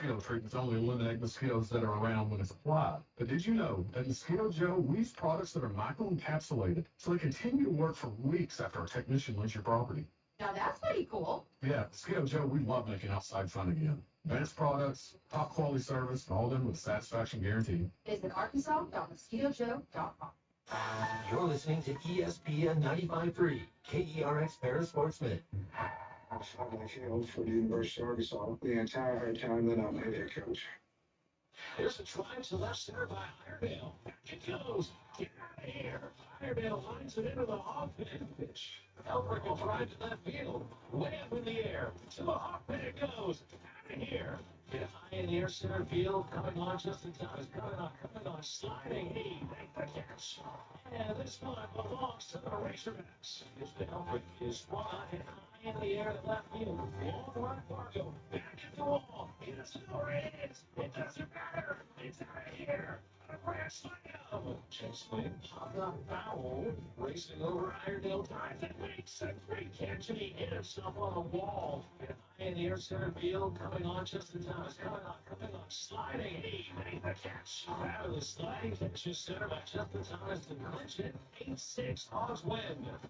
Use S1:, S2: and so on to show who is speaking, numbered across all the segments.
S1: mosquito treatments only eliminate mosquitoes that are around when it's applied. But did you know that Mosquito Joe, we use products that are microencapsulated, so they continue to work for weeks after our technician leaves your property?
S2: Now that's pretty cool.
S1: Yeah, Mosquito Joe, we love making outside fun again. Advanced products, top quality service, and all done with satisfaction guaranteed.
S2: Visit arkansas.mosquitojoe.com.
S3: You're listening to ESPN 95.3, KERX Paris Sportsman.
S4: I was on the field for the University of Arkansas the entire time that I'm head coach.
S3: There's a drive to left center by Iredale. It goes. Get out of here. Iredale lines it into the Hog pitch. Elbert will drive to left field. Way up in the air. To the Hog pit it goes. Out of here. Get high in the air center field. Coming on just in time. Coming on. Sliding. He make the catch. And this one belongs to the Razorbacks. As the Elbert is swung and high in the air to left field. Long run Fargo. Back at the wall. It still is. It doesn't matter. It's out of here. A grand slam. Check swing. Popped up foul. Racing over Iredale. Drives and makes a great catch. And he hit himself on the wall. And high in the air center field. Coming on just in time. Coming on. Sliding. He made the catch. Out of the sliding catch is center by just in time to clinch it. 8-6. Hogs win.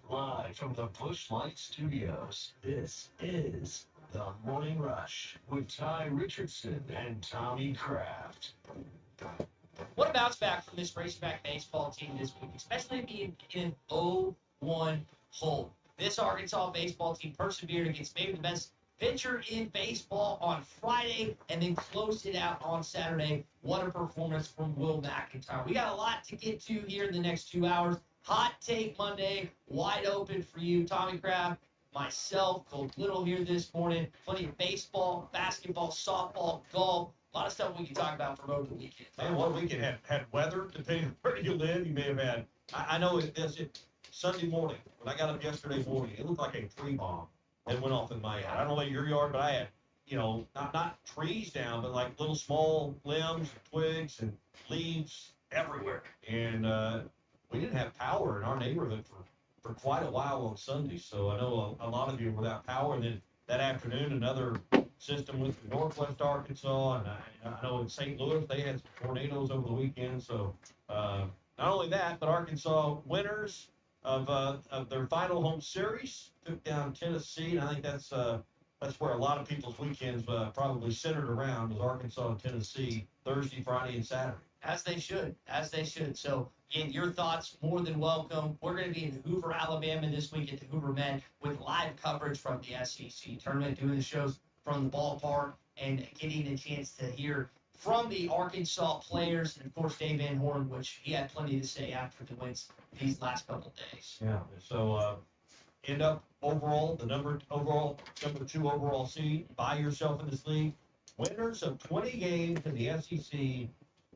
S5: Live from the Busch Light Studios, this is The Morning Rush with Ty Richardson and Tommy Kraft.
S6: What a bounce back from this Razorback baseball team this week, especially being in an 0-1 hole. This Arkansas baseball team persevered against maybe the best pitcher in baseball on Friday and then closed it out on Saturday. What a performance from Will McIntyre. We got a lot to get to here in the next 2 hours. Hot Take Monday, wide open for you, Tommy Kraft, myself, Colt Little here this morning. Plenty of baseball, basketball, softball, golf. A lot of stuff we can talk about from over the weekend.
S7: Man, what weekend had weather, depending on where you live. You may have had, I know it Sunday morning, when I got up yesterday morning, it looked like a tree bomb that went off in my yard. I don't know about your yard, but I had, not trees down, but like little small limbs, and twigs, and leaves everywhere. And we didn't have power in our neighborhood for quite a while on Sunday. So I know a lot of you were without power. And then that afternoon, another system went through northwest Arkansas. And I know in St. Louis, they had some tornadoes over the weekend. So not only that, but Arkansas winners of their final home series took down Tennessee. And I think that's where a lot of people's weekends probably centered around, was Arkansas and Tennessee Thursday, Friday, and Saturday.
S6: As they should. So, again, your thoughts more than welcome. We're going to be in Hoover, Alabama this week at the Hoover Met with live coverage from the SEC tournament, doing the shows from the ballpark and getting a chance to hear from the Arkansas players and, of course, Dave Van Horn, which he had plenty to say after the wins these last couple of days.
S7: Yeah. So, end up overall, the number 2 overall seed. Buy yourself in this league. Winners of 20 games in the SEC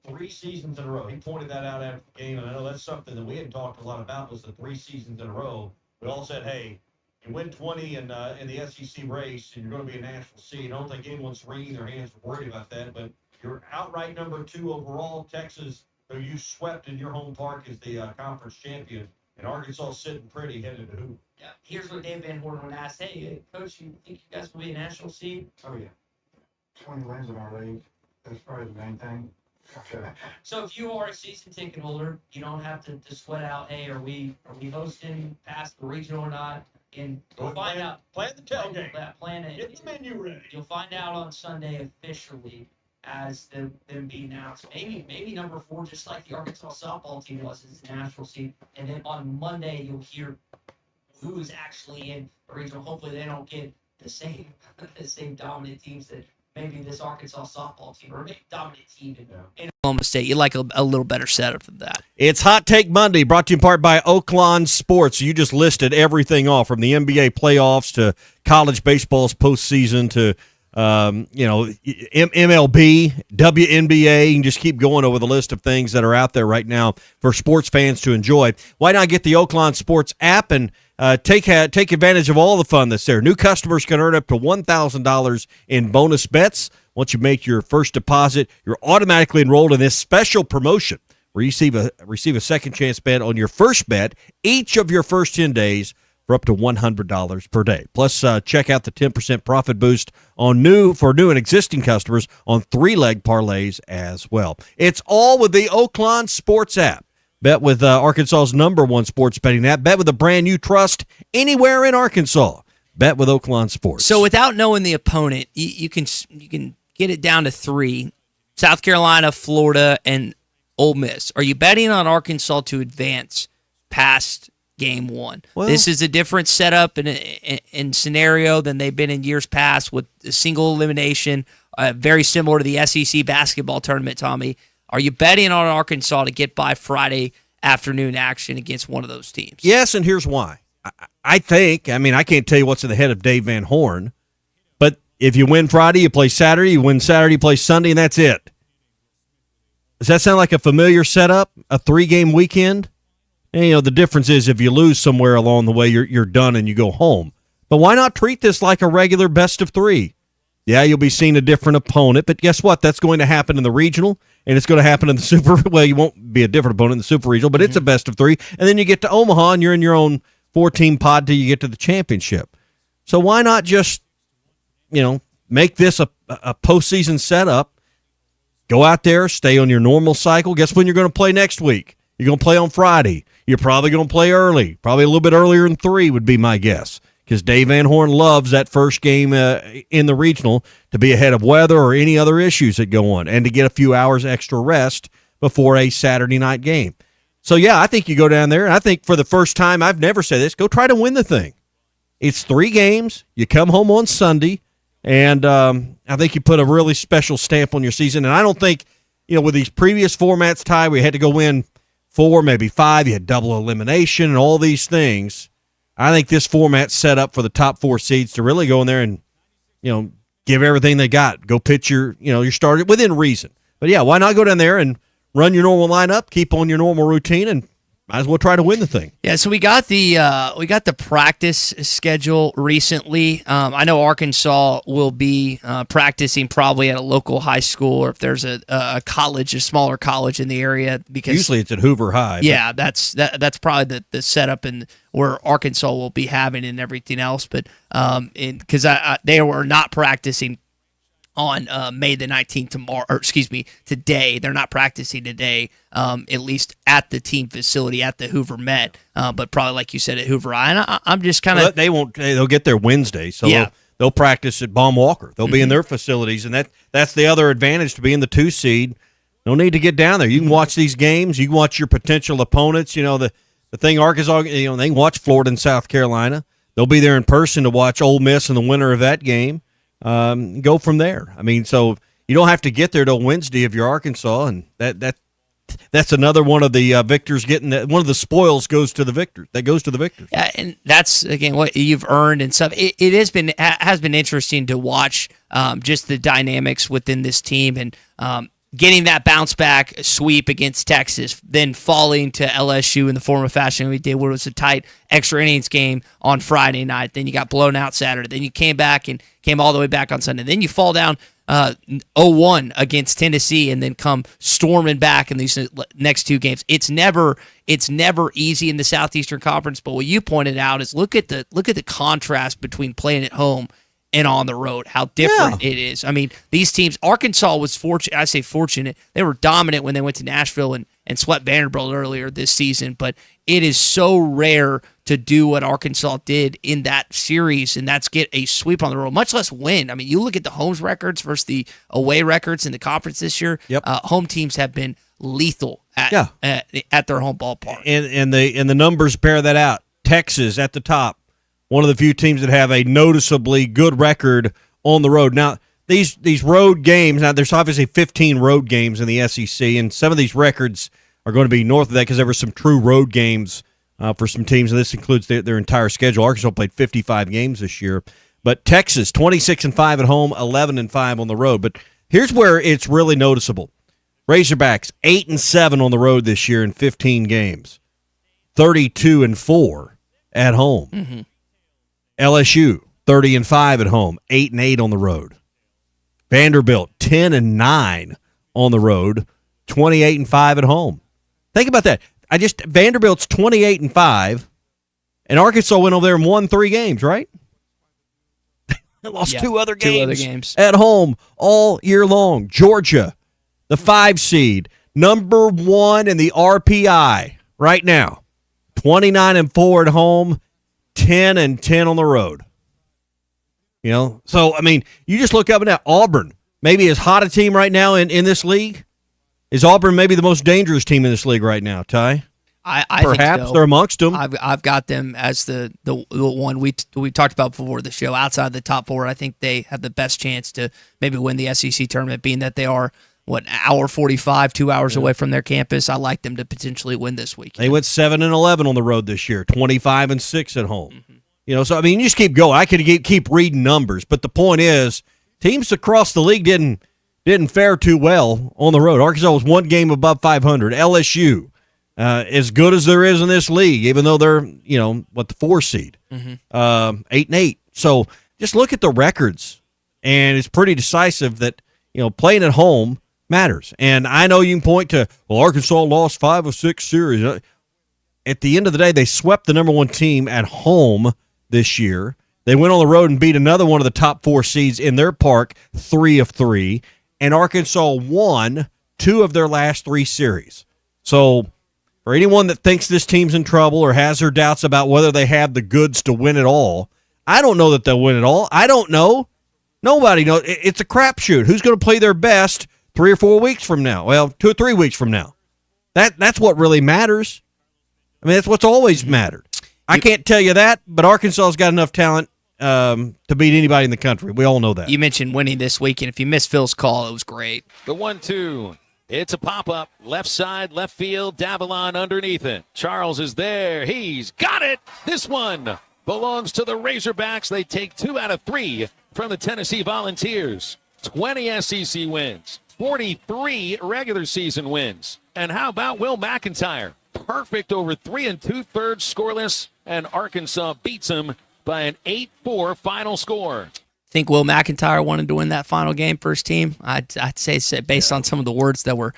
S7: 3 seasons in a row. He pointed that out after the game, and I know that's something that we hadn't talked a lot about, was the 3 seasons in a row. We all said, hey, you win 20 in the SEC race, and you're going to be a national seed. I don't think anyone's wringing their hands worried about that, but you're outright number 2 overall. Texas, who you swept in your home park, is the conference champion, and Arkansas sitting pretty headed to Hoover.
S6: Yeah. Here's what Dave Van Horn would ask. Hey, Coach, you think you guys will be a national seed?
S4: Oh, yeah. 20 wins in our league. That's probably the main thing.
S6: So if you are a season ticket holder, you don't have to sweat out, hey, are we hosting past the regional or not? And you'll find out.
S7: Plan the tailgate.
S6: Plan it.
S7: Get the menu ready.
S6: You'll find out on Sunday officially as them be announced. Maybe number 4, just like the Arkansas softball team was, is the national seed. And then on Monday you'll hear who is actually in the regional. Hopefully they don't get the same dominant teams that maybe this Arkansas softball team, or maybe dominant team in Oklahoma State. You like a little better setup than that.
S8: It's Hot Take Monday, brought to you in part by Oaklawn Sports. You just listed everything off, from the NBA playoffs to college baseball's postseason to MLB, WNBA. You can just keep going over the list of things that are out there right now for sports fans to enjoy. Why not get the Oaklawn Sports app and take advantage of all the fun that's there? New customers can earn up to $1,000 in bonus bets. Once you make your first deposit, you're automatically enrolled in this special promotion. Receive a second chance bet on your first bet each of your first 10 days for up to $100 per day. Plus, check out the 10% profit boost on new and existing customers on 3-leg parlays as well. It's all with the Oaklawn Sports app. Bet with Arkansas's #1 sports betting app. Bet with a brand you trust anywhere in Arkansas. Bet with Oaklawn Sports.
S9: So without knowing the opponent, you can get it down to 3: South Carolina, Florida, and Ole Miss. Are you betting on Arkansas to advance past game 1?
S8: Well,
S9: this is a different setup and scenario than they've been in years past with a single elimination, very similar to the SEC basketball tournament, Tommy. Are you betting on Arkansas to get by Friday afternoon action against one of those teams?
S8: Yes, and here's why. I can't tell you what's in the head of Dave Van Horn, but if you win Friday, you play Saturday. You win Saturday, you play Sunday, and that's it. Does that sound like a familiar setup, a 3-game weekend? And, the difference is if you lose somewhere along the way, you're done and you go home. But why not treat this like a regular best of 3? Yeah, you'll be seeing a different opponent, but guess what? That's going to happen in the regional, and it's going to happen in the super. Well, you won't be a different opponent in the super regional, but it's a best of 3. And then you get to Omaha, and you're in your own 4-team pod till you get to the championship. So why not just, make this a postseason setup? Go out there, stay on your normal cycle. Guess when you're going to play next week? You're going to play on Friday. You're probably going to play early, probably a little bit earlier than 3 would be my guess, because Dave Van Horn loves that first game in the regional to be ahead of weather or any other issues that go on and to get a few hours extra rest before a Saturday night game. So, yeah, I think you go down there, and I think for the first time, I've never said this, go try to win the thing. It's 3 games. You come home on Sunday, and I think you put a really special stamp on your season. And I don't think, with these previous formats, Ty, we had to go win 4, maybe 5. You had double elimination and all these things. I think this format's set up for the top 4 seeds to really go in there and, give everything they got. Go pitch your starter within reason. But, yeah, why not go down there and run your normal lineup, keep on your normal routine, and might as well try to win the thing.
S9: Yeah, so we got the practice schedule recently. I know Arkansas will be practicing probably at a local high school, or if there's a college, a smaller college in the area. Because
S8: usually it's at Hoover High.
S9: Yeah, that's probably the setup and where Arkansas will be having and everything else. But because they were not practicing on May the 19th today. They're not practicing today, at least at the team facility at the Hoover Met, but probably, like you said, at Hoover High. And I'm just kind of...
S8: They'll get there Wednesday, so yeah. They'll practice at Baum Walker. They'll be in their facilities, and that's the other advantage to being the 2 seed. No need to get down there. You can watch these games. You can watch your potential opponents. The thing Arkansas, they can watch Florida and South Carolina. They'll be there in person to watch Ole Miss and the winner of that game. Go from there. So you don't have to get there till Wednesday if you're Arkansas, and that's another one of the victors getting that. One of the spoils goes to the victors. That goes to the victors.
S9: Yeah, and that's again what you've earned and stuff. It has been interesting to watch just the dynamics within this team and getting that bounce back sweep against Texas, then falling to LSU in the form of fashion we did, where it was a tight extra innings game on Friday night. Then you got blown out Saturday. Then you came back and came all the way back on Sunday. Then you fall down 0-1 against Tennessee and then come storming back in these next 2 games. It's never easy in the Southeastern Conference, but what you pointed out is look at the contrast between playing at home and on the road, how different it is. These teams, Arkansas was fortunate. I say fortunate. They were dominant when they went to Nashville and swept Vanderbilt earlier this season, but it is so rare to do what Arkansas did in that series, and that's get a sweep on the road, much less win. You look at the home records versus the away records in the conference this year.
S8: Yep.
S9: Home teams have been lethal at their home ballpark.
S8: And the numbers bear that out. Texas at the top. One of the few teams that have a noticeably good record on the road. Now, these road games, there's obviously 15 road games in the SEC, and some of these records are going to be north of that because there were some true road games for some teams, and this includes their entire schedule. Arkansas played 55 games this year. But Texas, 26-5 at home, 11-5 on the road. But here's where it's really noticeable. Razorbacks, 8-7 on the road this year in 15 games, 32-4 at home.
S9: Mm-hmm.
S8: LSU, 30-5 at home, 8-8 on the road. Vanderbilt, 10-9 on the road, 28-5 at home. Think about that. Vanderbilt's 28-5, And Arkansas went over there and won 3 games, right? They lost 2 other games.
S9: 2 other games.
S8: At home all year long. Georgia, the 5 seed, number 1 in the RPI right now. 29-4 at home, 10-10 on the road. You know, so, I mean, you just look up and down. Auburn, maybe as hot a team right now in this league. Is Auburn maybe the most dangerous team in this league right now, Ty?
S9: I
S8: Perhaps
S9: think so.
S8: they're amongst them.
S9: I've got them as the one we talked about before the show. Outside the top 4, I think they have the best chance to maybe win the SEC tournament, being that they are, hour 45, 2 hours away from their campus. I like them to potentially win this week.
S8: They went 7-11 on the road this year, 25-6 at home. Mm-hmm. You know, so I mean, you just keep going. I could keep reading numbers, but the point is, teams across the league didn't fare too well on the road. Arkansas was 1 game above 500. LSU, as good as there is in this league, even though they're the 4 seed, 8-8. So just look at the records, and it's pretty decisive that playing at home matters. And I know you can point to, Arkansas lost 5 of 6 series. At the end of the day, they swept the number 1 team at home this year. They went on the road and beat another one of the top 4 seeds in their park, 3 of 3. And Arkansas won 2 of their last 3 series. So for anyone that thinks this team's in trouble or has their doubts about whether they have the goods to win it all, I don't know that they'll win it all. I don't know. Nobody knows. It's a crapshoot. Who's going to play their best 3 or 4 weeks from now? Well, 2 or 3 weeks from now. That's what really matters. I mean, that's what's always mattered. I can't tell you that, but Arkansas's got enough talent to beat anybody in the country. We all know that.
S9: You mentioned winning this week, and if you missed Phil's call, it was great.
S3: The 1-2. It's a pop-up. Left side, left field. Davalon underneath it. Charles is there. He's got it. This one belongs to the Razorbacks. They take 2 out of 3 from the Tennessee Volunteers. 20 SEC wins. 43 regular season wins. And how about Will McIntyre? Perfect over 3 2/3 scoreless, and Arkansas beats him by an 8-4 final score.
S9: Think Will McIntyre wanted to win that final game for his team? I'd say based on some of the words that were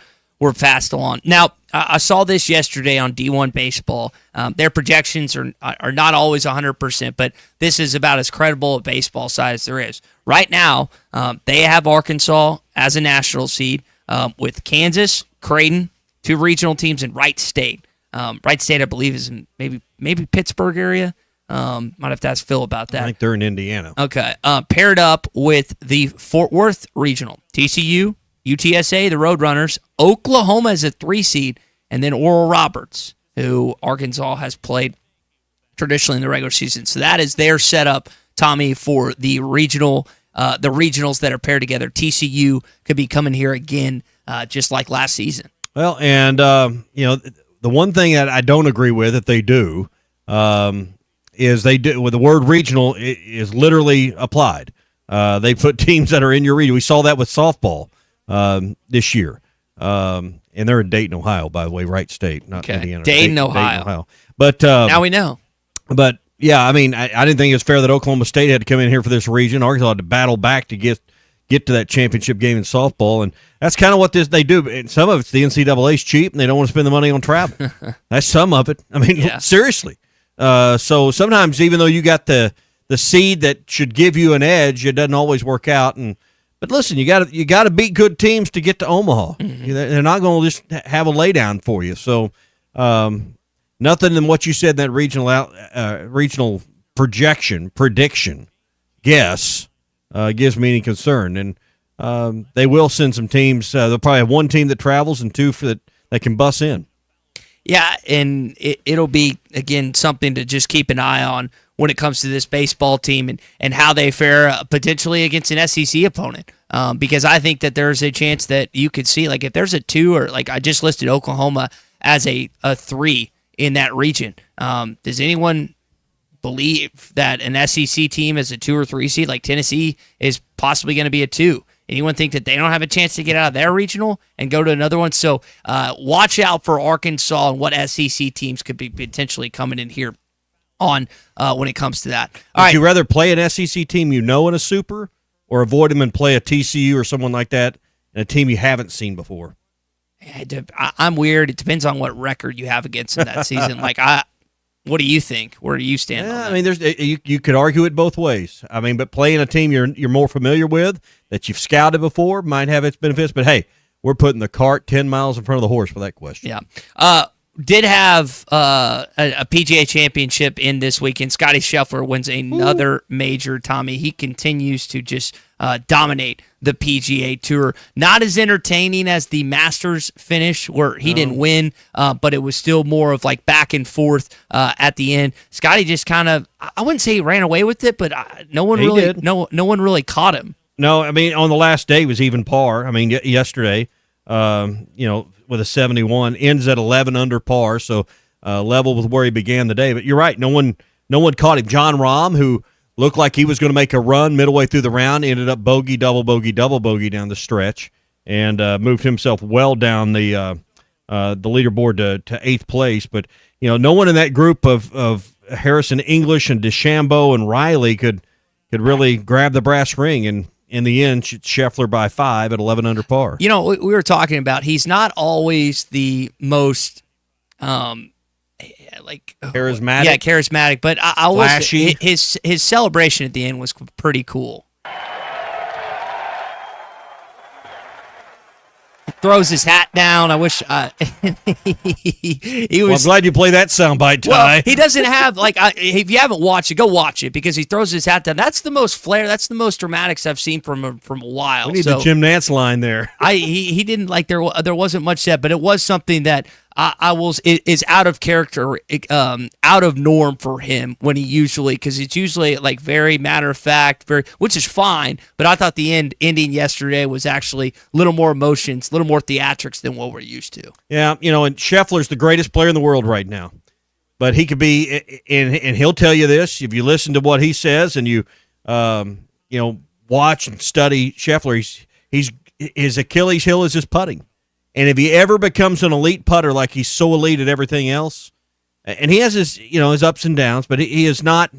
S9: passed along. Now, I saw this yesterday on D1 Baseball. Their projections are not always 100%, but this is about as credible a baseball side as there is. Right now, they have Arkansas as a national seed with Kansas, Creighton, 2 regional teams, and Wright State. Wright State, I believe, is in maybe Pittsburgh area. Might have to ask Phil about that.
S8: I think they're in Indiana.
S9: Okay. Paired up with the Fort Worth Regional, TCU, UTSA, the Roadrunners, Oklahoma as a 3 seed, and then Oral Roberts, who Arkansas has played traditionally in the regular season. So that is their setup, Tommy, for the regionals that are paired together. TCU could be coming here again, just like last season.
S8: Well, and the one thing that I don't agree with that they do is they do with the word regional is literally applied. They put teams that are in your region. We saw that with softball this year, and they're in Dayton, Ohio, by the way, Wright State, not Indiana.
S9: Dayton, Ohio.
S8: But
S9: now we know.
S8: But yeah, I mean, I didn't think it was fair that Oklahoma State had to come in here for this region. Arkansas had to battle back to get to that championship game in softball, and that's kind of what they do. And some of it's the NCAA's cheap, and they don't want to spend the money on travel. That's some of it. I mean, seriously. So sometimes, even though you got the seed that should give you an edge, it doesn't always work out. But listen, you got to beat good teams to get to Omaha. Mm-hmm. They're not going to just have a laydown for you. So nothing in what you said in that regional prediction, guess. Gives me any concern, and they will send some teams. They'll probably have 1 team that travels and 2 that can bus in.
S9: Yeah, and it'll be, again, something to just keep an eye on when it comes to this baseball team and how they fare potentially against an SEC opponent. Because I think that there's a chance that you could see, like, if there's a 2 or, like, I just listed Oklahoma as a 3 in that region. Does anyone believe that an SEC team as a 2 or 3 seed like Tennessee is possibly going to be a 2? Anyone think that they don't have a chance to get out of their regional and go to another one? So watch out for Arkansas and what SEC teams could be potentially coming in here on when it comes to that.
S8: Would you rather play an SEC team in a super or avoid them and play a TCU or someone like that and a team you haven't seen before?
S9: I'm weird. It depends on what record you have against them that season. Like What do you think? Where do you stand on
S8: Yeah,
S9: that?
S8: I mean, there's you could argue it both ways. I mean, but playing a team you're more familiar with, that you've scouted before, might have its benefits. But hey, we're putting the cart 10 miles in front of the horse for that question.
S9: Yeah. Did have a PGA championship in this weekend. Scotty Scheffler wins another major, Tommy. He continues to just dominate the PGA Tour. Not as entertaining as the Masters finish where he didn't win, but it was still more of like back and forth at the end. Scotty just kind of, I wouldn't say he ran away with it, but no one really caught him.
S8: No, I mean, on the last day it was even par. I mean, yesterday, with a 71, ends at 11 under par, so level with where he began the day. But you're right, no one caught him. John Rahm, who looked like he was going to make a run middle through the round, ended up bogey, double bogey down the stretch, and moved himself well down the leaderboard to 8th place. But no one in that group of Harrison English and DeChambeau and Riley could really grab the brass ring, and in the end, Scheffler by 5 at 11 under par.
S9: We were talking about he's not always the most charismatic.
S8: Yeah,
S9: charismatic. But I will say his celebration at the end was pretty cool. Throws his hat down. I wish he was.
S8: Well, I'm glad you play that soundbite, Ty.
S9: Well, he doesn't have if you haven't watched it, go watch it because he throws his hat down. That's the most flair. That's the most dramatics I've seen from a while.
S8: We need the Jim Nantz line there.
S9: He didn't there wasn't much said, but it was something that is out of character, out of norm for him when he usually, because it's usually like very matter of fact, which is fine. But I thought the ending yesterday was actually a little more emotions, a little more theatrics than what we're used to.
S8: Yeah, and Scheffler's the greatest player in the world right now, but he could be, and he'll tell you this if you listen to what he says and you, watch and study Scheffler. His Achilles heel is his putting. And if he ever becomes an elite putter like he's so elite at everything else, and he has his ups and downs, but he is not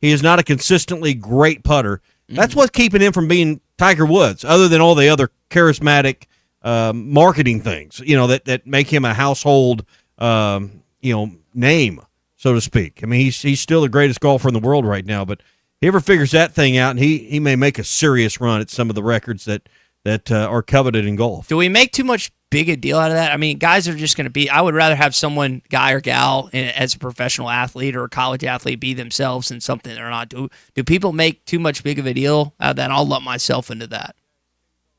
S8: a consistently great putter. That's what's keeping him from being Tiger Woods, other than all the other charismatic marketing things, that make him a household name, so to speak. I mean, he's still the greatest golfer in the world right now, but if he ever figures that thing out, and he may make a serious run at some of the records that are coveted in golf.
S9: Do we make too much big a deal out of that? I mean, guys are just going to be, I would rather have someone, guy or gal, as a professional athlete or a college athlete be themselves than something they're not. Do people make too much big of a deal out of that? I'll lump myself into that.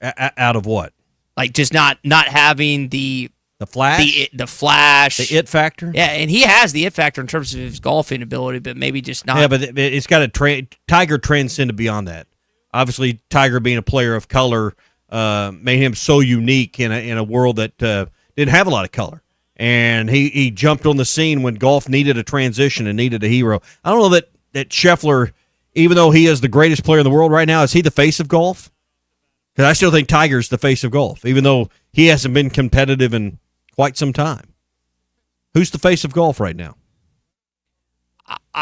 S8: Out of what?
S9: Like just not having the
S8: flash?
S9: The flash.
S8: The it factor?
S9: Yeah, and he has the it factor in terms of his golfing ability, but maybe just not.
S8: Yeah, but it's got to Tiger transcended beyond that. Obviously, Tiger being a player of color made him so unique in a world that didn't have a lot of color. And he jumped on the scene when golf needed a transition and needed a hero. I don't know that Scheffler, even though he is the greatest player in the world right now, is he the face of golf? Because I still think Tiger's the face of golf, even though he hasn't been competitive in quite some time. Who's the face of golf right now?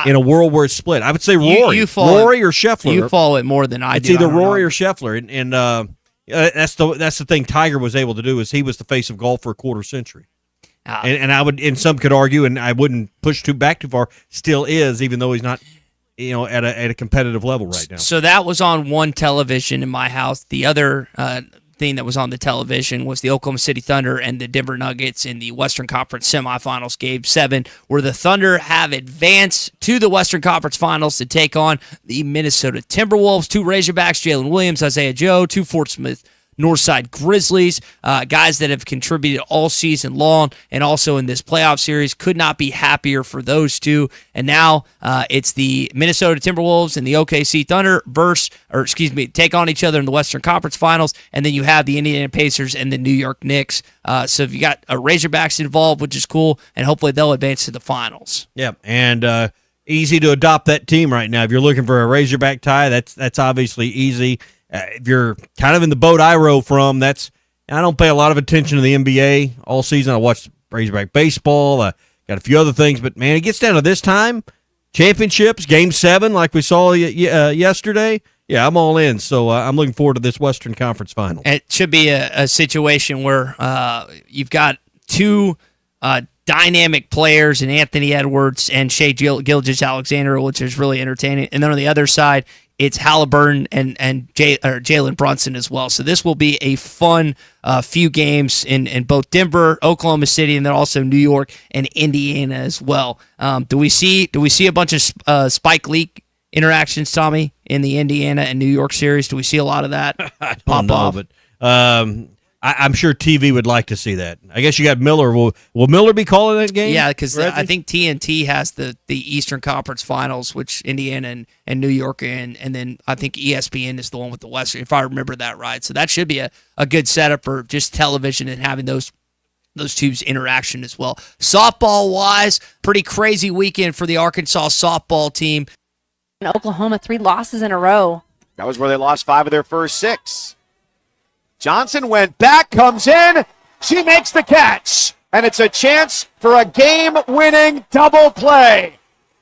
S8: In a world where it's split, I would say Rory. Rory or Scheffler.
S9: You follow it more than I do.
S8: It's either Rory or Scheffler, and that's the thing Tiger was able to do is he was the face of golf for a quarter century, and I would, and some could argue, and I wouldn't push back too far. Still is, even though he's not, at a competitive level right now.
S9: So that was on one television in my house. The other thing that was on the television was the Oklahoma City Thunder and the Denver Nuggets in the Western Conference semifinals, Game 7, where the Thunder have advanced to the Western Conference Finals to take on the Minnesota Timberwolves. 2 Razorbacks, Jalen Williams, Isaiah Joe, 2 Fort Smith Northside Grizzlies, guys that have contributed all season long and also in this playoff series. Could not be happier for those two. And now it's the Minnesota Timberwolves and the OKC Thunder take on each other in the Western Conference Finals. And then you have the Indiana Pacers and the New York Knicks. So you got Razorbacks involved, which is cool, and hopefully they'll advance to the finals.
S8: Yeah, and easy to adopt that team right now. If you're looking for a Razorback tie, that's obviously easy. If you're kind of in the boat I row from, I don't pay a lot of attention to the NBA all season. I watch Razorback baseball. I got a few other things, but man, it gets down to this time. Championships, Game 7, like we saw yesterday. Yeah, I'm all in. So I'm looking forward to this Western Conference Final.
S9: It should be a situation where you've got two dynamic players in Anthony Edwards and Shea Gilgeous-Alexander, which is really entertaining. And then on the other side, it's Halliburton and Jalen Brunson as well. So this will be a fun few games in both Denver, Oklahoma City, and then also New York and Indiana as well. Do we see a bunch of Spike Lee interactions, Tommy, in the Indiana and New York series? Do we see a lot of that
S8: I don't know, but I'm sure TV would like to see that. I guess you got Miller. Will Miller be calling that game?
S9: Yeah, because I think TNT has the Eastern Conference Finals, which Indiana and New York are in, and then I think ESPN is the one with the Western, if I remember that right. So that should be a good setup for just television and having those two's interaction as well. Softball-wise, pretty crazy weekend for the Arkansas softball team.
S10: In Oklahoma, 3 losses in a row.
S11: That was where they lost 5 of their first 6. Johnson went back, comes in, she makes the catch, and it's a chance for a game-winning double play.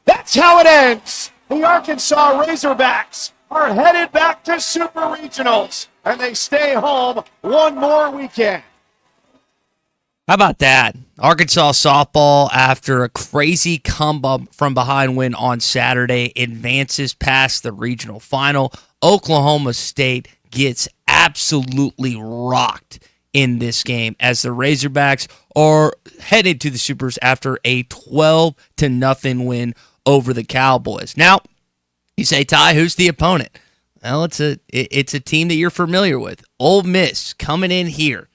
S11: That's how it ends. The Arkansas Razorbacks are headed back to Super Regionals, and they stay home one more weekend.
S9: How about that? Arkansas softball, after a crazy come from behind win on Saturday, advances past the regional final. Oklahoma State gets absolutely rocked in this game as the Razorbacks are headed to the Supers after a 12-0 win over the Cowboys. Now, you say, Ty, who's the opponent? Well, it's a team that you're familiar with. Ole Miss coming in here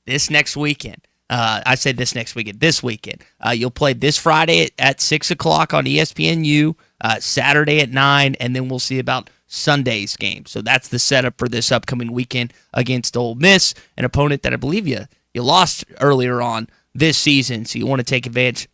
S9: this next weekend. I said this next weekend. This weekend. You'll play this Friday at 6 o'clock on ESPNU, Saturday at 9, and then we'll see about Sunday's game. So that's the setup for this upcoming weekend against Ole Miss, an opponent that I believe you lost earlier on this season. So you want to take advantage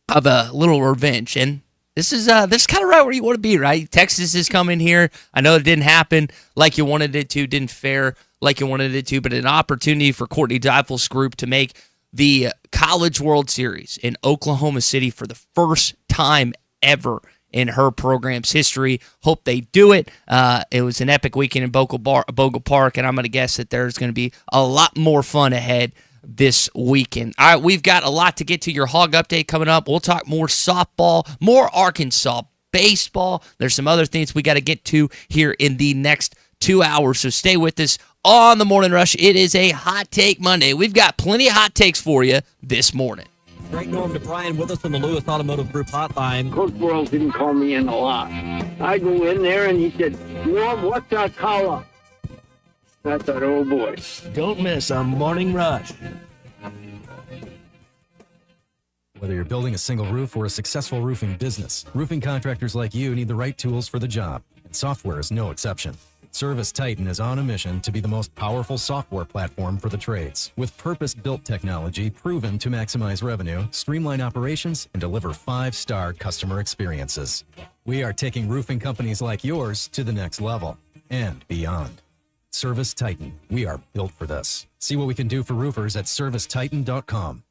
S9: of a little revenge. And this is kind of right where you want to be, right? Texas is coming here. I know it didn't happen like you wanted it to, didn't fare like you wanted it to, but an opportunity for Courtney Deifel's group to make the College World Series in Oklahoma City for the first time ever in her program's history. Hope they do it. It was an epic weekend in Bogle Park, and I'm going to guess that there's going to be a lot more fun ahead this weekend. All right, we've got a lot to get to. Your Hog Update coming up. We'll talk more softball, more Arkansas baseball. There's some other things we got to get to here in the next 2 hours, so stay with us on the Morning Rush. It is a Hot Take Monday. We've got plenty of hot takes for you this morning.
S12: Great Norm to Brian with us on the Lewis Automotive Group hotline.
S13: Coach Burrows didn't call me in a lot. I go in there and he said, Norm, what's that color? I thought, oh boy.
S12: Don't miss a Morning Rush.
S14: Whether you're building a single roof or a successful roofing business, roofing contractors like you need the right tools for the job, and software is no exception. Service Titan is on a mission to be the most powerful software platform for the trades, with purpose-built technology proven to maximize revenue, streamline operations, and deliver 5-star customer experiences. We are taking roofing companies like yours to the next level and beyond. Service Titan, we are built for this. See what we can do for roofers at servicetitan.com.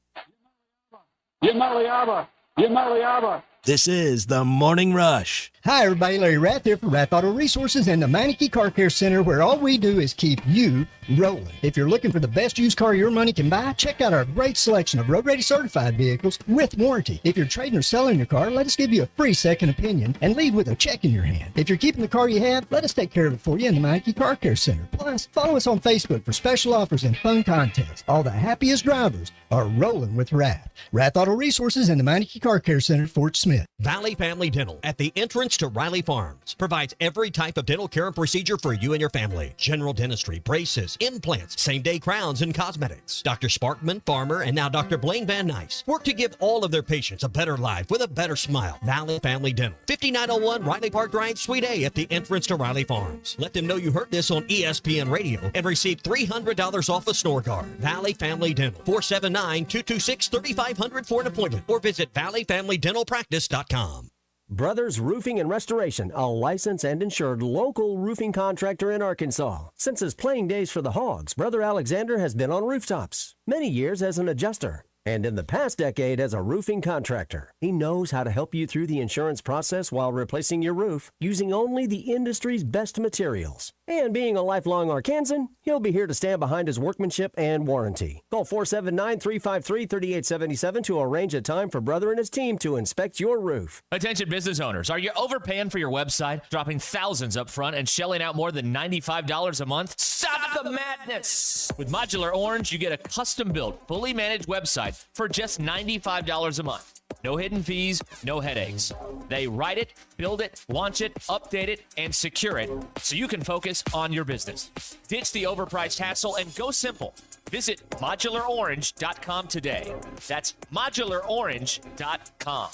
S12: This is the Morning Rush.
S15: Hi, everybody. Larry Rath here for Rath Auto Resources and the Meineke Car Care Center, where all we do is keep you rolling. If you're looking for the best used car your money can buy, check out our great selection of road-ready certified vehicles with warranty. If you're trading or selling your car, let us give you a free second opinion and leave with a check in your hand. If you're keeping the car you have, let us take care of it for you in the Meineke Car Care Center. Plus, follow us on Facebook for special offers and fun contests. All the happiest drivers are rolling with Rath. Rath Auto Resources and the Meineke Car Care Center, Fort Smith.
S12: Valley Family Dental at the entrance to Riley Farms provides every type of dental care and procedure for you and your family. General dentistry, braces, implants, same-day crowns, and cosmetics. Dr. Sparkman, Farmer, and now Dr. Blaine Van Nice work to give all of their patients a better life with a better smile. Valley Family Dental, 5901 Riley Park Drive, Suite A at the entrance to Riley Farms. Let them know you heard this on ESPN Radio and receive $300 off a snore guard. Valley Family Dental, 479-226-3500 for an appointment or visit valleyfamilydentalpractice.com.
S16: Brothers Roofing and Restoration, a licensed and insured local roofing contractor in Arkansas. Since his playing days for the Hogs, Brother Alexander has been on rooftops, many years as an adjuster. And in the past decade as a roofing contractor, he knows how to help you through the insurance process while replacing your roof using only the industry's best materials. And being a lifelong Arkansan, he'll be here to stand behind his workmanship and warranty. Call 479-353-3877 to arrange a time for Brother and his team to inspect your roof.
S17: Attention business owners, are you overpaying for your website, dropping thousands up front and shelling out more than $95 a month? Stop the madness! With Modular Orange, you get a custom-built, fully managed website for just $95 a month. No hidden fees, no headaches. They write it, build it, launch it, update it, and secure it so you can focus on your business. Ditch the overpriced hassle and go simple. Visit modularorange.com today. That's modularorange.com.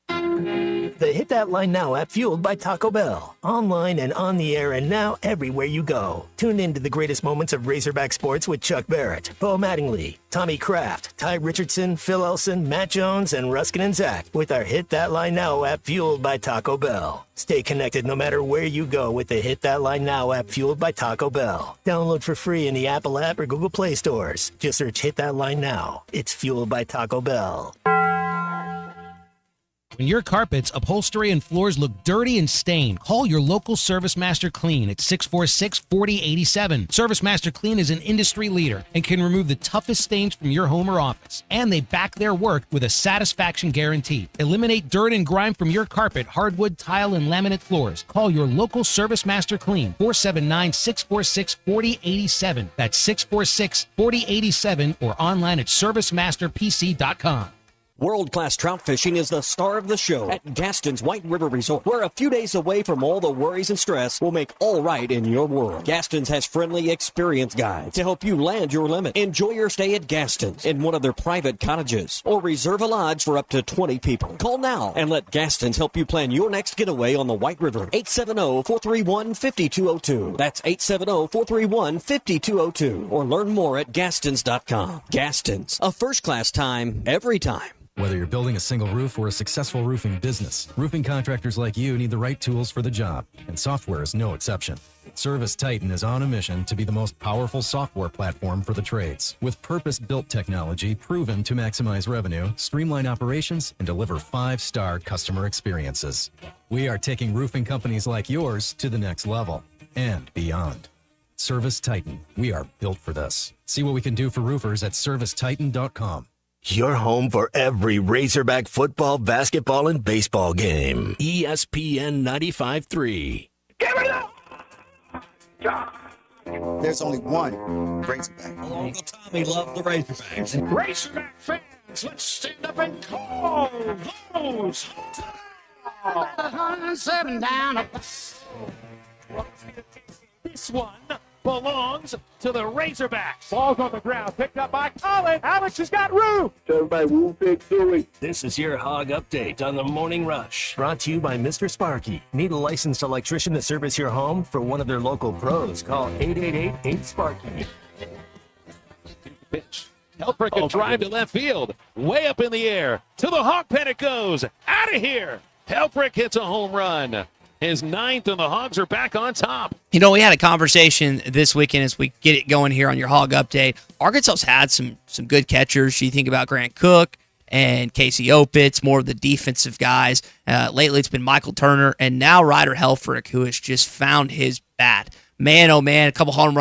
S18: The Hit That Line Now app, fueled by Taco Bell. Online and on the air and now everywhere you go. Tune in to the greatest moments of Razorback sports with Chuck Barrett, Bo Mattingly, Tommy Kraft, Ty Richardson, Phil Elson, Matt Jones, and Ruskin and Zach with our Hit That Line Now app, fueled by Taco Bell. Stay connected no matter where you go with the Hit That Line Now app, fueled by Taco Bell. Download for free in the Apple app or Google Play stores. Just search Hit That Line Now. It's fueled by Taco Bell.
S19: When your carpets, upholstery, and floors look dirty and stained, call your local Service Master Clean at 646-4087. Service Master Clean is an industry leader and can remove the toughest stains from your home or office. And they back their work with a satisfaction guarantee. Eliminate dirt and grime from your carpet, hardwood, tile, and laminate floors. Call your local Service Master Clean, 479-646-4087. That's 646-4087 or online at servicemasterpc.com.
S12: World-class trout fishing is the star of the show at Gaston's White River Resort, where a few days away from all the worries and stress will make all right in your world. Gaston's has friendly, experienced guides to help you land your limit. Enjoy your stay at Gaston's in one of their private cottages, or reserve a lodge for up to 20 people. Call now and let Gaston's help you plan your next getaway on the White River. 870-431-5202. That's 870-431-5202. Or learn more at Gastons.com. Gaston's, a first-class time, every time.
S14: Whether you're building a single roof or a successful roofing business, roofing contractors like you need the right tools for the job, and software is no exception. Service Titan is on a mission to be the most powerful software platform for the trades, with purpose-built technology proven to maximize revenue, streamline operations, and deliver 5-star customer experiences. We are taking roofing companies like yours to the next level and beyond. Service Titan, we are built for this. See what we can do for roofers at servicetitan.com.
S18: Your home for every Razorback football, basketball, and baseball game. ESPN 95.3.
S20: There's only one Razorback.
S12: Uncle Tommy loves the Razorbacks.
S3: Razorback fans, let's stand up and call those. This one belongs to the Razorbacks. Ball's on the ground, picked up by Colin. Alex has got room.
S13: Everybody move big Philly.
S18: This is your Hog Update on the Morning Rush. Brought to you by Mr. Sparky. Need a licensed electrician to service your home? For one of their local pros, call 888-8-SPARKY.
S3: Pitch. Helfrich can drive to left field. Way up in the air. To the hog pen it goes. Out of here. Helfrich hits a home run. His 9th, and the Hogs are back on top.
S9: You know, we had a conversation this weekend as we get it going here on your Hog Update. Arkansas's had some good catchers. You think about Grant Cook and Casey Opitz, more of the defensive guys. Lately, it's been Michael Turner, and now Ryder Helfrich, who has just found his bat. Man, oh man, a couple home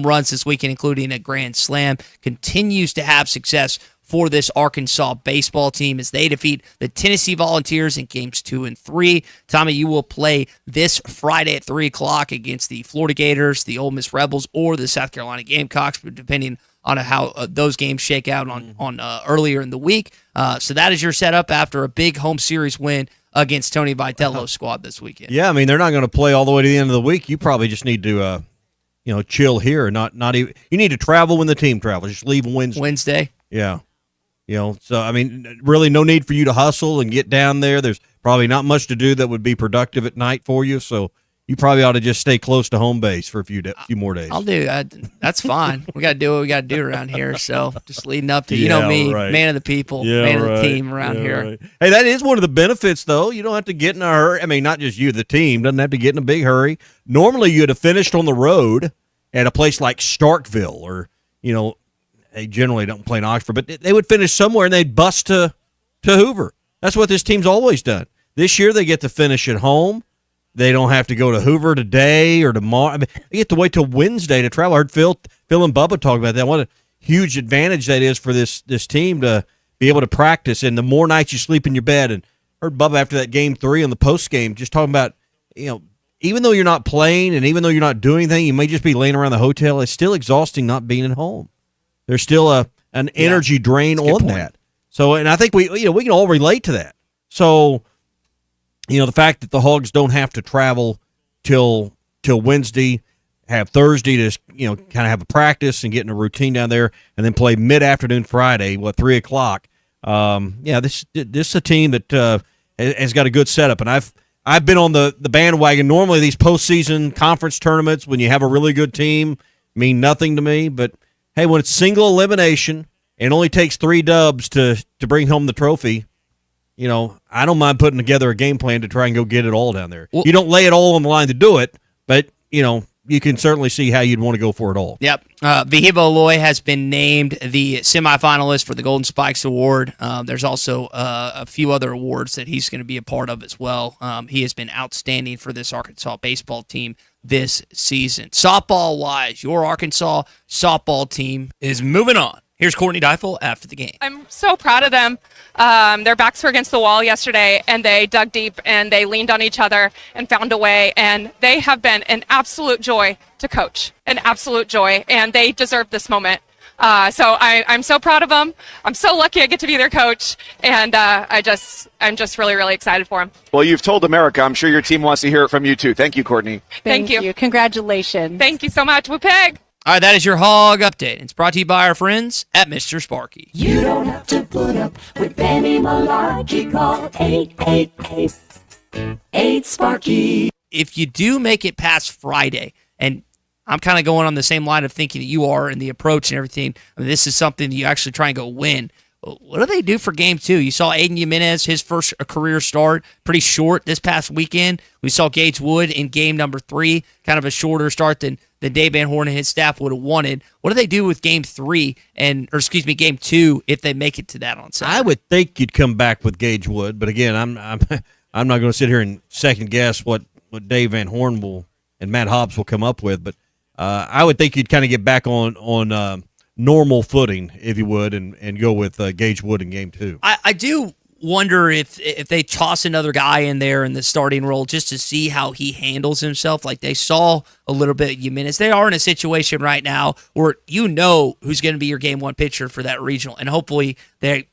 S9: runs this weekend, including a grand slam. Continues to have success for this Arkansas baseball team as they defeat the Tennessee Volunteers in games 2 and 3. Tommy, you will play this Friday at 3 o'clock against the Florida Gators, the Ole Miss Rebels, or the South Carolina Gamecocks, depending on how those games shake out on earlier in the week. So that is your setup after a big home series win against Tony Vitello's squad this weekend.
S8: Yeah, I mean, they're not going to play all the way to the end of the week. You probably just need to, chill here. Not even. You need to travel when the team travels. Just leave Wednesday. Yeah. So, I mean, really no need for you to hustle and get down there. There's probably not much to do that would be productive at night for you. So you probably ought to just stay close to home base for a few more days.
S9: I'll do that. That's fine. We got to do what we got to do around here. So just leading up to, me, right. Man of the people, man of the team around here.
S8: Right. Hey, that is one of the benefits, though. You don't have to get in a hurry. I mean, not just you, the team doesn't have to get in a big hurry. Normally, you'd have finished on the road at a place like Starkville or, they generally don't play in Oxford, but they would finish somewhere and they'd bus to Hoover. That's what this team's always done. This year they get to finish at home. They don't have to go to Hoover today or tomorrow. I mean, they get to wait till Wednesday to travel. I heard Phil and Bubba talk about that. What a huge advantage that is for this team to be able to practice. And the more nights you sleep in your bed, and heard Bubba after that game 3 on the post game just talking about, even though you're not playing and even though you're not doing anything, you may just be laying around the hotel. It's still exhausting not being at home. There's still an energy drain on that. So, and I think we can all relate to that. So, the fact that the Hogs don't have to travel till Wednesday, have Thursday to kind of have a practice and get in a routine down there, and then play mid-afternoon Friday, 3:00. This is a team that has got a good setup, and I've been on the bandwagon. Normally, these postseason conference tournaments, when you have a really good team, mean nothing to me. But hey, when it's single elimination and only takes 3 dubs to bring home the trophy, I don't mind putting together a game plan to try and go get it all down there. Well, you don't lay it all on the line to do it, but, you can certainly see how you'd want to go for it all.
S9: Yep. Vihibo Loy has been named the semifinalist for the Golden Spikes Award. There's also a few other awards that he's going to be a part of as well. He has been outstanding for this Arkansas baseball team this season. Softball-wise, your Arkansas softball team is moving on. Here's Courtney Deifel after the game.
S21: I'm so proud of them. Their backs were against the wall yesterday, and they dug deep, and they leaned on each other and found a way, and they have been an absolute joy to coach, an absolute joy, and they deserve this moment. So I'm so proud of them. I'm so lucky I get to be their coach, and I'm just really, really excited for them.
S11: Well, you've told America. I'm sure your team wants to hear it from you, too. Thank you, Courtney.
S21: Thank you.
S10: Congratulations.
S21: Thank you so much. Whoopig!
S9: All right, that is your Hog Update. It's brought to you by our friends at Mr. Sparky.
S22: You don't have to put up with any malarkey. Call 888-8-SPARKY.
S9: If you do make it past Friday, and I'm kind of going on the same line of thinking that you are in the approach and everything, this is something that you actually try and go win. What do they do for game 2? You saw Aiden Jimenez, his first career start, pretty short this past weekend. We saw Gage Wood in game number 3, kind of a shorter start than Dave Van Horn and his staff would have wanted. What do they do with game 2 if they make it to that on Sunday?
S8: I would think you'd come back with Gage Wood, but again, I'm not going to sit here and second guess what Dave Van Horn and Matt Hobbs will come up with, but I would think you'd kind of get back on normal footing, if you would, and go with Gage Wood in game 2.
S9: I do wonder if they toss another guy in there in the starting role just to see how he handles himself. Like they saw a little bit of Jimenez. They are in a situation right now where who's going to be your game 1 pitcher for that regional, and hopefully that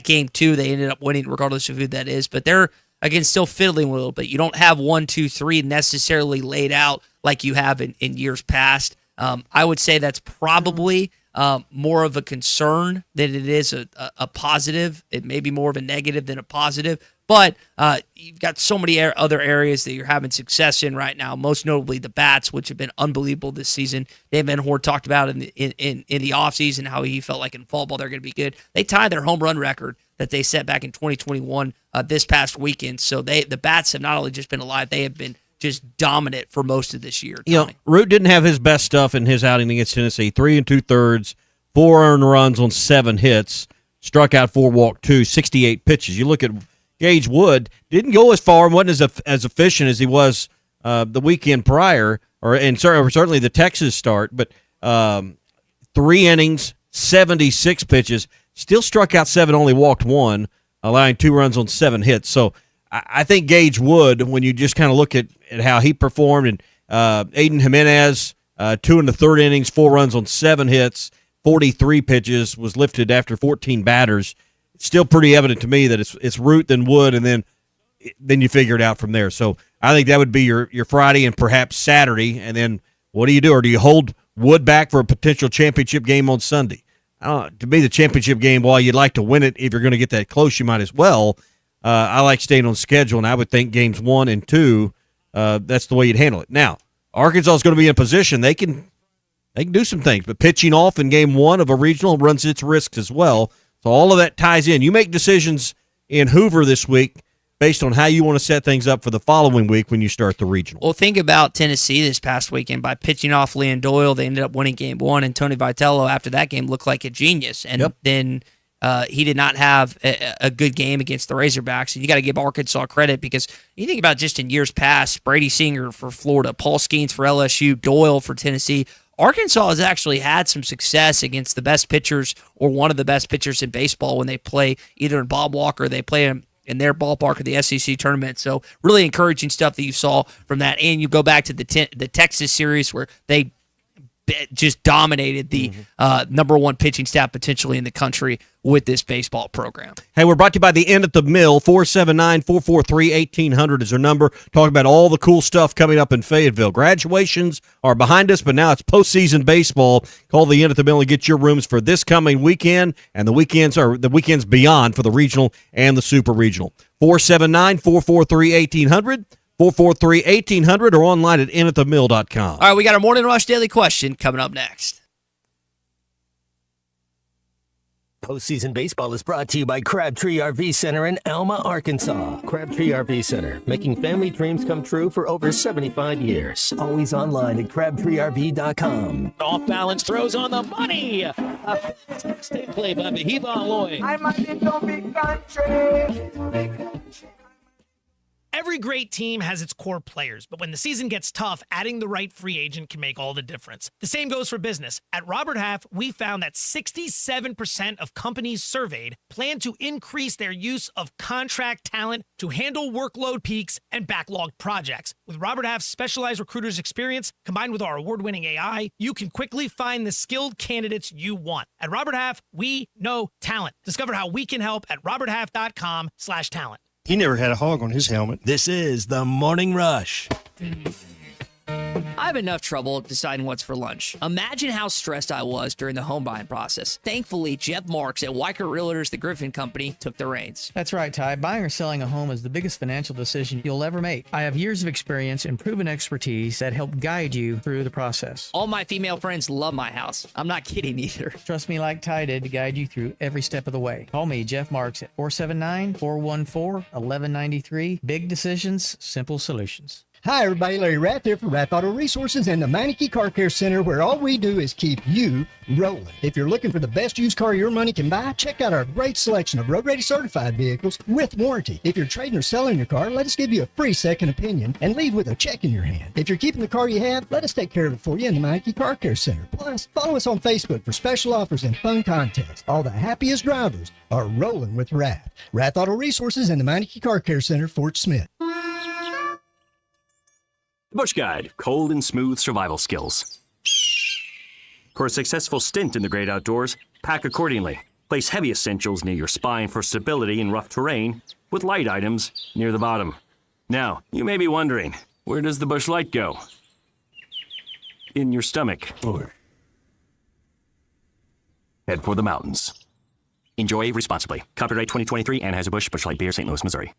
S9: game 2 they ended up winning regardless of who that is. But they're again still fiddling with a little bit. You don't have 1, 2, 3 necessarily laid out like you have in years past. I would say that's probably more of a concern than it is a positive. It may be more of a negative than a positive, but you've got so many other areas that you're having success in right now, most notably the bats, which have been unbelievable this season. Dave Van Horn talked about in the offseason how he felt like in fall ball they're going to be good. They tied their home run record that they set back in 2021 this past weekend. So the bats have not only just been alive, they have been just dominant for most of this year.
S8: Root didn't have his best stuff in his outing against Tennessee. 3 2/3, 4 earned runs on 7 hits, struck out 4, walked 2, 68 pitches. You look at Gage Wood, didn't go as far and wasn't as efficient as he was the weekend prior, or certainly the Texas start, but 3 innings, 76 pitches, still struck out 7, only walked 1, allowing 2 runs on 7 hits. So I think Gage Wood, when you just kind of look at how he performed, and Aiden Jimenez, 2 in the 3rd innings, 4 runs on 7 hits, 43 pitches, was lifted after 14 batters. It's still pretty evident to me that it's Root, then Wood, and then you figure it out from there. So I think that would be your Friday and perhaps Saturday, and then what do you do? Or do you hold Wood back for a potential championship game on Sunday? To me, the championship game, while you'd like to win it, if you're going to get that close, you might as well. I like staying on schedule, and I would think games 1 and 2, that's the way you'd handle it. Now, Arkansas is going to be in position. They can do some things, but pitching off in game 1 of a regional runs its risks as well. So all of that ties in. You make decisions in Hoover this week based on how you want to set things up for the following week when you start the regional.
S9: Well, think about Tennessee this past weekend. By pitching off Leon Doyle, they ended up winning game 1, and Tony Vitello, after that game, looked like a genius. And then he did not have a good game against the Razorbacks. And you got to give Arkansas credit, because you think about just in years past, Brady Singer for Florida, Paul Skeens for LSU, Doyle for Tennessee. Arkansas has actually had some success against the best pitchers or one of the best pitchers in baseball when they play either in Bob Walker or they play him in their ballpark of the SEC tournament. So really encouraging stuff that you saw from that. And you go back to the Texas series where they just dominated the number one pitching staff potentially in the country with this baseball program.
S8: Hey, we're brought to you by the Inn at the Mill. 479-443-1800 is our number. Talking about all the cool stuff coming up in Fayetteville. Graduations are behind us, but now it's postseason baseball. Call the Inn at the Mill and get your rooms for this coming weekend and the weekends beyond for the regional and the super regional. 479-443-1800. 443-1800 or online at inatthemill.com.
S9: All right, we got our Morning Rush Daily Question coming up next.
S18: Postseason baseball is brought to you by Crabtree RV Center in Alma, Arkansas. Crabtree RV Center, making family dreams come true for over 75 years. Always online at crabtreerv.com.
S17: Off balance throws on the money. A fantastic play by Maheva Lloyd.
S22: I'm a little big country.
S1: Every great team has its core players, but when the season gets tough, adding the right free agent can make all the difference. The same goes for business. At Robert Half, we found that 67% of companies surveyed plan to increase their use of contract talent to handle workload peaks and backlogged projects. With Robert Half's specialized recruiters' experience, combined with our award-winning AI, you can quickly find the skilled candidates you want. At Robert Half, we know talent. Discover how we can help at roberthalf.com/talent.
S2: He never had a hog on his helmet. This is the Morning Rush.
S9: I have enough trouble deciding what's for lunch. Imagine how stressed I was during the home buying process. Thankfully, Jeff Marks at Weicker Realtors, the Griffin Company, took the reins.
S23: That's right, Ty. Buying or selling a home is the biggest financial decision you'll ever make. I have years of experience and proven expertise that help guide you through the process.
S9: All my female friends love my house. I'm not kidding either.
S23: Trust me like Ty did to guide you through every step of the way. Call me, Jeff Marks, at 479-414-1193. Big decisions, simple solutions.
S15: Hi, everybody. Larry Rath here for Rath Auto Resources and the Meineke Car Care Center, where all we do is keep you rolling. If you're looking for the best used car your money can buy, check out our great selection of road-ready certified vehicles with warranty. If you're trading or selling your car, let us give you a free second opinion and leave with a check in your hand. If you're keeping the car you have, let us take care of it for you in the Meineke Car Care Center. Plus, follow us on Facebook for special offers and fun contests. All the happiest drivers are rolling with Rath. Rath Auto Resources and the Meineke Car Care Center, Fort Smith.
S24: Bush Guide, cold and smooth survival skills. For a successful stint in the great outdoors, pack accordingly. Place heavy essentials near your spine for stability in rough terrain, with light items near the bottom. Now, you may be wondering, where does the Bush Light go? In your stomach. Head for the mountains. Enjoy responsibly. Copyright 2023 Anheuser-Busch Bush Light Beer, St. Louis, Missouri.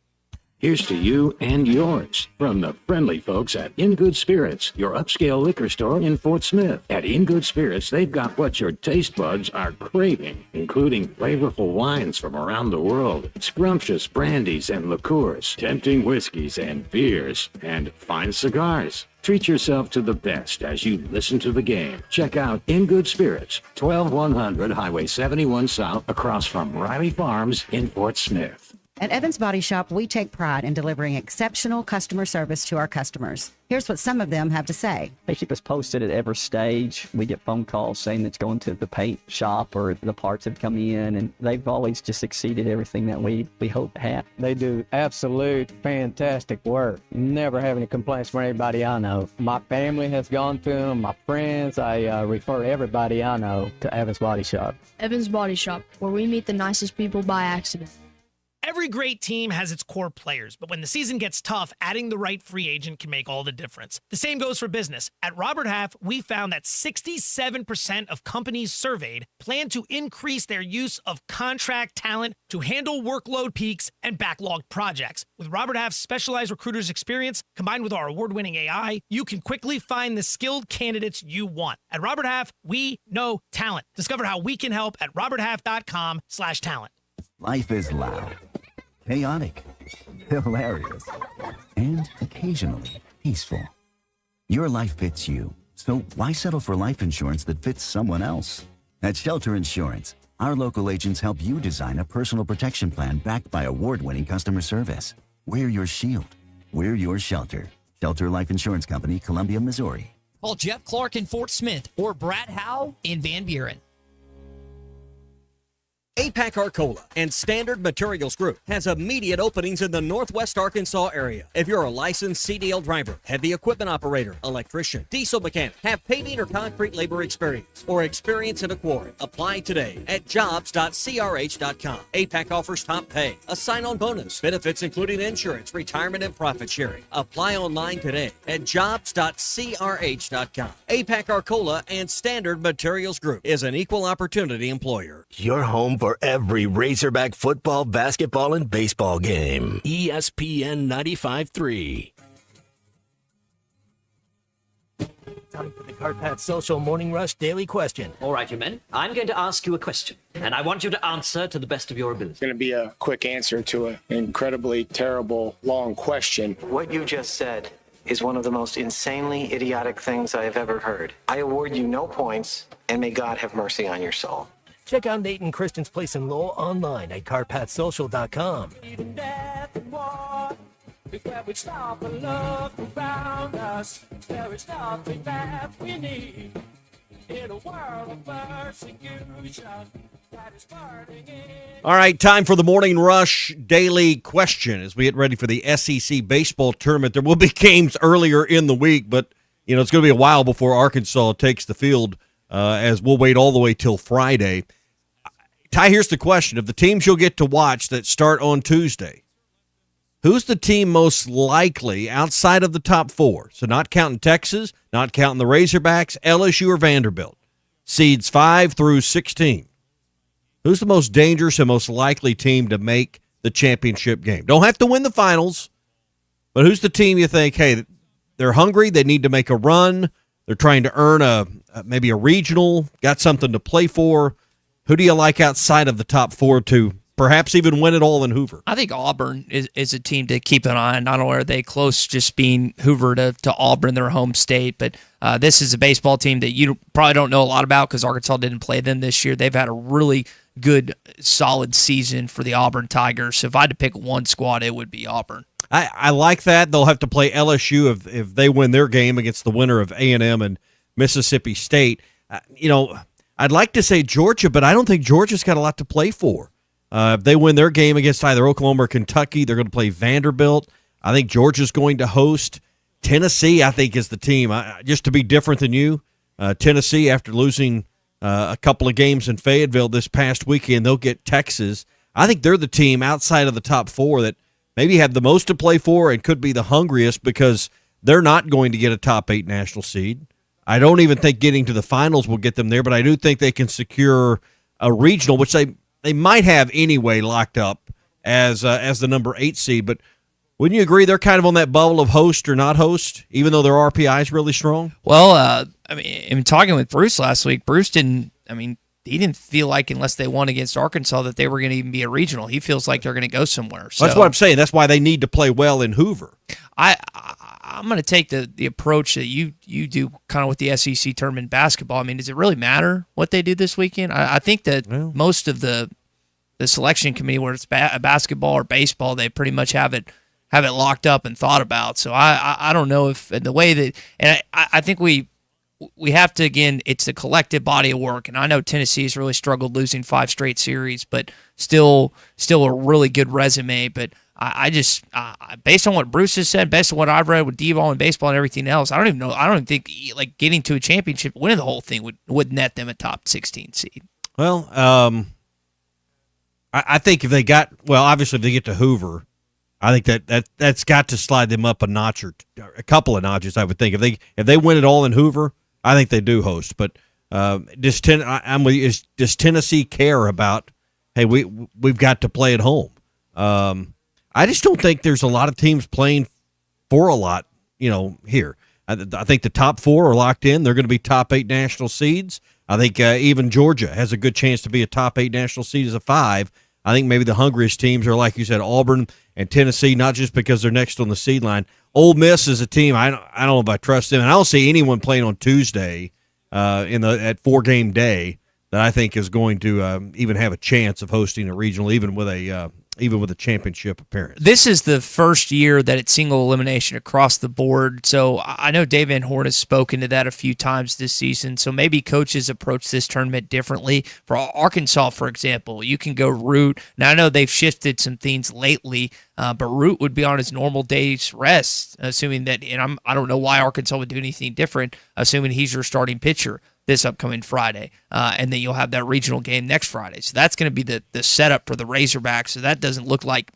S25: Here's to you and yours from the friendly folks at In Good Spirits, your upscale liquor store in Fort Smith. At In Good Spirits, they've got what your taste buds are craving, including flavorful wines from around the world, scrumptious brandies and liqueurs, tempting whiskeys and beers, and fine cigars. Treat yourself to the best as you listen to the game. Check out In Good Spirits, 12100 Highway 71 South, across from Riley Farms in Fort Smith.
S26: At Evans Body Shop, we take pride in delivering exceptional customer service to our customers. Here's what some of them have to say.
S27: They keep us posted at every stage. We get phone calls saying it's going to the paint shop or the parts have come in, and they've always just exceeded everything that we hope to have.
S28: They do absolute fantastic work. Never have any complaints from anybody I know. My family has gone to them, my friends. I refer everybody I know to Evans Body Shop.
S29: Evans Body Shop, where we meet the nicest people by accident.
S1: Every great team has its core players, but when the season gets tough, adding the right free agent can make all the difference. The same goes for business. At Robert Half, we found that 67% of companies surveyed plan to increase their use of contract talent to handle workload peaks and backlogged projects. With Robert Half's specialized recruiters' experience, combined with our award-winning AI, you can quickly find the skilled candidates you want. At Robert Half, we know talent. Discover how we can help at roberthalf.com/talent.
S30: Life is loud, chaotic,
S4: hilarious, and occasionally peaceful. Your life fits you, so why settle for life insurance that fits someone else? At Shelter Insurance, our local agents help you design a personal protection plan backed by award-winning customer service. We're your shield. We're your shelter. Shelter Life Insurance Company, Columbia, Missouri.
S5: Call Jeff Clark in Fort Smith or Brad Howe in Van Buren.
S6: APAC Arcola and Standard Materials Group has immediate openings in the Northwest Arkansas area. If you're a licensed CDL driver, heavy equipment operator, electrician, diesel mechanic, have paving or concrete labor experience, or experience in a quarry, apply today at jobs.crh.com. APAC offers top pay, a sign-on bonus, benefits including insurance, retirement, and profit sharing. Apply online today at jobs.crh.com. APAC Arcola and Standard Materials Group is an equal opportunity employer.
S18: Your home for every Razorback football, basketball, and baseball game. ESPN 95.3. Time for the Carpat Social Morning Rush Daily Question.
S7: All right, you men. I'm going to ask you a question, and I want you to answer to the best of your ability.
S12: It's going to be a quick answer to an incredibly terrible, long question.
S14: What you just said is one of the most insanely idiotic things I have ever heard. I award you no points, and may God have mercy on your soul.
S18: Check out Nate and Kristen's Place in Lowell online at carpatsocial.com.
S8: All right, time for the Morning Rush Daily Question as we get ready for the SEC baseball tournament. There will be games earlier in the week, but it's going to be a while before Arkansas takes the field. As we'll wait all the way till Friday. Ty, here's the question. Of the teams you'll get to watch that start on Tuesday, who's the team most likely outside of the top four? So not counting Texas, not counting the Razorbacks, LSU, or Vanderbilt. Seeds 5 through 16. Who's the most dangerous and most likely team to make the championship game? Don't have to win the finals, but who's the team you think, hey, they're hungry, they need to make a run, they're trying to earn maybe a regional, got something to play for. Who do you like outside of the top four to perhaps even win it all in Hoover?
S9: I think Auburn is a team to keep an eye on. Not only are they close just being Hoover to Auburn, their home state, but this is a baseball team that you probably don't know a lot about because Arkansas didn't play them this year. They've had a really good, solid season for the Auburn Tigers. So if I had to pick one squad, it would be Auburn.
S8: I like that. They'll have to play LSU if they win their game against the winner of A&M and Mississippi State. I'd like to say Georgia, but I don't think Georgia's got a lot to play for. If they win their game against either Oklahoma or Kentucky, they're going to play Vanderbilt. I think Georgia's going to host Tennessee. I think is the team. Just to be different than you, Tennessee, after losing a couple of games in Fayetteville this past weekend, they'll get Texas. I think they're the team outside of the top four that maybe have the most to play for and could be the hungriest because they're not going to get a top 8 national seed. I don't even think getting to the finals will get them there, but I do think they can secure a regional, which they might have anyway locked up as the number 8 seed. But wouldn't you agree they're kind of on that bubble of host or not host, even though their RPI is really strong?
S9: Well, in talking with Bruce last week, Bruce didn't feel like unless they won against Arkansas that they were going to even be a regional. He feels like they're going to go somewhere. So
S8: that's what I'm saying. That's why they need to play well in Hoover.
S9: I'm going to take the approach that you do kind of with the SEC tournament basketball. Does it really matter what they do this weekend? I think that most of the selection committee, whether it's basketball or baseball, they pretty much have it locked up and thought about. So I don't know if the way that, and I think we have to, again, it's a collective body of work. And I know Tennessee has really struggled losing 5 straight series, but still a really good resume. But I just, based on what Bruce has said, based on what I've read with D-ball and baseball and everything else, I don't even know. I don't even think like getting to a championship, winning the whole thing would net them a top 16 seed.
S8: Well, I think if they obviously if they get to Hoover, I think that's got to slide them up a notch or a couple of notches. I would think if they win it all in Hoover, I think they do host. But does Tennessee care about? Hey, we've got to play at home. I just don't think there's a lot of teams playing for a lot, here. I think the top 4 are locked in. They're going to be top 8 national seeds. I think even Georgia has a good chance to be a top 8 national seed as a 5. I think maybe the hungriest teams are, like you said, Auburn and Tennessee, not just because they're next on the seed line. Ole Miss is a team I don't know if I trust them, and I don't see anyone playing on Tuesday at 4-game day that I think is going to even have a chance of hosting a regional, even with a championship appearance.
S9: This is the first year that it's single elimination across the board. So I know Dave Van Horn has spoken to that a few times this season. So maybe coaches approach this tournament differently. For Arkansas, for example, you can go Root. Now I know they've shifted some things lately, but Root would be on his normal day's rest, assuming that, and I don't know why Arkansas would do anything different, assuming he's your starting pitcher this upcoming Friday, and then you'll have that regional game next Friday. So that's going to be the setup for the Razorbacks. So that doesn't look like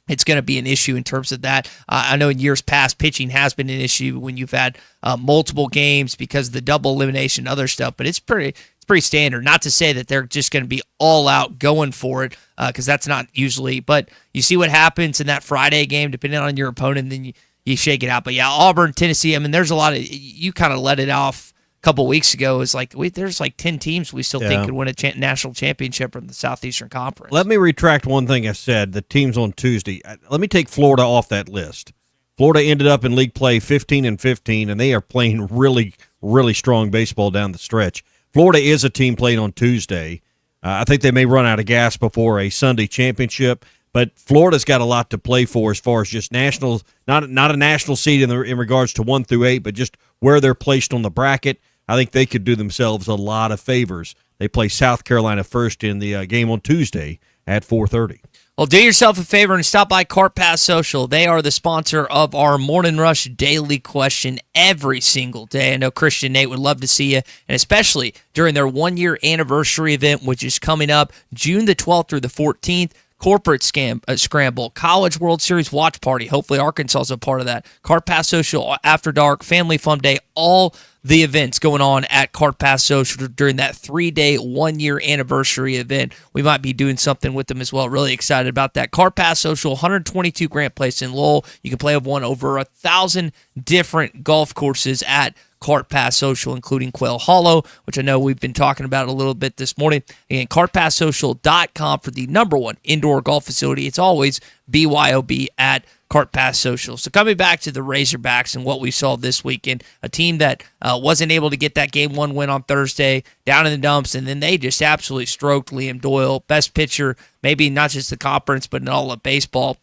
S9: it's going to be an issue in terms of that. I know in years past, pitching has been an issue when you've had multiple games because of the double elimination and other stuff, but it's pretty standard. Not to say that they're just going to be all out going for it, because that's not usually, but you see what happens in that Friday game, depending on your opponent, then you shake it out. But yeah, Auburn, Tennessee, I mean, there's a lot of, you kind of let it off couple weeks ago. Is like, there's like 10 teams we still think could win a national championship from the Southeastern Conference.
S8: Let me retract one thing I said, the teams on Tuesday. Let me take Florida off that list. Florida ended up in league play 15-15, and they are playing really, really strong baseball down the stretch. Florida is a team playing on Tuesday. I think they may run out of gas before a Sunday championship, but Florida's got a lot to play for as far as just national, not a national seed in regards to 1 through 8, but just where they're placed on the bracket. I think they could do themselves a lot of favors. They play South Carolina first in the game on Tuesday at 4:30.
S9: Well, do yourself a favor and stop by Cart Pass Social. They are the sponsor of our Morning Rush Daily Question every single day. I know Christian Nate would love to see you, and especially during their 1-year anniversary event, which is coming up June the 12th through the 14th. Corporate Scramble, College World Series Watch Party. Hopefully Arkansas is a part of that. Cart Pass Social, After Dark, Family Fun Day, all the events going on at Cart Pass Social during that 3-day, 1-year anniversary event. We might be doing something with them as well. Really excited about that. Cart Pass Social, 122 Grant Place in Lowell. You can play of one over 1,000 different golf courses at Cart Pass Social, including Quail Hollow, which I know we've been talking about a little bit this morning. Again, cartpasssocial.com for the #1 indoor golf facility. It's always BYOB at Cart Pass Social. So coming back to the Razorbacks and what we saw this weekend, a team that wasn't able to get that Game 1 win on Thursday, down in the dumps, and then they just absolutely stroked Liam Doyle, best pitcher, maybe not just the conference, but in all of baseball.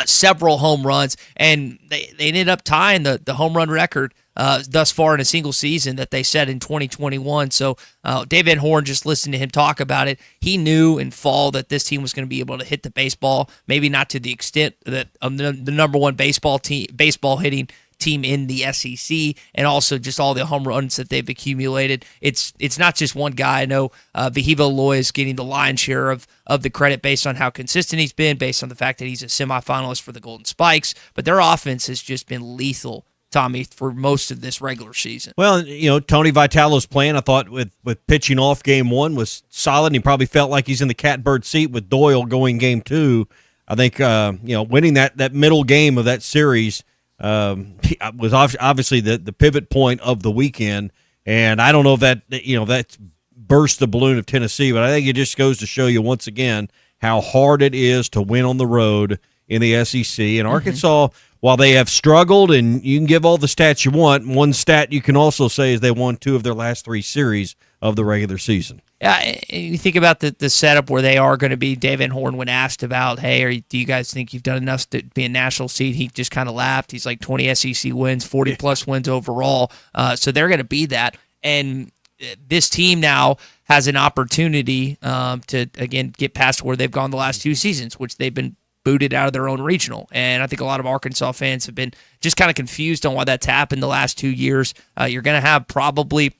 S9: Several home runs, and they ended up tying the home run record thus far in a single season that they set in 2021. So Dave Van Horn, just listening to him talk about it, he knew in fall that this team was going to be able to hit the baseball, maybe not to the extent that the #1 baseball hitting team in the SEC, and also just all the home runs that they've accumulated. It's not just one guy. I know Vahiva Loy is getting the lion's share of the credit based on how consistent he's been, based on the fact that he's a semifinalist for the Golden Spikes, but their offense has just been lethal, Tommy, for most of this regular season.
S8: Well, Tony Vitalo's plan, I thought, with pitching off Game 1 was solid. He probably felt like he's in the catbird seat with Doyle going Game 2. I think, winning that middle game of that series was obviously the pivot point of the weekend. And I don't know if that burst the balloon of Tennessee, but I think it just goes to show you once again how hard it is to win on the road in the SEC. And Arkansas, while they have struggled, and you can give all the stats you want, one stat you can also say is they won 2 of their last 3 series of the regular season.
S9: Yeah, you think about the setup where they are going to be. Dave Van Horn, when asked about, hey, do you guys think you've done enough to be a national seed, he just kind of laughed. He's like 20 SEC wins, 40-plus wins overall. So they're going to be that. And this team now has an opportunity to, again, get past where they've gone the last 2 seasons, which they've been booted out of their own regional. And I think a lot of Arkansas fans have been just kind of confused on why that's happened the last 2 years. You're going to have probably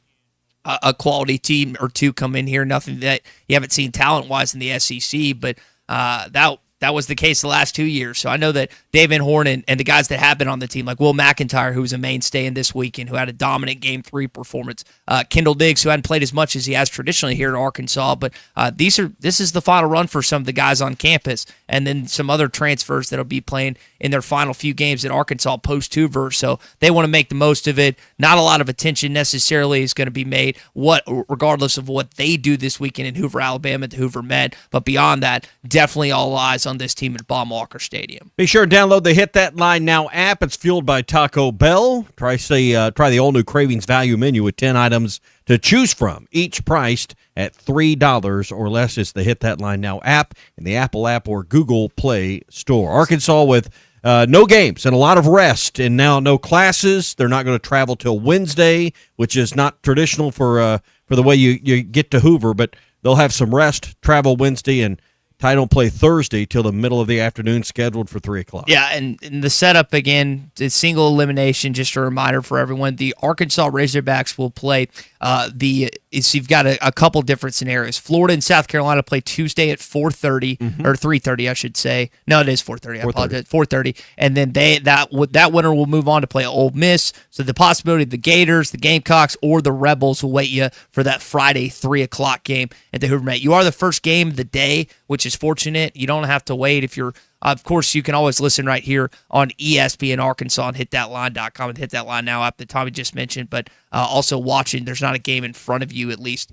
S9: a quality team or two come in here. Nothing that you haven't seen talent-wise in the SEC, but that was the case the last 2 years. So I know that David Horn and the guys that have been on the team, like Will McIntyre, who was a mainstay in this weekend, who had a dominant Game 3 performance. Kendall Diggs, who hadn't played as much as he has traditionally here at Arkansas, but this is the final run for some of the guys on campus, and then some other transfers that'll be playing in their final few games at Arkansas post Hoover. So they want to make the most of it. Not a lot of attention necessarily is going to be made, regardless of what they do this weekend in Hoover, Alabama, at the Hoover Met. But beyond that, definitely all eyes on this team at Baum-Walker Stadium.
S8: Be sure to download the Hit That Line Now app. It's fueled by Taco Bell. Try the all-new Cravings Value Menu with 10 items to choose from, each priced at $3 or less. It's the Hit That Line Now app in the Apple app or Google Play Store. Arkansas with no games and a lot of rest, and now no classes. They're not going to travel till Wednesday, which is not traditional for the way you get to Hoover, but they'll have some rest, travel Wednesday, and Ty don't play Thursday till the middle of the afternoon, scheduled for 3 o'clock.
S9: Yeah, and the setup, again, it's single elimination. Just a reminder for everyone, the Arkansas Razorbacks will play you've got a couple different scenarios. Florida and South Carolina play Tuesday at 4:30 or 3:30, I should say. No, it is 4:30. I apologize. 4:30, and then that winner will move on to play Ole Miss. So the possibility of the Gators, the Gamecocks, or the Rebels will wait you for that Friday 3 o'clock game at the Hoover Met. You are the first game of the day, which is fortunate. You don't have to wait if you're. Of course, you can always listen right here on ESPN Arkansas and hitthatline.com and Hit That Line Now app that Tommy just mentioned, but also watching. There's not a game in front of you, at least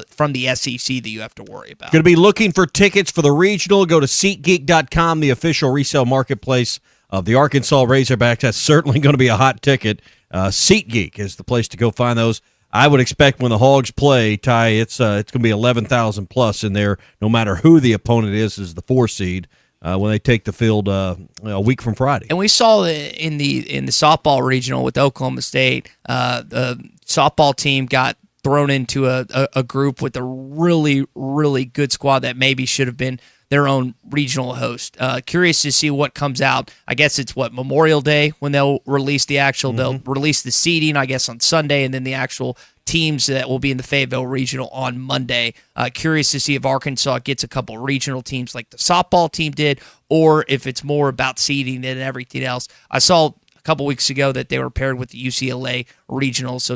S9: from the SEC, that you have to worry about.
S8: Going to be looking for tickets for the regional. Go to SeatGeek.com, the official resale marketplace of the Arkansas Razorbacks. That's certainly going to be a hot ticket. SeatGeek is the place to go find those. I would expect when the Hogs play, Ty, it's going to be 11,000 plus in there, no matter who the opponent is the 4 seed. When they take the field a week from Friday.
S9: And we saw in the softball regional with Oklahoma State, the softball team got thrown into a group with a really, really good squad that maybe should have been their own regional host. Curious to see what comes out. I guess it's Memorial Day when they'll release the actual, they'll release the seeding, I guess, on Sunday, and then the actual teams that will be in the Fayetteville Regional on Monday. Curious to see if Arkansas gets a couple regional teams like the softball team did, or if it's more about seeding than everything else. I saw a couple weeks ago that they were paired with the UCLA regionals, so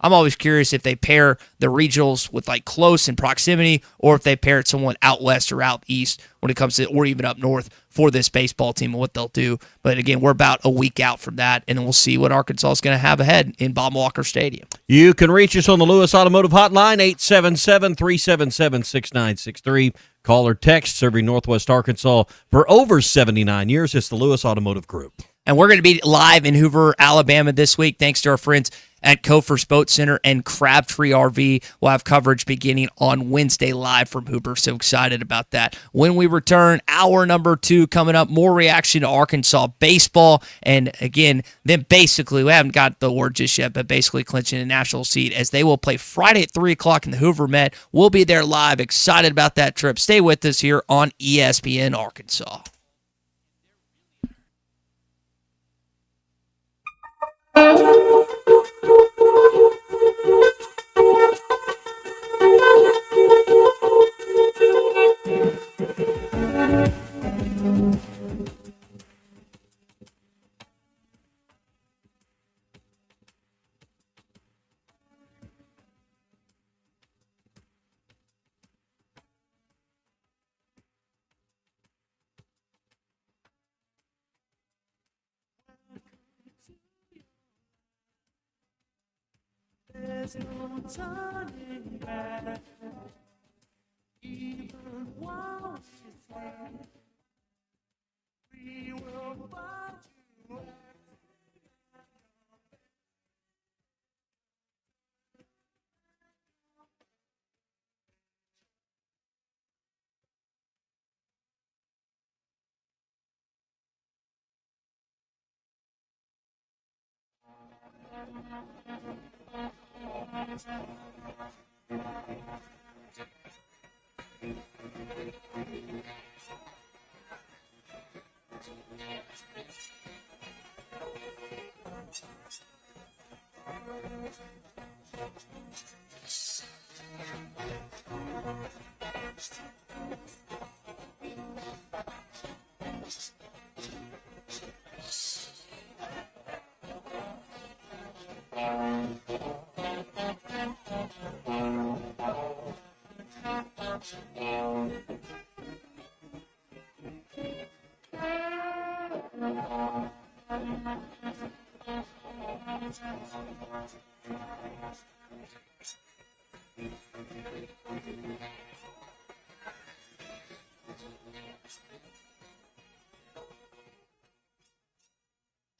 S9: I'm always curious if they pair the regionals with like close in proximity, or if they pair it someone out west or out east when it comes to, or even up north for this baseball team and what they'll do. But again, we're about a week out from that, and then we'll see what Arkansas is going to have ahead in Baum-Walker Stadium.
S8: You can reach us on the Lewis Automotive Hotline, 877-377-6963. Call or text, serving Northwest Arkansas for over 79 years. It's the Lewis Automotive Group.
S9: And we're going to be live in Hoover, Alabama this week, thanks to our friends at Kofer's Boat Center and Crabtree RV. We'll have coverage beginning on Wednesday live from Hoover. So excited about that. When we return, hour number 2 coming up, more reaction to Arkansas baseball. And again, then basically, we haven't got the word just yet, but basically clinching a national seat as they will play Friday at 3 o'clock in the Hoover Met. We'll be there live. Excited about that trip. Stay with us here on ESPN Arkansas.
S22: There's no turning back, even while we fight, we will fight you back.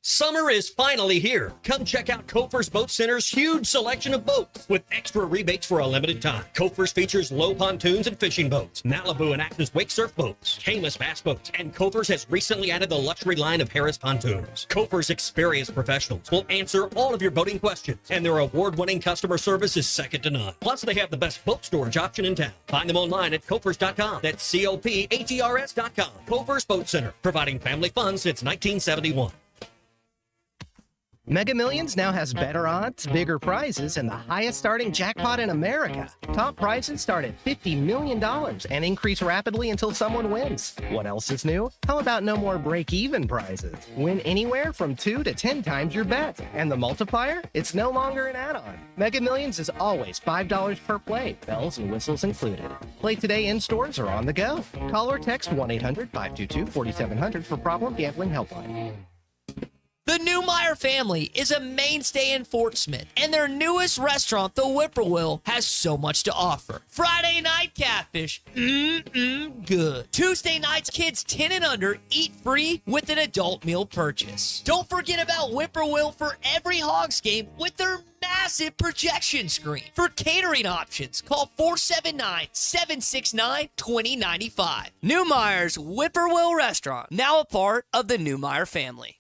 S6: Summer is finally here. Come check out Kofer's Boat Center's huge selection of boats with extra rebates for a limited time. Kofer's features low pontoons and fishing boats, Malibu and Axis wake surf boats, Caymas bass boats, and Kofer's has recently added the luxury line of Harris pontoons. Kofer's experienced professionals will answer all of your boating questions, and their award-winning customer service is second to none. Plus, they have the best boat storage option in town. Find them online at Kofers.com. That's COPHERS.com. Kofer's Boat Center, providing family fun since 1971.
S3: Mega Millions now has better odds, bigger prizes, and the highest starting jackpot in America. Top prizes start at $50 million and increase rapidly until someone wins. What else is new? How about no more break-even prizes? Win anywhere from 2 to 10 times your bet. And the multiplier? It's no longer an add-on. Mega Millions is always $5 per play, bells and whistles included. Play today in stores or on the go. Call or text 1-800-522-4700 for Problem Gambling Helpline.
S9: The Newmeyer family is a mainstay in Fort Smith, and their newest restaurant, the Whippoorwill, has so much to offer. Friday night catfish, good. Tuesday nights, kids 10 and under eat free with an adult meal purchase. Don't forget about Whippoorwill for every Hogs game with their massive projection screen. For catering options, call 479-769-2095. Newmeyer's Whippoorwill Restaurant, now a part of the Newmeyer family.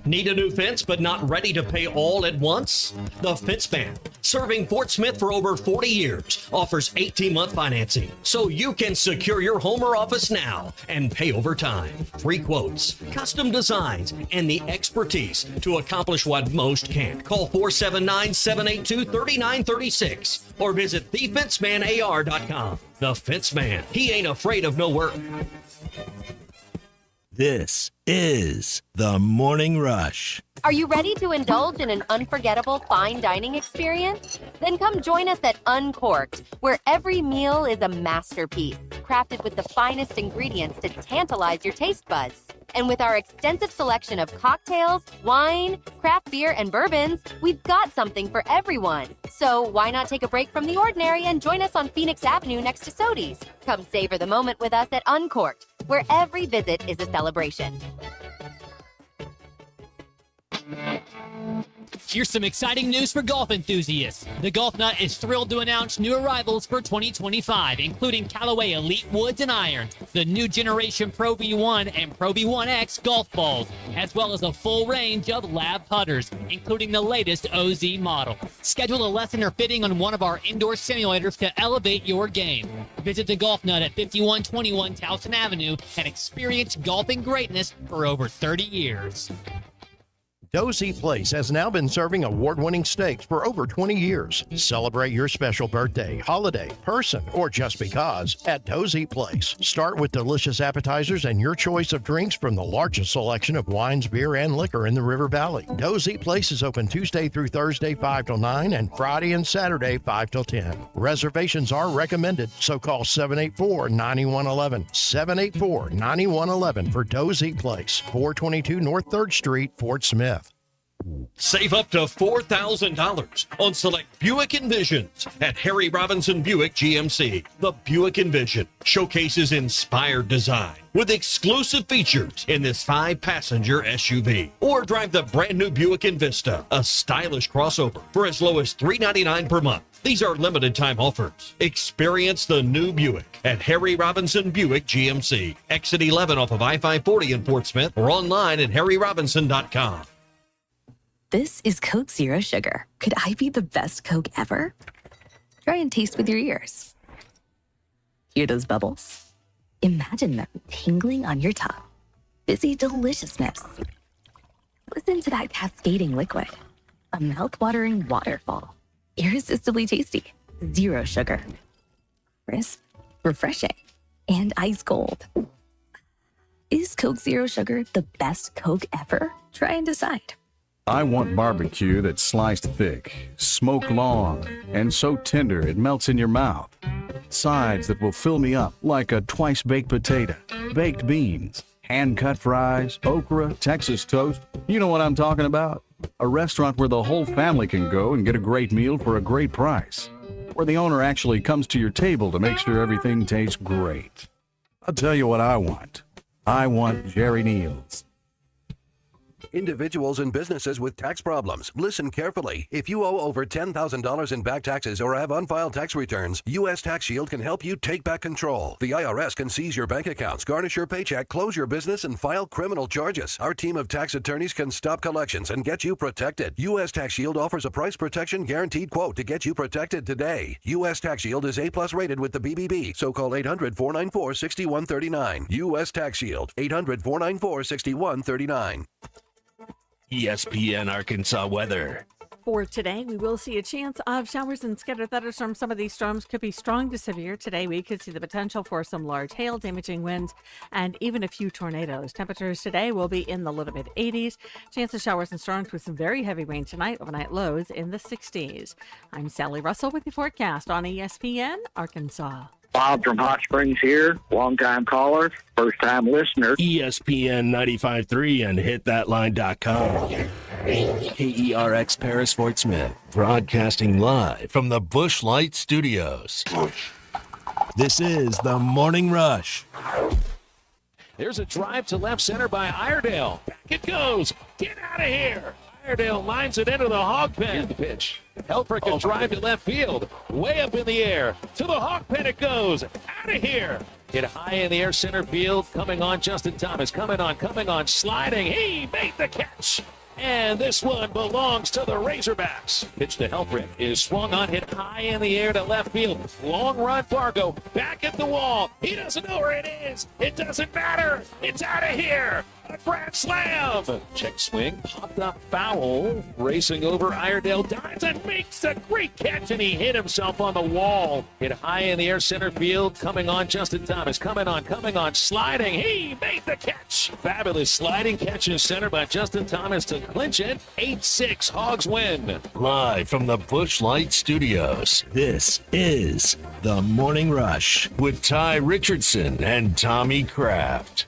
S6: Need a new fence but not ready to pay all at once? The Fence Man, serving Fort Smith for over 40 years, offers 18-month financing so you can secure your home or office now and pay over time. Free quotes, custom designs, and the expertise to accomplish what most can't. Call 479-782-3936 or visit thefencemanAR.com. The Fence Man, he ain't afraid of no work.
S2: This is the Morning Rush.
S10: Are you ready to indulge in an unforgettable fine dining experience? Then come join us at Uncorked, where every meal is a masterpiece, crafted with the finest ingredients to tantalize your taste buds. And with our extensive selection of cocktails, wine, craft beer, and bourbons, we've got something for everyone. So why not take a break from the ordinary and join us on Phoenix Avenue next to Sodi's? Come savor the moment with us at Uncorked, where every visit is a celebration.
S5: Here's some exciting news for golf enthusiasts. The Golf Nut is thrilled to announce new arrivals for 2025, including Callaway Elite Woods and Irons, the new generation Pro V1 and Pro V1X golf balls, as well as a full range of lab putters, including the latest OZ model. Schedule a lesson or fitting on one of our indoor simulators to elevate your game. Visit the Golf Nut at 5121 Towson Avenue and experience golfing greatness for over 30 years.
S11: Dozy Place has now been serving award-winning steaks for over 20 years. Celebrate your special birthday, holiday, person, or just because at Dozy Place. Start with delicious appetizers and your choice of drinks from the largest selection of wines, beer, and liquor in the River Valley. Dozy Place is open Tuesday through Thursday 5 till 9 and Friday and Saturday 5 till 10. Reservations are recommended, so call 784-9111. 784-9111 for Dozy Place, 422 North 3rd Street, Fort Smith.
S6: Save up to $4,000 on select Buick Envisions at Harry Robinson Buick GMC. The Buick Envision showcases inspired design with exclusive features in this 5-passenger SUV. Or drive the brand new Buick Envista, a stylish crossover for as low as $399 per month. These are limited time offers. Experience the new Buick at Harry Robinson Buick GMC. Exit 11 off of I-540 in Fort Smith or online at harryrobinson.com.
S13: This is Coke Zero Sugar. Could I be the best Coke ever? Try and taste with your ears. Hear those bubbles? Imagine them tingling on your tongue. Fizzy deliciousness. Listen to that cascading liquid. A mouth-watering waterfall. Irresistibly tasty. Zero sugar. Crisp, refreshing, and ice cold. Is Coke Zero Sugar the best Coke ever? Try and decide.
S16: I want barbecue that's sliced thick, smoked long, and so tender it melts in your mouth. sides that will fill me up like a twice-baked potato, baked beans, hand-cut fries, okra, Texas toast. You know what I'm talking about? A restaurant where the whole family can go and get a great meal for a great price, where the owner actually comes to your table to make sure everything tastes great. I'll tell you what I want. I want Jerry Neal's.
S15: Individuals and businesses with tax problems, listen carefully. If you owe over $10,000 in back taxes or have unfiled tax returns, U.S. Tax Shield can help you take back control. The IRS can seize your bank accounts, garnish your paycheck, close your business, and file criminal charges. Our team of tax attorneys can stop collections and get you protected. U.S. Tax Shield offers a price protection guaranteed quote to get you protected today. U.S. Tax Shield is A+ rated with the BBB, so call 800-494-6139. U.S. Tax Shield, 800-494-6139.
S2: ESPN Arkansas weather.
S17: For today, we will see a chance of showers and scattered thunderstorms. Some of these storms could be strong to severe. Today, we could see the potential for some large hail, damaging winds, and even a few tornadoes. Temperatures today will be in the low to mid 80s. Chance of showers and storms with some very heavy rain tonight. Overnight lows in the 60s. I'm Sally Russell with the forecast on ESPN Arkansas.
S19: Bob from Hot Springs here, longtime caller, first-time listener.
S2: ESPN 95.3 and hitthatline.com. KERX Paris Fort Smith, broadcasting live from the Busch Light Studios. This is the Morning Rush.
S20: There's a drive to left center by Iredale. Back it goes. Get out of here. Iredale lines it into the hog pen. Here's the pitch. Helfrich a drive to left field. Way up in the air. To the hog pen it goes. Out of here. Hit high in the air center field. Coming on Justin Thomas. Coming on. Sliding. He made the catch. And this one belongs to the Razorbacks. Pitch to Helfrich is swung on, hit high in the air to left field. Long run, Fargo back at the wall. He doesn't know where it is. It doesn't matter. It's out of here. A grand slam. Check swing, popped up foul. Racing over, Iredale dives and makes a great catch, and he hit himself on the wall. Hit high in the air center field. Coming on, Justin Thomas. Coming on. Sliding. He made the catch. Fabulous sliding catch in center by Justin Thomas to clinch it. 8-6, Hogs win.
S2: Live from the Busch Light Studios, this is the Morning Rush with Ty Richardson and Tommy Kraft.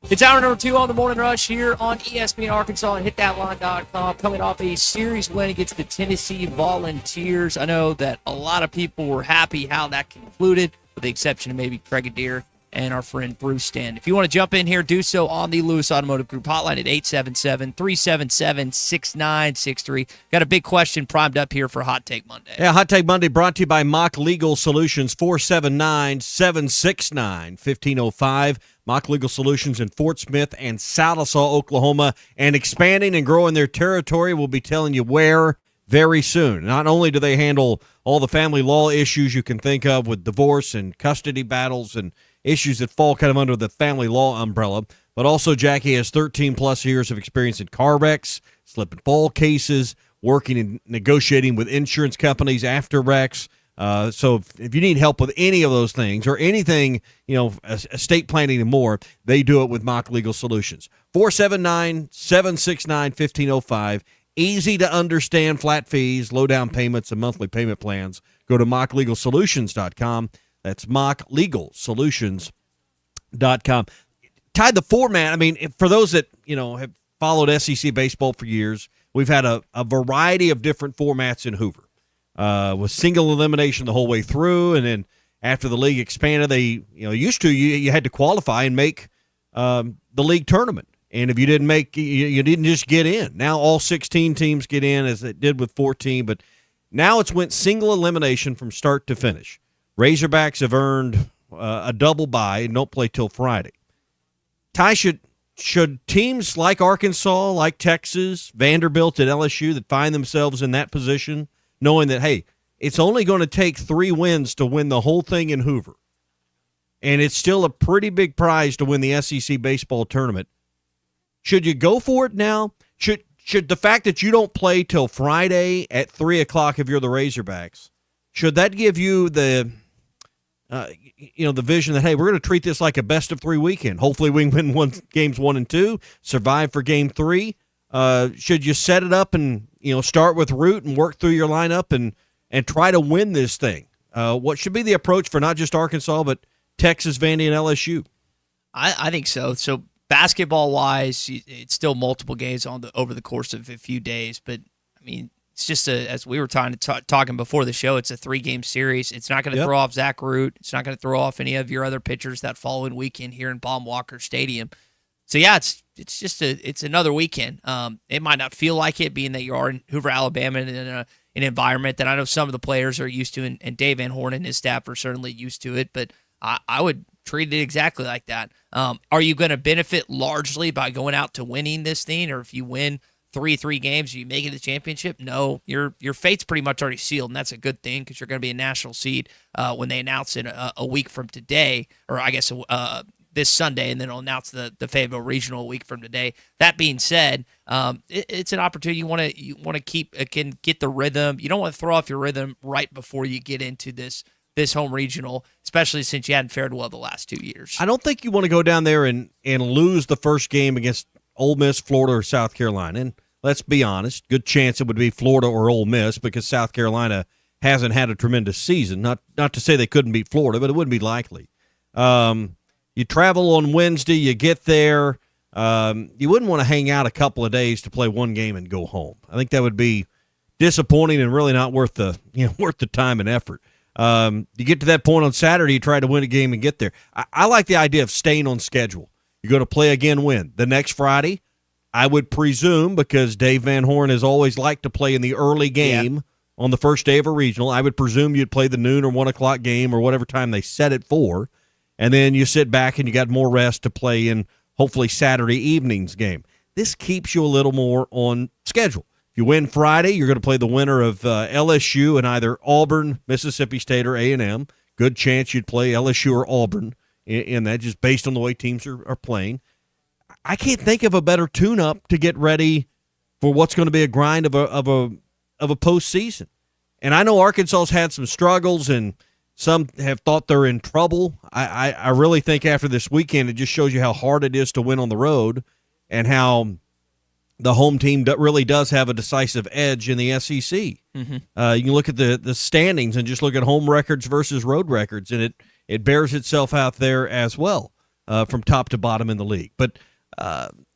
S9: It's hour number 2 on the Morning Rush here on ESPN Arkansas and hitthatline.com. Coming off a series win against the Tennessee Volunteers. I know that a lot of people were happy how that concluded, with the exception of maybe Craig Adair and our friend Bruce Stand. If you want to jump in here, do so on the Lewis Automotive Group hotline at 877-377-6963. Got a big question primed up here for Hot Take Monday.
S8: Yeah, Hot Take Monday brought to you by Mock Legal Solutions, 479-769-1505. Mock Legal Solutions in Fort Smith and Sallisaw, Oklahoma, and expanding and growing their territory. We'll be telling you where very soon. Not only do they handle all the family law issues you can think of with divorce and custody battles and issues that fall kind of under the family law umbrella, but also Jackie has 13-plus years of experience in car wrecks, slip and fall cases, working and negotiating with insurance companies after wrecks. So if you need help with any of those things or anything, estate planning and more, they do it with Mock Legal Solutions. 479-769-1505. Easy to understand flat fees, low down payments, and monthly payment plans. Go to mocklegalsolutions.com. That's mocklegalsolutions.com. Ty, the format, for those that, have followed SEC baseball for years, we've had a variety of different formats in Hoover. With single elimination the whole way through, and then after the league expanded, they you had to qualify and make the league tournament, and if you didn't make, you didn't just get in. Now all 16 teams get in, as it did with 14, but now it's went single elimination from start to finish. Razorbacks have earned a double bye and don't play till Friday. Ty, should teams like Arkansas, like Texas, Vanderbilt, and LSU that find themselves in that position, knowing that, hey, it's only going to take 3 wins to win the whole thing in Hoover, and it's still a pretty big prize to win the SEC baseball tournament, should you go for it now? Should the fact that you don't play till Friday at 3 o'clock if you're the Razorbacks, should that give you the vision that, hey, we're going to treat this like a best-of-3 weekend. Hopefully we can win games 1 and 2, survive for game 3. Should you set it up and start with root and work through your lineup and try to win this thing what should be the approach for not just Arkansas, but Texas, Vandy, and LSU?
S9: I think so. So basketball-wise, it's still multiple games over the course of a few days. But, I mean, it's just, as we were talking before the show, it's a 3-game series. It's not going to throw off Zach Root. It's not going to throw off any of your other pitchers that following weekend here in Baum Walker Stadium. So, yeah, it's just it's another weekend. It might not feel like it, being that you are in Hoover, Alabama, in an environment that I know some of the players are used to, and Dave Van Horn and his staff are certainly used to it. But I would treat it exactly like that. Are you going to benefit largely by going out to winning this thing, or if you win three games, you make it to the championship? No, your fate's pretty much already sealed, and that's a good thing because you're going to be a national seed when they announce it a week from today, or I guess this Sunday, and then they'll announce the Fayetteville Regional a week from today. That being said, it's an opportunity you want to keep get the rhythm. You don't want to throw off your rhythm right before you get into this home regional, especially since you hadn't fared well the last 2 years.
S8: I don't think you want to go down there and lose the first game against Ole Miss, Florida, or South Carolina. And let's be honest, good chance it would be Florida or Ole Miss because South Carolina hasn't had a tremendous season. Not to say they couldn't beat Florida, but it wouldn't be likely. You travel on Wednesday, you get there. You wouldn't want to hang out a couple of days to play one game and go home. I think that would be disappointing and really not worth the time and effort. You get to that point on Saturday, you try to win a game and get there. I like the idea of staying on schedule. You're going to play again when? The next Friday? I would presume, because Dave Van Horn has always liked to play in the early game on the first day of a regional, I would presume you'd play the noon or 1 o'clock game or whatever time they set it for, and then you sit back and you got more rest to play in hopefully Saturday evening's game. This keeps you a little more on schedule. You win Friday, you're going to play the winner of LSU and either Auburn, Mississippi State, or A&M. Good chance you'd play LSU or Auburn in that, just based on the way teams are playing. I can't think of a better tune-up to get ready for what's going to be a grind of a postseason. And I know Arkansas's had some struggles, and some have thought they're in trouble. I really think after this weekend, it just shows you how hard it is to win on the road and how the home team really does have a decisive edge in the SEC.
S9: Mm-hmm.
S8: You can look at the standings and just look at home records versus road records, and it bears itself out there as well from top to bottom in the league. But,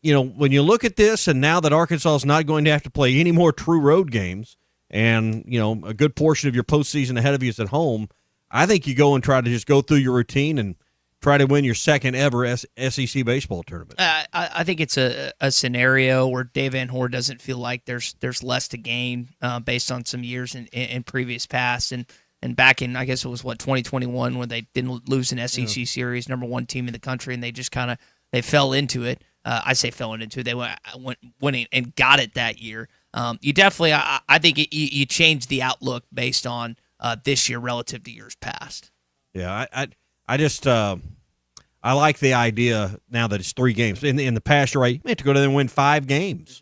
S8: when you look at this, and now that Arkansas is not going to have to play any more true road games, and, a good portion of your postseason ahead of you is at home, I think you go and try to just go through your routine and try to win your second ever SEC baseball tournament.
S9: I think it's a scenario where Dave Van Horn doesn't feel like there's less to gain based on some years in previous past. And back in, I guess it was, 2021 when they didn't lose an SEC series, number one team in the country, and they just kind of they fell into it. I say fell into it. They went winning and got it that year. You definitely, I think you change the outlook based on this year relative to years past.
S8: Yeah, I just I like the idea now that it's 3 games. In the past, you're right, you have to go there and win 5 games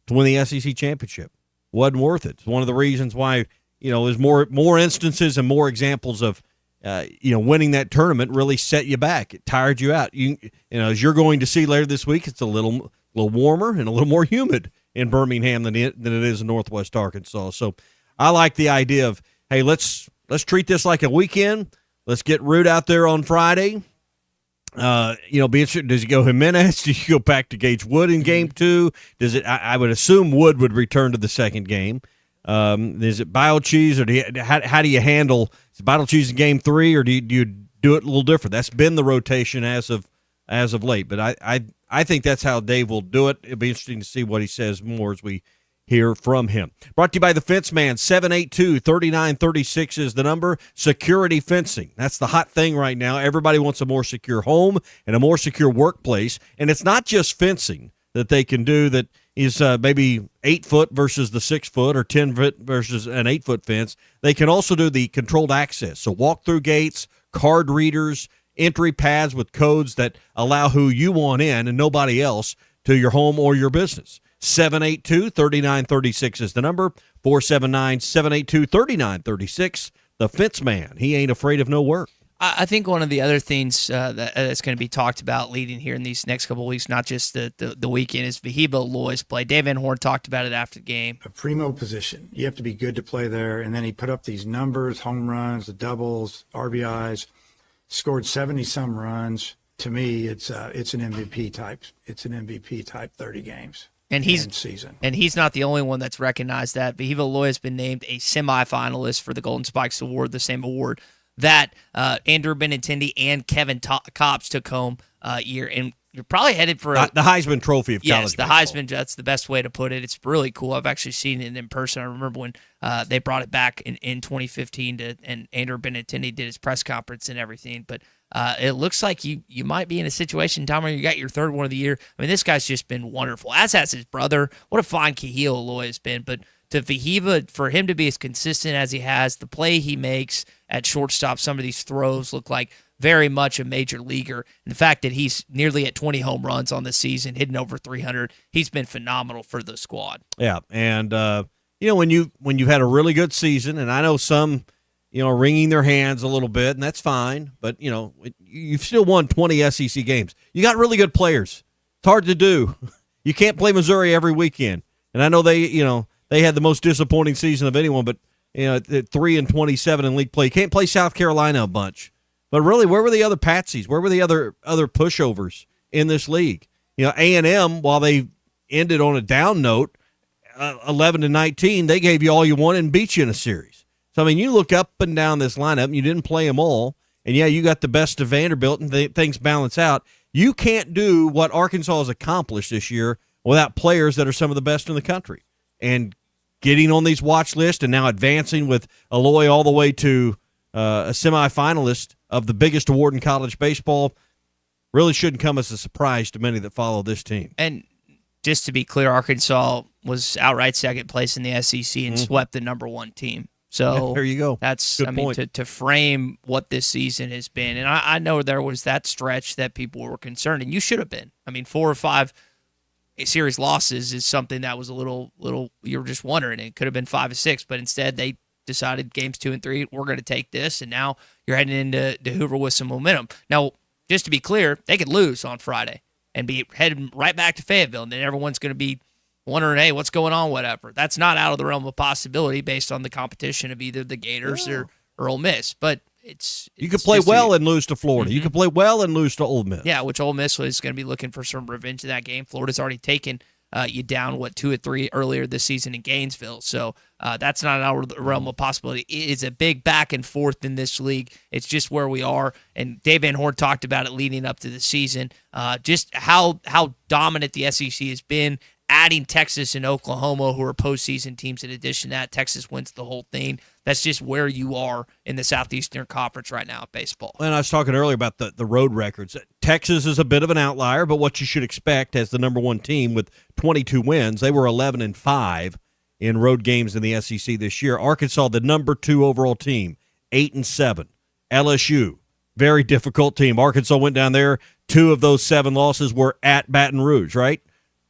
S8: to win the SEC championship. Wasn't worth it. It's one of the reasons why there's more instances and more examples of winning that tournament really set you back. It tired you out. As you're going to see later this week, it's a little warmer and a little more humid in Birmingham than it is in Northwest Arkansas. So I like the idea of, hey, let's treat this like a weekend. Let's get Root out there on Friday. Be interested. Does he go Jimenez? Does he go back to Gage Wood in game 2? Does it? I would assume Wood would return to the second game. Is it Biocheese, or how do you handle? Is Biocheese in game 3, or do you do it a little different? That's been the rotation as of late. But I think that's how Dave will do it. It'll be interesting to see what he says more as we hear from him. Brought to you by the Fence Man. 782-3936 is the number. Security fencing. That's the hot thing right now. Everybody wants a more secure home and a more secure workplace. And it's not just fencing that they can do that is maybe 8 foot versus the 6 foot, or 10 foot versus an 8 foot fence. They can also do the controlled access. So walk-through gates, card readers, entry pads with codes that allow who you want in and nobody else to your home or your business. 782-3936 is the number. 479-782-3936. The Fence Man. He ain't afraid of no work.
S9: I think one of the other things that's going to be talked about leading here in these next couple of weeks, not just the weekend, is Vahiba Loy's play. Dave Van Horn talked about it after the game.
S1: A primo position. You have to be good to play there. And then he put up these numbers, home runs, the doubles, RBIs, scored 70-some runs. To me, it's an MVP type. It's an MVP type 30 games.
S9: And he's not the only one that's recognized that. Vahiba Loy has been named a semifinalist for the Golden Spikes Award, the same award that Andrew Benintendi and Kevin Kopps took home year. And you're probably headed for
S8: the Heisman Trophy of college
S9: baseball. Heisman, that's the best way to put it. It's really cool. I've actually seen it in person. I remember when they brought it back in 2015 and Andrew Benintendi did his press conference and everything. But it looks like you might be in a situation, Tom, where you got your third one of the year. I mean, this guy's just been wonderful, as has his brother. What a fine Kahil Loy has been. But to Vahiba, for him to be as consistent as he has, the play he makes at shortstop, some of these throws look like very much a major leaguer. And the fact that he's nearly at 20 home runs on the season, hitting over 300, he's been phenomenal for the squad.
S8: Yeah, and when you've had a really good season, and I know some wringing their hands a little bit, and that's fine, but you've still won 20 SEC games. You got really good players. It's hard to do. You can't play Missouri every weekend, and I know they had the most disappointing season of anyone, but at 3-27 in league play, you can't play South Carolina a bunch. But really, where were the other patsies? Where were the other pushovers in this league? A&M, while they ended on a down note, 11-19, they gave you all you wanted and beat you in a series. So, I mean, you look up and down this lineup, and you didn't play them all, and yeah, you got the best of Vanderbilt, and things balance out. You can't do what Arkansas has accomplished this year without players that are some of the best in the country. And getting on these watch lists and now advancing with Aloy all the way to a semifinalist of the biggest award in college baseball really shouldn't come as a surprise to many that follow this team.
S9: And just to be clear, Arkansas was outright second place in the SEC and swept the number one team. So
S8: there you go.
S9: That's
S8: Good point.
S9: To frame what this season has been. And I know there was that stretch that people were concerned, and you should have been. I mean, 4 or 5 series losses is something that was a little you were just wondering. It could have been 5 or 6, but instead they decided games 2 and 3, we're going to take this, and now you're heading into Hoover with some momentum. Now, just to be clear, they could lose on Friday and be headed right back to Fayetteville, and then everyone's going to be wondering, hey, what's going on, whatever. That's not out of the realm of possibility based on the competition of either the Gators or Ole Miss, but
S8: you could play well and lose to Florida. You could play well and lose to Ole Miss.
S9: Yeah, which Ole Miss was going to be looking for some revenge in that game. Florida's already taken you down, 2 or 3 earlier this season in Gainesville. So that's not out of the realm of possibility. It is a big back and forth in this league. It's just where we are. And Dave Van Horn talked about it leading up to the season, just how dominant the SEC has been, adding Texas and Oklahoma, who are postseason teams. In addition to that, Texas wins the whole thing. That's just where you are in the Southeastern Conference right now at baseball.
S8: And I was talking earlier about the road records. Texas is a bit of an outlier, but what you should expect as the number one team with 22 wins. They were 11-5 in road games in the SEC this year. Arkansas, the number 2 overall team, 8-7. LSU, very difficult team. Arkansas went down there. 2 of those 7 losses were at Baton Rouge, right?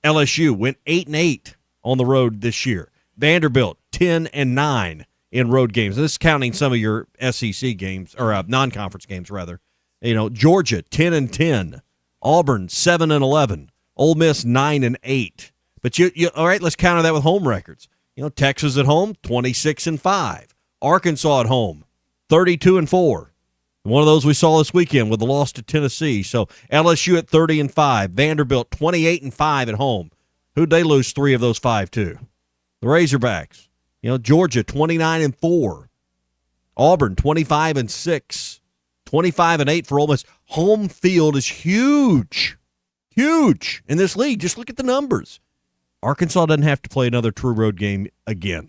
S8: LSU went 8-8 on the road this year. Vanderbilt, 10-9 in road games. This is counting some of your SEC games, or non-conference games, rather. Georgia, 10-10. Auburn, 7-11. Ole Miss, 9-8. But you all right, let's counter that with home records. Texas at home, 26-5. Arkansas at home, 32-4. One of those we saw this weekend with the loss to Tennessee. So LSU at 30-5. Vanderbilt 28-5 at home. Who'd they lose 3 of those 5 to? The Razorbacks. Georgia 29-4. Auburn 25-6. 25-8 for Ole Miss. Home field is huge. Huge in this league. Just look at the numbers. Arkansas doesn't have to play another true road game again.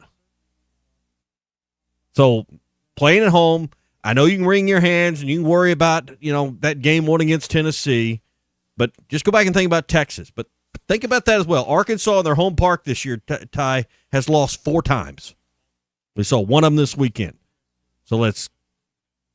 S8: So playing at home, I know you can wring your hands and you can worry about, that game 1 against Tennessee, but just go back and think about Texas. But think about that as well. Arkansas in their home park this year, Ty, has lost 4 times. We saw one of them this weekend. So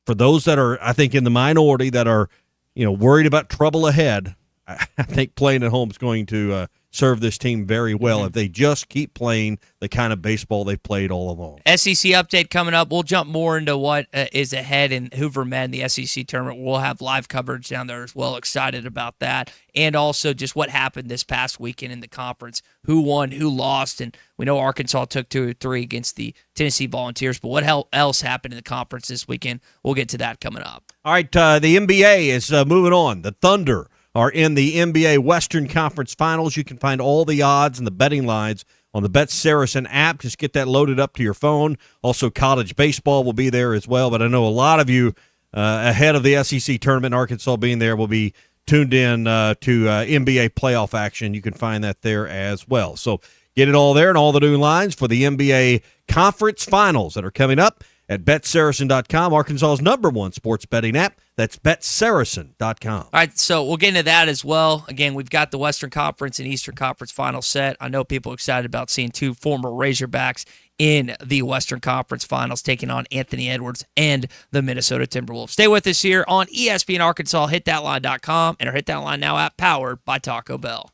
S8: for those that are, I think, in the minority that are, worried about trouble ahead, I think playing at home is going to serve this team very well if they just keep playing the kind of baseball they've played all along.
S9: SEC update coming up. We'll jump more into what is ahead in Hoover Med, the SEC tournament. We'll have live coverage down there as well. Excited about that. And also just what happened this past weekend in the conference. Who won, who lost. And we know Arkansas took 2 or 3 against the Tennessee Volunteers. But what else happened in the conference this weekend? We'll get to that coming up.
S8: All right, the NBA is moving on. The Thunder are in the NBA Western Conference Finals. You can find all the odds and the betting lines on the Bet Saracen app. Just get that loaded up to your phone. Also, college baseball will be there as well. But I know a lot of you ahead of the SEC tournament, Arkansas being there, will be tuned in to NBA playoff action. You can find that there as well. So get it all there and all the new lines for the NBA Conference Finals that are coming up at BetSaracen.com, Arkansas's #1 sports betting app. That's BetSaracen.com.
S9: All right, so we'll get into that as well. Again, we've got the Western Conference and Eastern Conference final set. I know people are excited about seeing 2 former Razorbacks in the Western Conference Finals taking on Anthony Edwards and the Minnesota Timberwolves. Stay with us here on ESPN Arkansas, hitthatline.com, and our Hit That Line Now app powered by Taco Bell.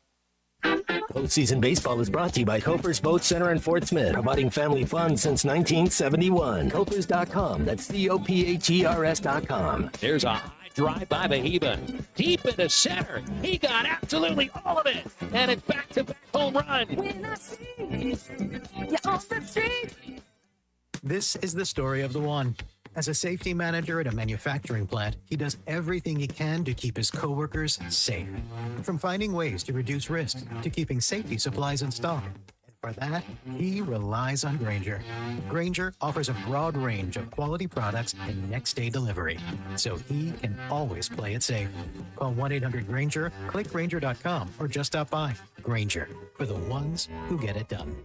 S18: Postseason baseball is brought to you by Hofer's Boat Center in Fort Smith, providing family fun since 1971. Hofers.com. That's COPHERS.com.
S20: There's a high drive by the Heathen. Deep into center. He got absolutely all of it. And it's back-to-back home run.
S22: When I see you on the street.
S4: This is the story of the one. As a safety manager at a manufacturing plant, he does everything he can to keep his coworkers safe. From finding ways to reduce risk to keeping safety supplies in stock. And for that, he relies on Grainger. Grainger offers a broad range of quality products and next-day delivery, so he can always play it safe. Call 1-800-GRAINGER, click Grainger.com, or just stop by. Grainger, for the ones who get it done.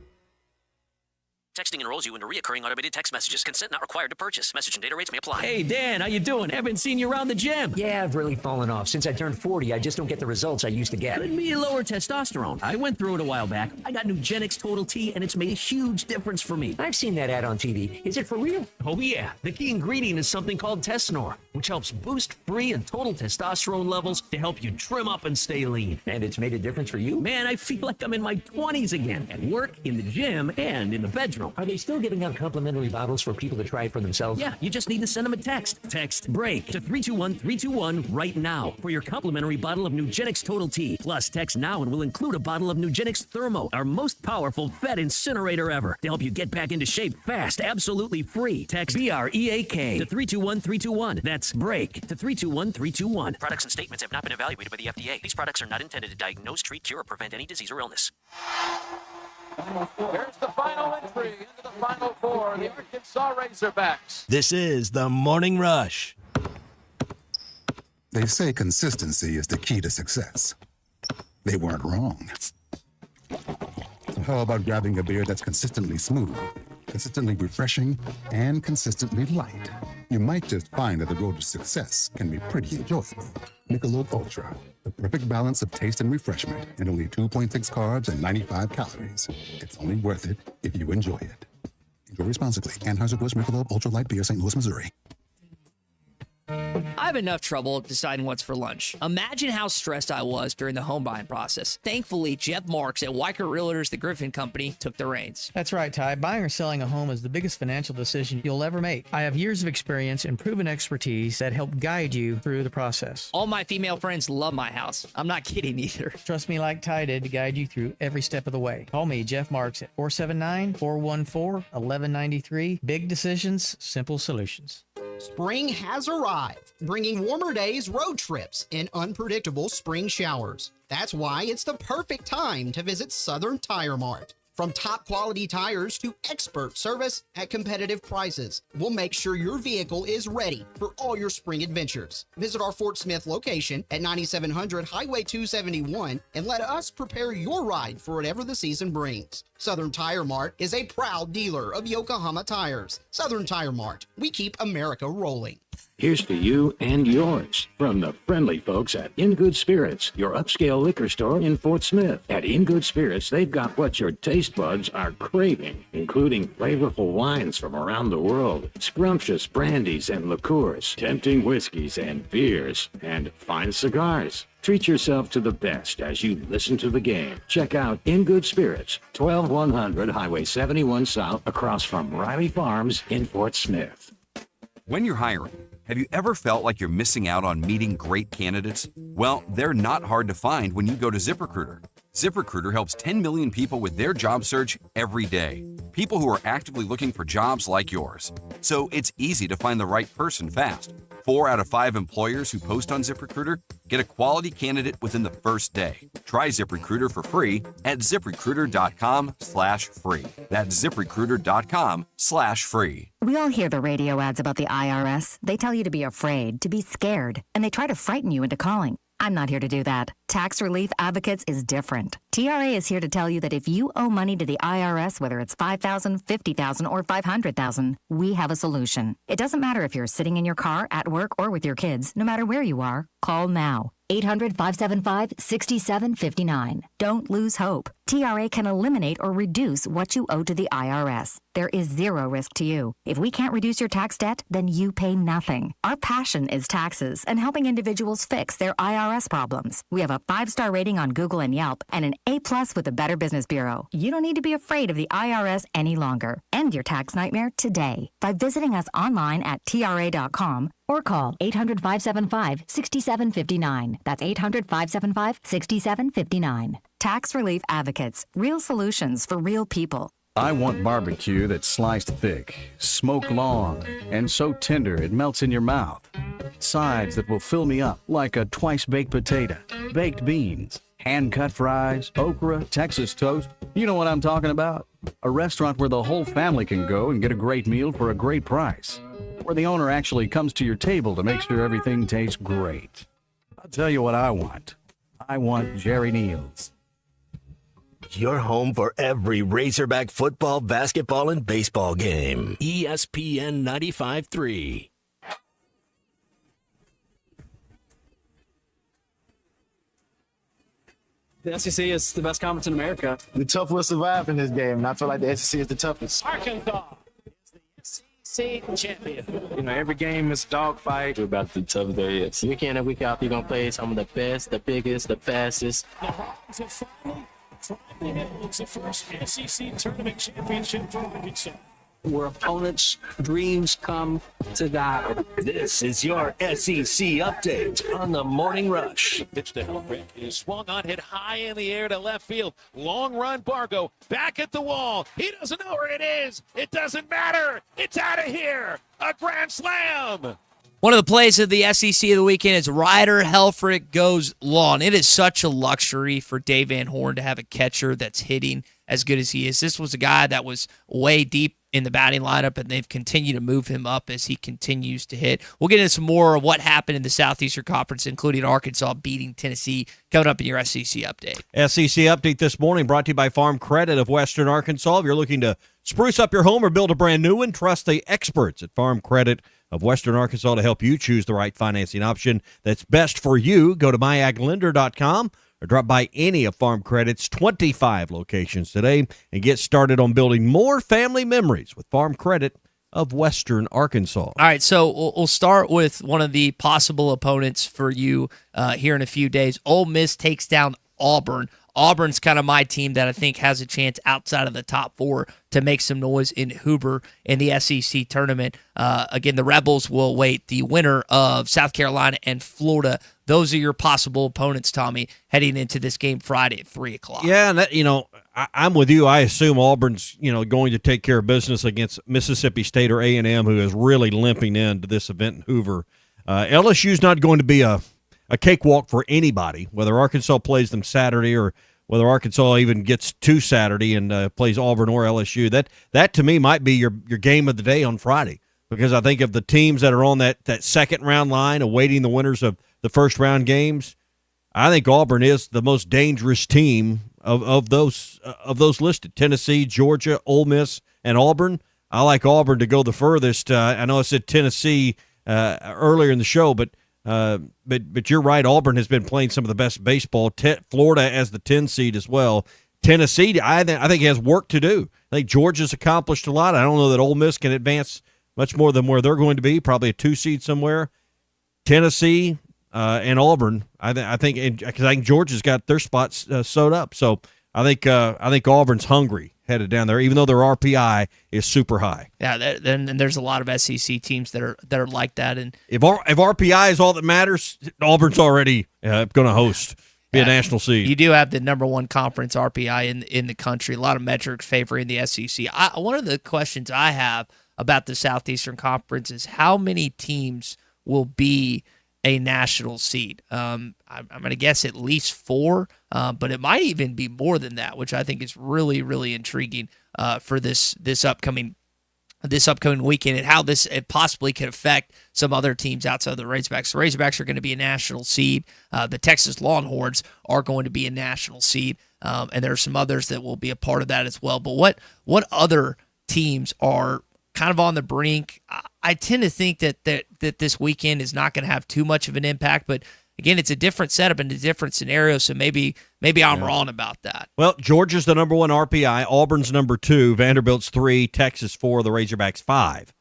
S21: Texting enrolls you into reoccurring automated text messages. Consent not required to purchase. Message and data rates may apply.
S23: Hey, Dan, how you doing? Haven't seen you around the gym.
S24: Yeah, I've really fallen off. Since I turned 40, I just don't get the results I used to get.
S23: Could be lower testosterone. I went through it a while back. I got Nugenix Total T, and it's made a huge difference for me.
S24: I've seen that ad on TV. Is it for real?
S23: Oh, yeah. The key ingredient is something called Tesnor, which helps boost free and total testosterone levels to help you trim up and stay lean.
S24: And it's made a difference for you?
S23: Man, I feel like I'm in my 20s again. At work, in the gym, and in the bedroom.
S24: Are they still giving out complimentary bottles for people to try it for themselves?
S23: Yeah, you just need to send them a text. Text BREAK to 321-321 right now for your complimentary bottle of Nugenix Total T. Plus, text now and we'll include a bottle of Nugenix Thermo, our most powerful fat incinerator ever, to help you get back into shape fast, absolutely free. Text BREAK to 321-321. That's BREAK to 321-321.
S21: Products and statements have not been evaluated by the FDA. These products are not intended to diagnose, treat, cure, or prevent any disease or illness.
S20: Here's the final entry into the Final Four, the Arkansas Razorbacks.
S25: This is the Morning Rush.
S26: They say consistency is the key to success. They weren't wrong. So how about grabbing a beer that's consistently smooth, consistently refreshing, and consistently light? You might just find that the road to success can be pretty enjoyable. Michelob Ultra, the perfect balance of taste and refreshment, and only 2.6 carbs and 95 calories. It's only worth it if you enjoy it. Enjoy responsibly. Anheuser-Busch Michelob Ultra Light Beer, St. Louis, Missouri.
S9: I have enough trouble deciding what's for lunch. Imagine how stressed I was during the home buying process. Thankfully, Jeff Marks at Weicker Realtors, the Griffin Company, took the reins.
S27: That's right, Ty. Buying or selling a home is the biggest financial decision you'll ever make. I have years of experience and proven expertise that help guide you through the process.
S9: All my female friends love my house. I'm not kidding either.
S27: Trust me like Ty did to guide you through every step of the way. Call me, Jeff Marks, at 479-414-1193. Big decisions, simple solutions.
S28: Spring has arrived, bringing warmer days, road trips, and unpredictable spring showers. That's why it's the perfect time to visit Southern Tire Mart. From top quality tires to expert service at competitive prices, we'll make sure your vehicle is ready for all your spring adventures. Visit our Fort Smith location at 9700 Highway 271 and let us prepare your ride for whatever the season brings. Southern Tire Mart is a proud dealer of Yokohama tires. Southern Tire Mart, we keep America rolling.
S3: Here's to you and yours from the friendly folks at In Good Spirits, your upscale liquor store in Fort Smith. At In Good Spirits, they've got what your taste buds are craving, including flavorful wines from around the world, scrumptious brandies and liqueurs, tempting whiskeys and beers, and fine cigars. Treat yourself to the best as you listen to the game. Check out In Good Spirits, 12100 Highway 71 South, across from Riley Farms in Fort Smith.
S5: When you're hiring, have you ever felt like you're missing out on meeting great candidates? Well, they're not hard to find when you go to ZipRecruiter. ZipRecruiter helps 10 million people with their job search every day. People who are actively looking for jobs like yours. So it's easy to find the right person fast. 4 out of 5 employers who post on ZipRecruiter get a quality candidate within the first day. Try ZipRecruiter for free at ZipRecruiter.com/free. That's ZipRecruiter.com/free.
S6: We all hear the radio ads about the IRS. They tell you to be afraid, to be scared, and they try to frighten you into calling. I'm not here to do that. Tax Relief Advocates is different. TRA is here to tell you that if you owe money to the IRS, whether it's $5,000, $50,000, or $500,000, we have a solution. It doesn't matter if you're sitting in your car, at work, or with your kids. No matter where you are, call now. 800-575-6759. Don't lose hope. TRA can eliminate or reduce what you owe to the IRS. There is zero risk to you. If we can't reduce your tax debt, then you pay nothing. Our passion is taxes and helping individuals fix their IRS problems. We have a 5-star rating on Google and Yelp and an A+ with the Better Business Bureau. You don't need to be afraid of the IRS any longer. End your tax nightmare today by visiting us online at TRA.com or call 800-575-6759. That's 800-575-6759. Tax Relief Advocates. Real solutions for real people.
S16: I want barbecue that's sliced thick, smoked long, and so tender it melts in your mouth. Sides that will fill me up like a twice-baked potato, baked beans, hand-cut fries, okra, Texas toast. You know what I'm talking about? A restaurant where the whole family can go and get a great meal for a great price. Where the owner actually comes to your table to make sure everything tastes great. I'll tell you what I want. I want Jerry Neal's.
S25: Your home for every Razorback football, basketball, and baseball game.
S2: ESPN 95.3.
S7: The SEC is the best conference in America.
S10: The tough will survive in this game, and I feel like the SEC is the toughest.
S20: Arkansas is the SEC champion.
S10: You know, every game is a dogfight. We're about the tough there is. Week in and week out, you're going to play some of the best, the biggest, the fastest.
S20: The Hogs have finally held the first SEC tournament championship for Arkansas.
S10: Where opponents' dreams come to die.
S2: This is your SEC update on the Morning Rush.
S20: Pitch to Helfrich is swung on, hit high in the air to left field. Long run, Bargo back at the wall. He doesn't know where it is. It doesn't matter. It's out of here. A grand slam.
S9: One of the plays of the SEC of the weekend is Ryder Helfrich goes long. It is such a luxury for Dave Van Horn to have a catcher that's hitting as good as he is. This was a guy that was way deep in the batting lineup, and they've continued to move him up as he continues to hit. We'll get into some more of what happened in the Southeastern Conference, including Arkansas beating Tennessee, coming up in your SEC update.
S8: SEC update this morning brought to you by Farm Credit of Western Arkansas. If you're looking to spruce up your home or build a brand new one, trust the experts at Farm Credit of Western Arkansas to help you choose the right financing option that's best for you. Go to myaglender.com or drop by any of Farm Credit's 25 locations today and get started on building more family memories with Farm Credit of Western Arkansas.
S9: All right, so we'll start with one of the possible opponents for you here in a few days. Ole Miss takes down Auburn. Auburn's kind of my team that I think has a chance outside of the top 4 to make some noise in Hoover in the SEC tournament. Again, the Rebels will wait. The winner of South Carolina and Florida, those are your possible opponents, Tommy, heading into this game Friday at 3 o'clock.
S8: Yeah, and that, I'm with you. I assume Auburn's, going to take care of business against Mississippi State or A&M, who is really limping into this event in Hoover. LSU's not going to be a cakewalk for anybody, whether Arkansas plays them Saturday or whether Arkansas even gets to Saturday and plays Auburn or LSU. That to me might be your game of the day on Friday, because I think of the teams that are on that second round line awaiting the winners of the first round games. I think Auburn is the most dangerous team of those listed: Tennessee, Georgia, Ole Miss, and Auburn. I like Auburn to go the furthest. I know I said Tennessee earlier in the show, but you're right. Auburn has been playing some of the best baseball. Florida as the 10 seed as well. Tennessee, I think has work to do. I think Georgia's accomplished a lot. I don't know that Ole Miss can advance much more than where they're going to be, probably a 2 seed somewhere. Tennessee and Auburn, I think, because I think Georgia's got their spots sewed up. So I think Auburn's hungry headed down there, even though their RPI is super high.
S9: Yeah, then there's a lot of SEC teams that are like that. And
S8: if RPI is all that matters, Auburn's already going to host. Be a national seed.
S9: You do have the number 1 conference RPI in the country. A lot of metrics favoring the SEC. One of the questions I have about the Southeastern Conference is how many teams will be a national seed. I'm going to guess at least 4, but it might even be more than that, which I think is really, really intriguing for this upcoming weekend, and how it possibly could affect some other teams outside of the Razorbacks. The Razorbacks are going to be a national seed. The Texas Longhorns are going to be a national seed, and there are some others that will be a part of that as well. But what other teams are kind of on the brink? I tend to think that this weekend is not going to have too much of an impact, but again, it's a different setup and a different scenario, so maybe I'm wrong about that.
S8: Well, Georgia's the number 1 RPI, Auburn's number 2, Vanderbilt's 3, Texas 4, the Razorbacks 5.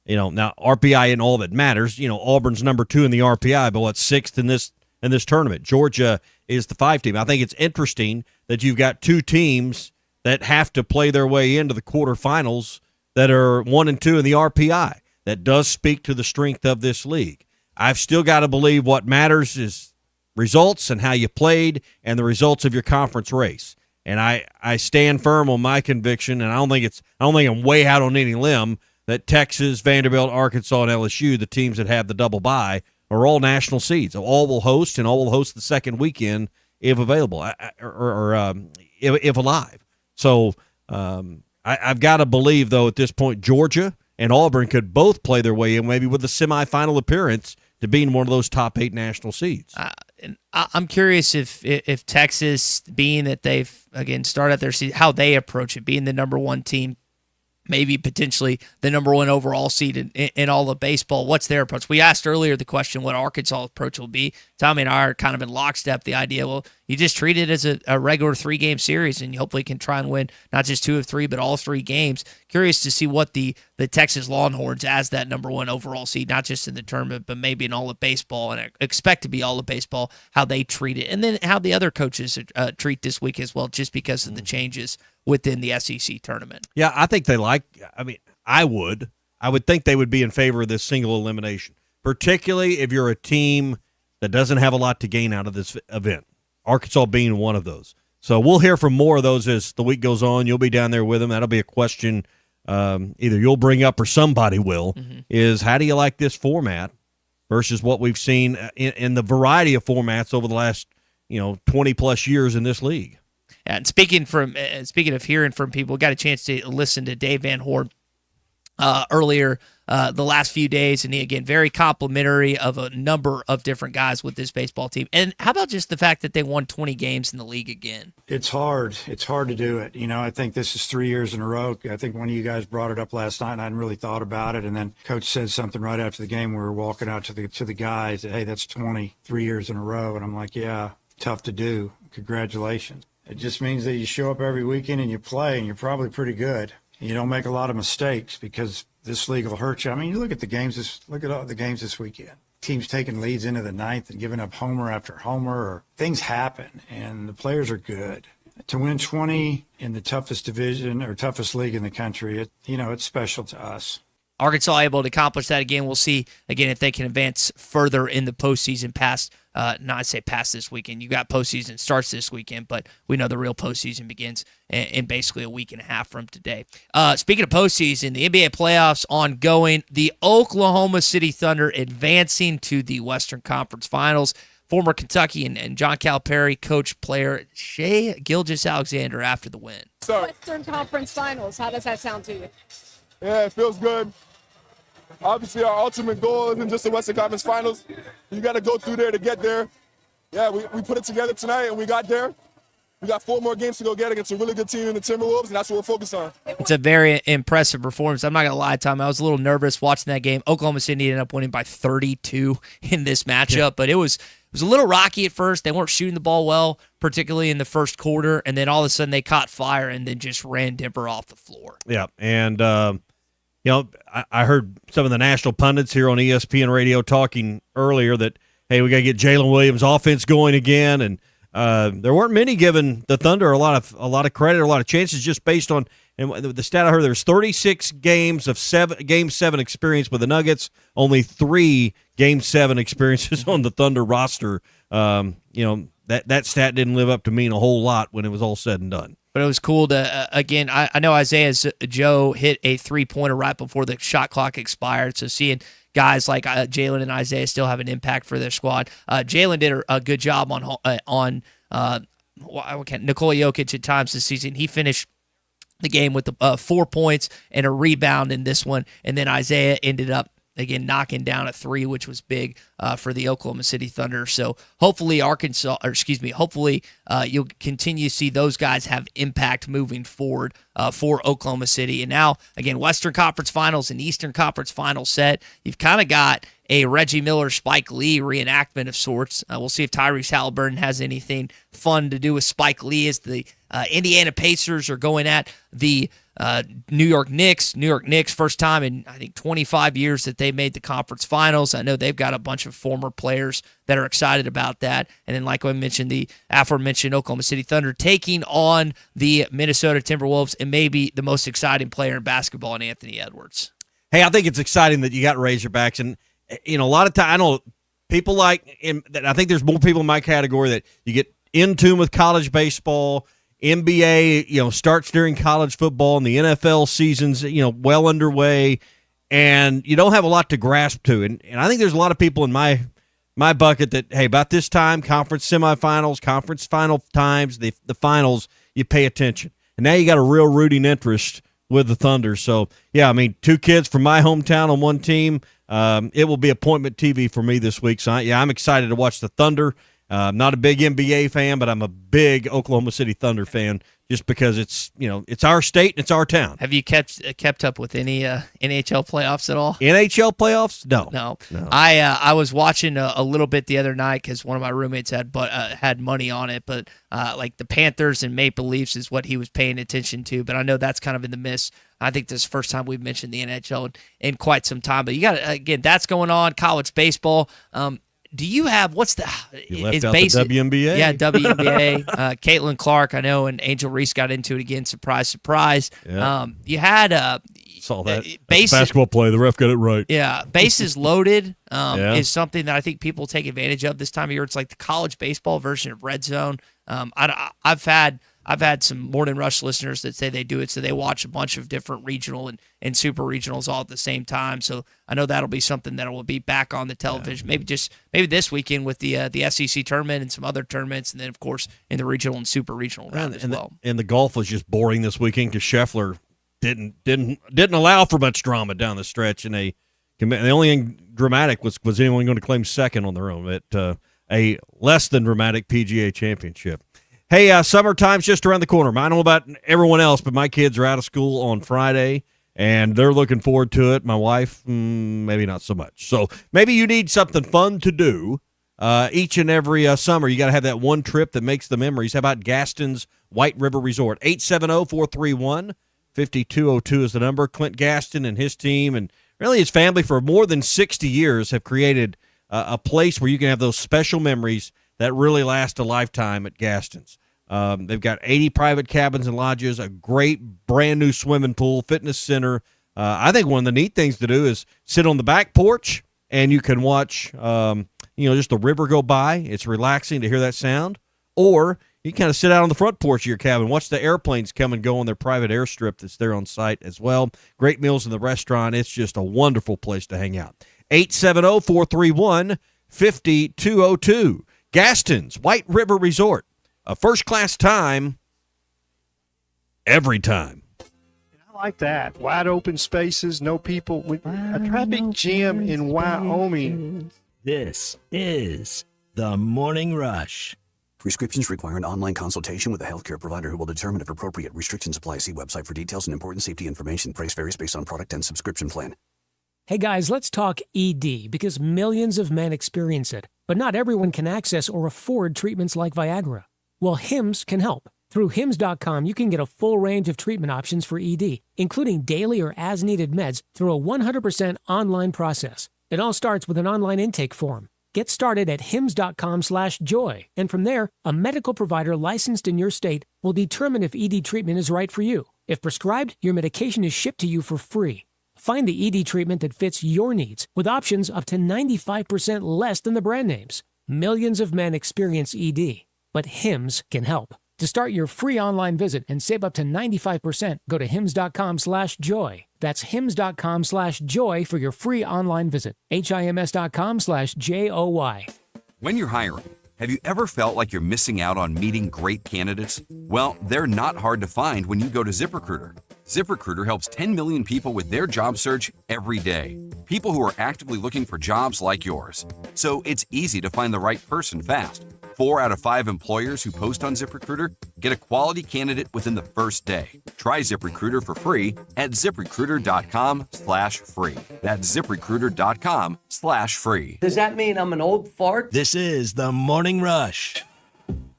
S8: Now RPI isn't all that matters. Auburn's number 2 in the RPI, but what's 6th in this tournament? Georgia is the 5 team. I think it's interesting that you've got 2 teams that have to play their way into the quarterfinals that are 1 and 2 in the RPI. That does speak to the strength of this league. I've still got to believe what matters is results and how you played and the results of your conference race. And I stand firm on my conviction, and I don't think I'm way out on any limb that Texas, Vanderbilt, Arkansas, and LSU, the teams that have the double bye, are all national seeds. All will host, and all will host the second weekend if available, or if alive. So I've got to believe, though, at this point, Georgia and Auburn could both play their way in, maybe with a semifinal appearance, to being one of those top 8 national seeds.
S9: And I'm curious if Texas, being that they've, again, started their season, how they approach it, being the number 1 team, maybe potentially the number 1 overall seed in all of baseball. What's their approach? We asked earlier the question what Arkansas' approach will be. Tommy and I are kind of in lockstep. The idea, well, you just treat it as a regular 3-game series, and you hopefully can try and win not just 2 of 3, but all 3 games. Curious to see what the Texas Longhorns, as that number 1 overall seed, not just in the tournament, but maybe in all of baseball, and I expect to be all of baseball, how they treat it. And then how the other coaches treat this week as well, just because of the changes within the SEC tournament.
S8: Yeah, I think I would think they would be in favor of this single elimination, particularly if you're a team that doesn't have a lot to gain out of this event, Arkansas being one of those. So we'll hear from more of those as the week goes on. You'll be down there with them. That'll be a question either you'll bring up or somebody will, is how do you like this format versus what we've seen in the variety of formats over the last 20-plus years in this league.
S9: And speaking of hearing from people, got a chance to listen to Dave Van Horn earlier the last few days, and he, again, very complimentary of a number of different guys with this baseball team. And how about just the fact that they won 20 games in the league again?
S1: It's hard. It's hard to do it. I think this is 3 years in a row. I think one of you guys brought it up last night, and I hadn't really thought about it. And then Coach said something right after the game. We were walking out to the guys, hey, that's 23 years in a row. And I'm like, yeah, tough to do. Congratulations. It just means that you show up every weekend and you play, and you're probably pretty good. You don't make a lot of mistakes because this league will hurt you. I mean, you look at the games. Look at all the games this weekend. Teams taking leads into the ninth and giving up homer after homer. Or things happen, and the players are good. To win 20 in the toughest division or toughest league in the country, it's special to us.
S9: Arkansas able to accomplish that again. We'll see, again, if they can advance further in the postseason past this weekend. You got postseason starts this weekend, but we know the real postseason begins in basically a week and a half from today. Speaking of postseason, the NBA playoffs ongoing. The Oklahoma City Thunder advancing to the Western Conference Finals. Former Kentucky and John Calipari coach player Shai Gilgeous-Alexander after the win.
S11: Western Conference Finals, how does that sound to you?
S12: Yeah, it feels good. Obviously, our ultimate goal isn't just the Western Conference Finals. You got to go through there to get there. Yeah, we put it together tonight, and we got there. We got 4 more games to go get against a really good team in the Timberwolves, and that's what we're focused on.
S9: It's a very impressive performance. I'm not going to lie, Tom. I was a little nervous watching that game. Oklahoma City ended up winning by 32 in this matchup, but it was a little rocky at first. They weren't shooting the ball well, particularly in the first quarter, and then all of a sudden they caught fire and then just ran Denver off the floor.
S8: Yeah, and I heard some of the national pundits here on ESPN radio talking earlier that, hey, we got to get Jalen Williams' offense going again, and there weren't many giving the Thunder a lot of credit, a lot of chances, just based on, and the stat I heard, there's 36 games of Game 7 experience with the Nuggets, only 3 Game 7 experiences on the Thunder roster. That stat didn't live up to mean a whole lot when it was all said and done.
S9: But it was cool to, again, I know Isaiah Joe hit a three-pointer right before the shot clock expired, so seeing guys like Jalen and Isaiah still have an impact for their squad. Jalen did a good job on Nikola Jokic at times this season. He finished the game with 4 points and a rebound in this one, and then Isaiah ended up again knocking down a 3, which was big for the Oklahoma City Thunder. So hopefully you'll continue to see those guys have impact moving forward for Oklahoma City. And now, again, Western Conference Finals and Eastern Conference Finals set. You've kind of got a Reggie Miller, Spike Lee reenactment of sorts. We'll see if Tyrese Halliburton has anything fun to do with Spike Lee as the Indiana Pacers are going at the New York Knicks. New York Knicks, first time in, I think, 25 years that they made the conference finals. I know they've got a bunch of former players that are excited about that. And then, like I mentioned, the aforementioned Oklahoma City Thunder taking on the Minnesota Timberwolves, and maybe the most exciting player in basketball in Anthony Edwards.
S8: Hey, I think it's exciting that you got Razorbacks. And, a lot of time, I know people I think there's more people in my category that you get in tune with college baseball. NBA, starts during college football, and the NFL season's, well underway, and you don't have a lot to grasp to. And I think there's a lot of people in my bucket that, hey, about this time, conference semifinals, conference final times, the finals, you pay attention. And now you got a real rooting interest with the Thunder. So, yeah, 2 kids from my hometown on one team. It will be appointment TV for me this week. So, I'm excited to watch the Thunder. I'm not a big NBA fan, but I'm a big Oklahoma City Thunder fan just because it's our state and it's our town.
S9: Have you kept up with any NHL playoffs at all?
S8: NHL playoffs? No.
S9: I was watching a little bit the other night because one of my roommates had money on it, but like the Panthers and Maple Leafs is what he was paying attention to. But I know that's kind of in the miss. I think this is the first time we've mentioned the NHL in quite some time. But you got again, that's going on. College baseball. Do you have the
S8: WNBA?
S9: Yeah, WNBA. Caitlin Clark, I know, and Angel Reese got into it again. Surprise, surprise.
S8: Yeah.
S9: You had
S8: saw that basketball play. The ref got it right.
S9: Yeah, bases loaded is something that I think people take advantage of this time of year. It's like the college baseball version of Red Zone. I've had some Morning Rush listeners that say they do it, so they watch a bunch of different regional and super regionals all at the same time. So I know that'll be something that will be back on the television. Maybe this weekend with the SEC tournament and some other tournaments, and then of course in the regional and super regional round as well.
S8: And the golf was just boring this weekend because Scheffler didn't allow for much drama down the stretch, and the only thing dramatic was anyone going to claim second on their own at a less than dramatic PGA Championship. Hey, summertime's just around the corner. I don't know about everyone else, but my kids are out of school on Friday, and they're looking forward to it. My wife, maybe not so much. So maybe you need something fun to do each and every summer. You got to have that one trip that makes the memories. How about Gaston's White River Resort? 870-431-5202 is the number. Clint Gaston and his team and really his family for more than 60 years have created a place where you can have those special memories that really last a lifetime at Gaston's. They've got 80 private cabins and lodges, a great brand new swimming pool, fitness center. I think one of the neat things to do is sit on the back porch and you can watch, just the river go by. It's relaxing to hear that sound. Or you kind of sit out on the front porch of your cabin, watch the airplanes come and go on their private airstrip that's there on site as well. Great meals in the restaurant. It's just a wonderful place to hang out. 870-431-5202. Gaston's White River Resort. A first-class time every time.
S4: I like that. Wide open spaces, no people. A traffic jam in Wyoming.
S23: This is The Morning Rush.
S13: Prescriptions require an online consultation with a healthcare provider who will determine if appropriate. Restrictions apply. See website for details and important safety information. Price varies based on product and subscription plan.
S14: Hey guys, let's talk ED because millions of men experience it, but not everyone can access or afford treatments like Viagra. Well, Hims can help. Through Hims.com, you can get a full range of treatment options for ED, including daily or as-needed meds through a 100% online process. It all starts with an online intake form. Get started at hims.com/joy, and from there, a medical provider licensed in your state will determine if ED treatment is right for you. If prescribed, your medication is shipped to you for free. Find the ED treatment that fits your needs with options up to 95% less than the brand names. Millions of men experience ED, but Hims can help. To start your free online visit and save up to 95%, go to hims.com/joy. That's hims.com/joy for your free online visit. HIMS.com/JOY.
S5: When you're hiring, have you ever felt like you're missing out on meeting great candidates? Well, they're not hard to find when you go to ZipRecruiter. ZipRecruiter helps 10 million people with their job search every day. People who are actively looking for jobs like yours. So it's easy to find the right person fast. 4 out of 5 employers who post on ZipRecruiter get a quality candidate within the first day. Try ZipRecruiter for free at ZipRecruiter.com/free. That's ZipRecruiter.com/free.
S23: Does that mean I'm an old fart?
S2: This is the Morning Rush.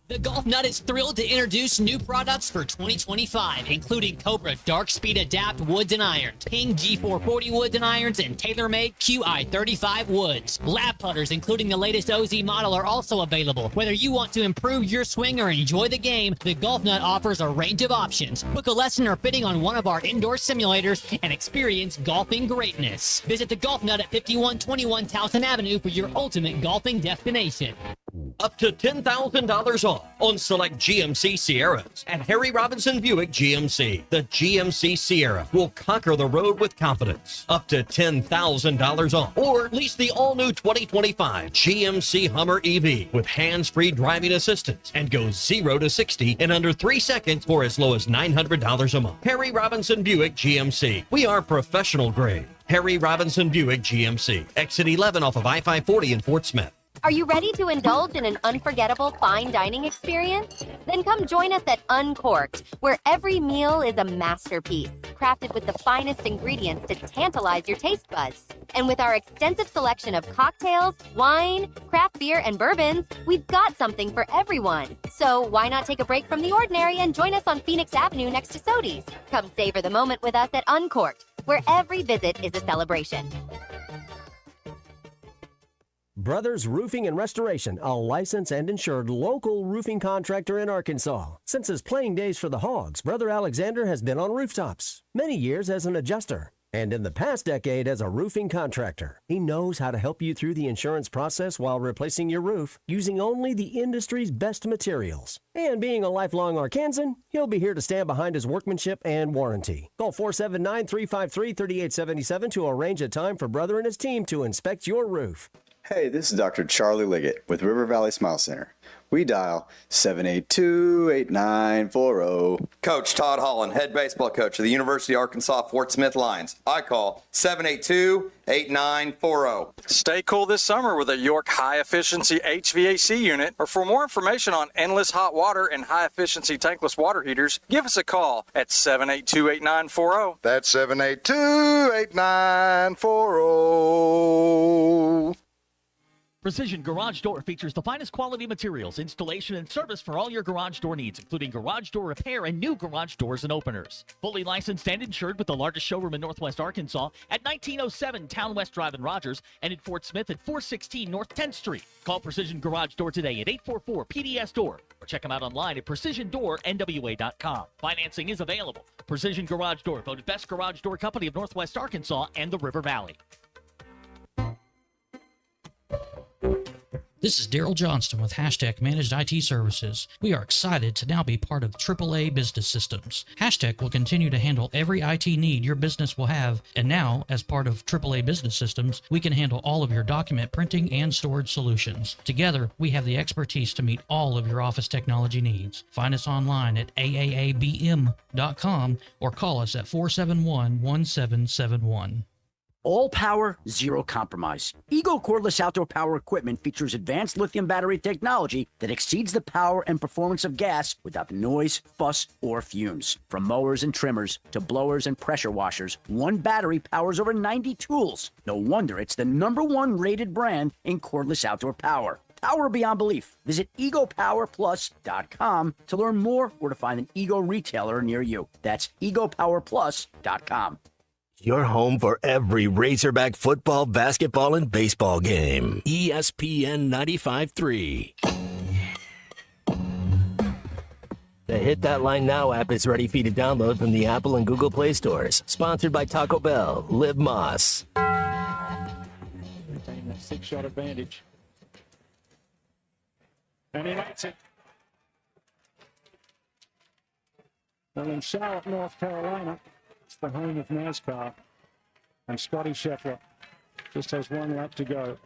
S15: The Golf Nut is thrilled to introduce new products for 2025, including Cobra Dark Speed Adapt Woods and Irons, Ping G440 Woods and Irons, and TaylorMade QI35 Woods. Lap putters, including the latest OZ model, are also available. Whether you want to improve your swing or enjoy the game, the Golf Nut offers a range of options. Book a lesson or fitting on one of our indoor simulators and experience golfing greatness. Visit the Golf Nut at 5121 Towson Avenue for your ultimate golfing destination.
S23: Up to $10,000 off on select GMC Sierras at Harry Robinson Buick GMC. The GMC Sierra will conquer the road with confidence. Up to $10,000 off. Or lease the all-new 2025 GMC Hummer EV with hands-free driving assistance and go 0 to 60 in under 3 seconds for as low as $900 a month. Harry Robinson Buick GMC. We are professional grade. Harry Robinson Buick GMC. Exit 11 off of I-540 in Fort Smith.
S17: Are you ready to indulge in an unforgettable fine dining experience? Then come join us at Uncorked, where every meal is a masterpiece, crafted with the finest ingredients to tantalize your taste buds. And with our extensive selection of cocktails, wine, craft beer, and bourbons, we've got something for everyone. So why not take a break from the ordinary and join us on Phoenix Avenue next to Sodi's? Come savor the moment with us at Uncorked, where every visit is a celebration.
S18: Brothers Roofing and Restoration, a licensed and insured local roofing contractor in Arkansas. Since his playing days for the Hogs, Brother Alexander has been on rooftops, many years as an adjuster, and in the past decade as a roofing contractor. He knows how to help you through the insurance process while replacing your roof using only the industry's best materials. And being a lifelong Arkansan, he'll be here to stand behind his workmanship and warranty. Call 479-353-3877 to arrange a time for Brother and his team to inspect your roof.
S19: Hey, this is Dr. Charlie Liggett with River Valley Smile Center. We dial 782-8940.
S22: Coach Todd Holland, head baseball coach of the University of Arkansas Fort Smith Lions. I call 782-8940.
S24: Stay cool this summer with a York high-efficiency HVAC unit. Or for more information on endless hot water and high-efficiency tankless water heaters, give us a call at 782-8940.
S12: That's 782-8940.
S29: Precision Garage Door features the finest quality materials, installation, and service for all your garage door needs, including garage door repair and new garage doors and openers. Fully licensed and insured with the largest showroom in Northwest Arkansas at 1907 Town West Drive in Rogers and in Fort Smith at 416 North 10th Street. Call Precision Garage Door today at 844-PDS-DOOR or check them out online at PrecisionDoorNWA.com. Financing is available. Precision Garage Door, voted best garage door company of Northwest Arkansas and the River Valley.
S30: This is Daryl Johnston with Hashtag Managed IT Services. We are excited to now be part of AAA Business Systems. Hashtag will continue to handle every IT need your business will have, and now, as part of AAA Business Systems, we can handle all of your document printing and storage solutions. Together, we have the expertise to meet all of your office technology needs. Find us online at AAABM.com or call us at 471-1771.
S3: All power, zero compromise. Ego cordless outdoor power equipment features advanced lithium battery technology that exceeds the power and performance of gas without the noise, fuss, or fumes. From mowers and trimmers to blowers and pressure washers, one battery powers over 90 tools. No wonder it's the #1 rated brand in cordless outdoor power. Power beyond belief. Visit egopowerplus.com to learn more or to find an Ego retailer near you. That's egopowerplus.com.
S2: Your home for every Razorback football, basketball, and baseball game. ESPN 95.3. The Hit That Line Now app is ready for you to download from the Apple and Google Play stores. Sponsored by Taco Bell. Live Moss.
S6: Retain that 6-shot advantage. And he makes it. Well, in Charlotte, North Carolina, it's the home of NASCAR. And Scotty Scheffler just has one lap to go.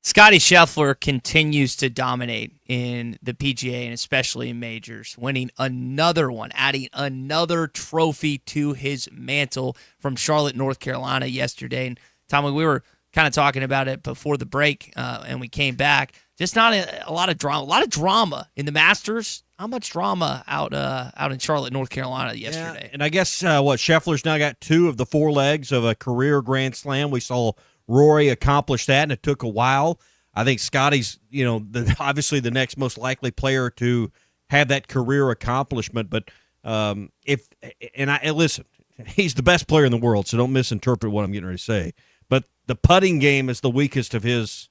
S9: Scotty Scheffler continues to dominate in the PGA and especially in majors, winning another one, adding another trophy to his mantle from Charlotte, North Carolina yesterday. And Tommy, we were kind of talking about it before the break, and we came back. Just not a lot of drama. A lot of drama in the Masters. How much drama out in Charlotte, North Carolina yesterday?
S8: Yeah, and I guess Scheffler's now got 2 of the 4 legs of a career Grand Slam. We saw Rory accomplish that, and it took a while. I think Scotty's, obviously the next most likely player to have that career accomplishment. But listen, he's the best player in the world, so don't misinterpret what I'm getting ready to say. But the putting game is the weakest of his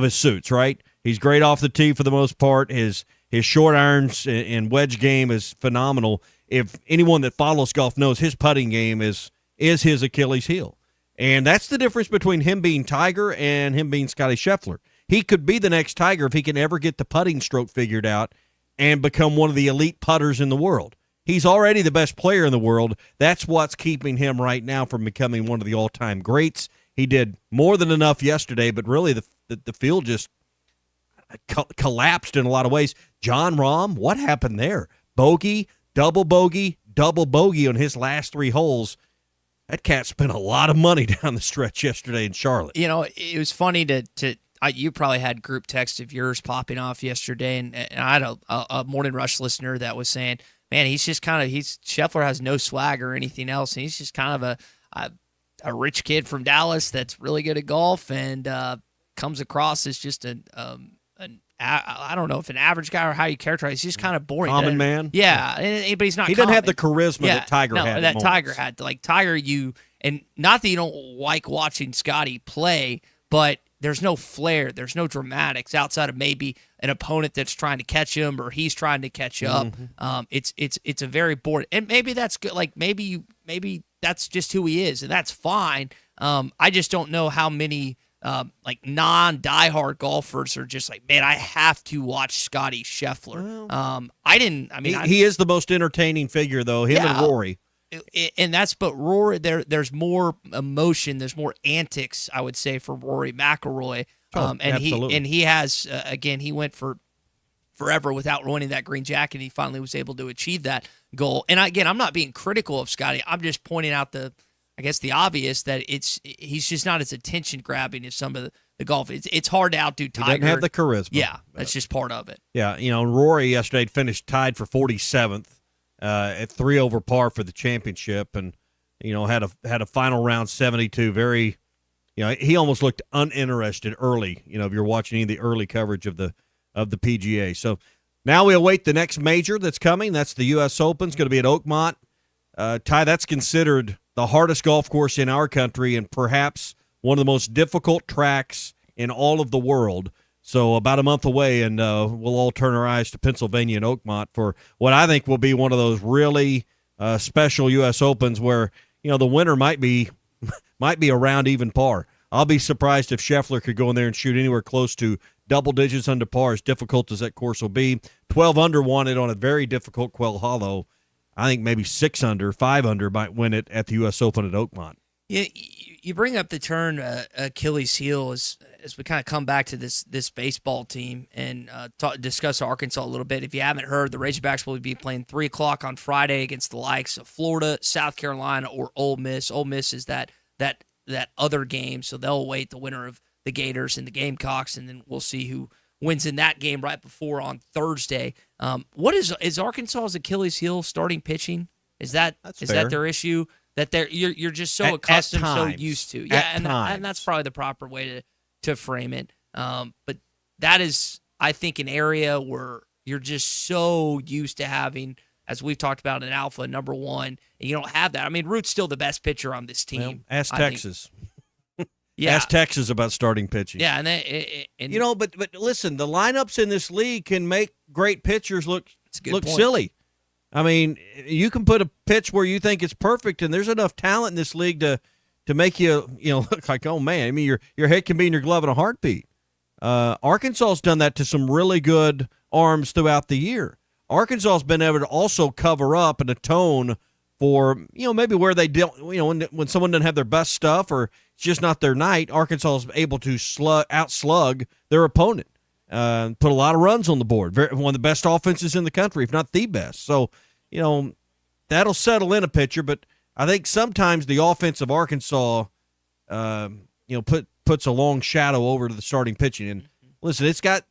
S8: suits, right? He's great off the tee for the most part. His short irons and wedge game is phenomenal. If anyone that follows golf knows, his putting game is his Achilles heel. And that's the difference between him being Tiger and him being Scotty Scheffler. He could be the next Tiger if he can ever get the putting stroke figured out and become one of the elite putters in the world. He's already the best player in the world. That's what's keeping him right now from becoming one of the all-time greats. He did more than enough yesterday, but really the field just collapsed in a lot of ways. John Rahm, what happened there? Bogey, double bogey on his last 3 holes. That cat spent a lot of money down the stretch yesterday in Charlotte.
S9: It was funny you probably had group text of yours popping off yesterday, and I had a Morning Rush listener that was saying, man, Scheffler has no swag or anything else, and he's just kind of a rich kid from Dallas that's really good at golf and comes across as just I don't know if an average guy or how you characterize. He's just kind of boring.
S8: Common man.
S9: Yeah, but he's not.
S8: He doesn't have the charisma that Tiger had.
S9: That Tiger had. Like Tiger, and not that you don't like watching Scotty play, but there's no flair, there's no dramatics outside of maybe an opponent that's trying to catch him or he's trying to catch up. It's a very boring, and maybe that's good. Like maybe that's just who he is, and that's fine. I just don't know how many. Non-diehard golfers are just like, man, I have to watch Scotty Scheffler.
S8: He is the most entertaining figure, though. Him and Rory.
S9: But Rory, there's more emotion, there's more antics, I would say, for Rory McIlroy.
S8: Absolutely.
S9: He has again, he went for forever without winning that green jacket. He finally was able to achieve that goal. And again, I'm not being critical of Scotty. I'm just pointing out the obvious that he's just not as attention grabbing as some of the golf. It's hard to outdo Tiger.
S8: He doesn't have the charisma.
S9: Yeah, that's just part of it.
S8: Yeah, Rory yesterday finished tied for 47th at 3 over par for the championship, and had a final round 72. Very, he almost looked uninterested early. If you're watching any of the early coverage of the PGA. So now we await the next major that's coming. That's the U.S. Open. It's going to be at Oakmont. Ty, that's considered the hardest golf course in our country and perhaps one of the most difficult tracks in all of the world. So about a month away, and we'll all turn our eyes to Pennsylvania and Oakmont for what I think will be one of those really special U.S. Opens where, the winner might be around even par. I'll be surprised if Scheffler could go in there and shoot anywhere close to double digits under par, as difficult as that course will be. 12 under won it on a very difficult Quail Hollow. I think maybe 6 under, 5 under might win it at the U.S. Open at Oakmont.
S9: Yeah, you bring up the term Achilles heel as we kind of come back to this baseball team and discuss Arkansas a little bit. If you haven't heard, the Razorbacks will be playing 3 o'clock on Friday against the likes of Florida, South Carolina, or Ole Miss. Ole Miss is that that other game, so they'll await the winner of the Gators and the Gamecocks, and then we'll see who wins in that game right before on Thursday. What is Arkansas's Achilles heel? Starting pitching? Is that their issue? That you're just so accustomed, so used to. Yeah, and that's probably the proper way to frame it. But that is, I think, an area where you're just so used to having, as we've talked about, an alpha number one, and you don't have that. I mean, Root's still the best pitcher on this team.
S8: Well, ask Texas.
S9: Yeah.
S8: Ask Texas about starting pitching.
S9: Yeah, and
S8: but listen, the lineups in this league can make great pitchers look
S9: point.
S8: silly. I mean, you can put a pitch where you think it's perfect, and there's enough talent in this league to make you look like, oh man. I mean, your head can be in your glove in a heartbeat. Arkansas's done that to some really good arms throughout the year. Arkansas's been able to also cover up and atone for, maybe where they don't, when someone doesn't have their best stuff or it's just not their night, Arkansas is able to outslug their opponent, put a lot of runs on the board. One of the best offenses in the country, if not the best. So, that'll settle in a pitcher, but I think sometimes the offense of Arkansas, puts a long shadow over to the starting pitching. And listen, it's got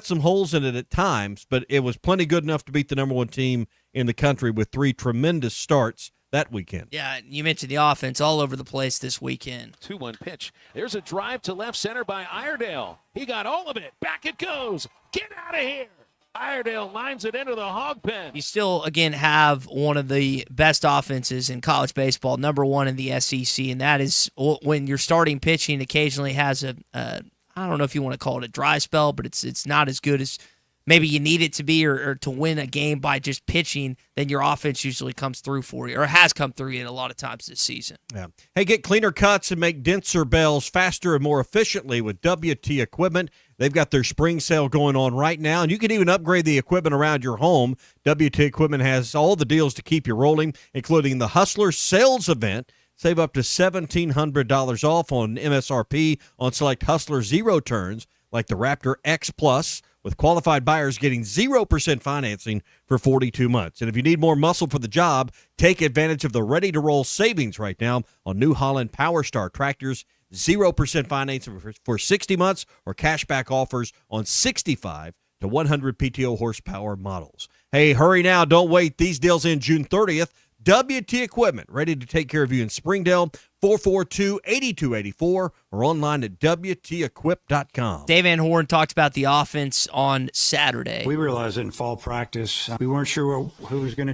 S8: some holes in it at times, but it was plenty good enough to beat the number one team in the country with 3 tremendous starts that weekend.
S9: Yeah, you mentioned the offense all over the place this weekend.
S1: 2-1 pitch. There's a drive to left center by Iredale. He got all of it. Back it goes. Get out of here. Iredale lines it into the hog pen.
S9: You still, again, have one of the best offenses in college baseball, number one in the SEC, and that is when your starting pitching occasionally has I don't know if you want to call it a dry spell, but it's not as good as maybe you need it to be, or to win a game by just pitching, then your offense usually comes through for you, or has come through you a lot of times this season.
S8: Yeah. Hey, get cleaner cuts and make denser bells faster and more efficiently with WT Equipment. They've got their spring sale going on right now, and you can even upgrade the equipment around your home. WT Equipment has all the deals to keep you rolling, including the Hustler Sales Event. Save up to $1,700 off on MSRP on select Hustler Zero turns like the Raptor X Plus, with qualified buyers getting 0% financing for 42 months. And if you need more muscle for the job, take advantage of the ready-to-roll savings right now on New Holland Power Star tractors. 0% financing for 60 months or cashback offers on 65 to 100 PTO horsepower models. Hey, hurry now. Don't wait. These deals end June 30th. WT Equipment, ready to take care of you in Springdale, 442-8284, or online at WTEquip.com.
S9: Dave Van Horn talked about the offense on Saturday.
S7: We realized in fall practice, we weren't sure who was going to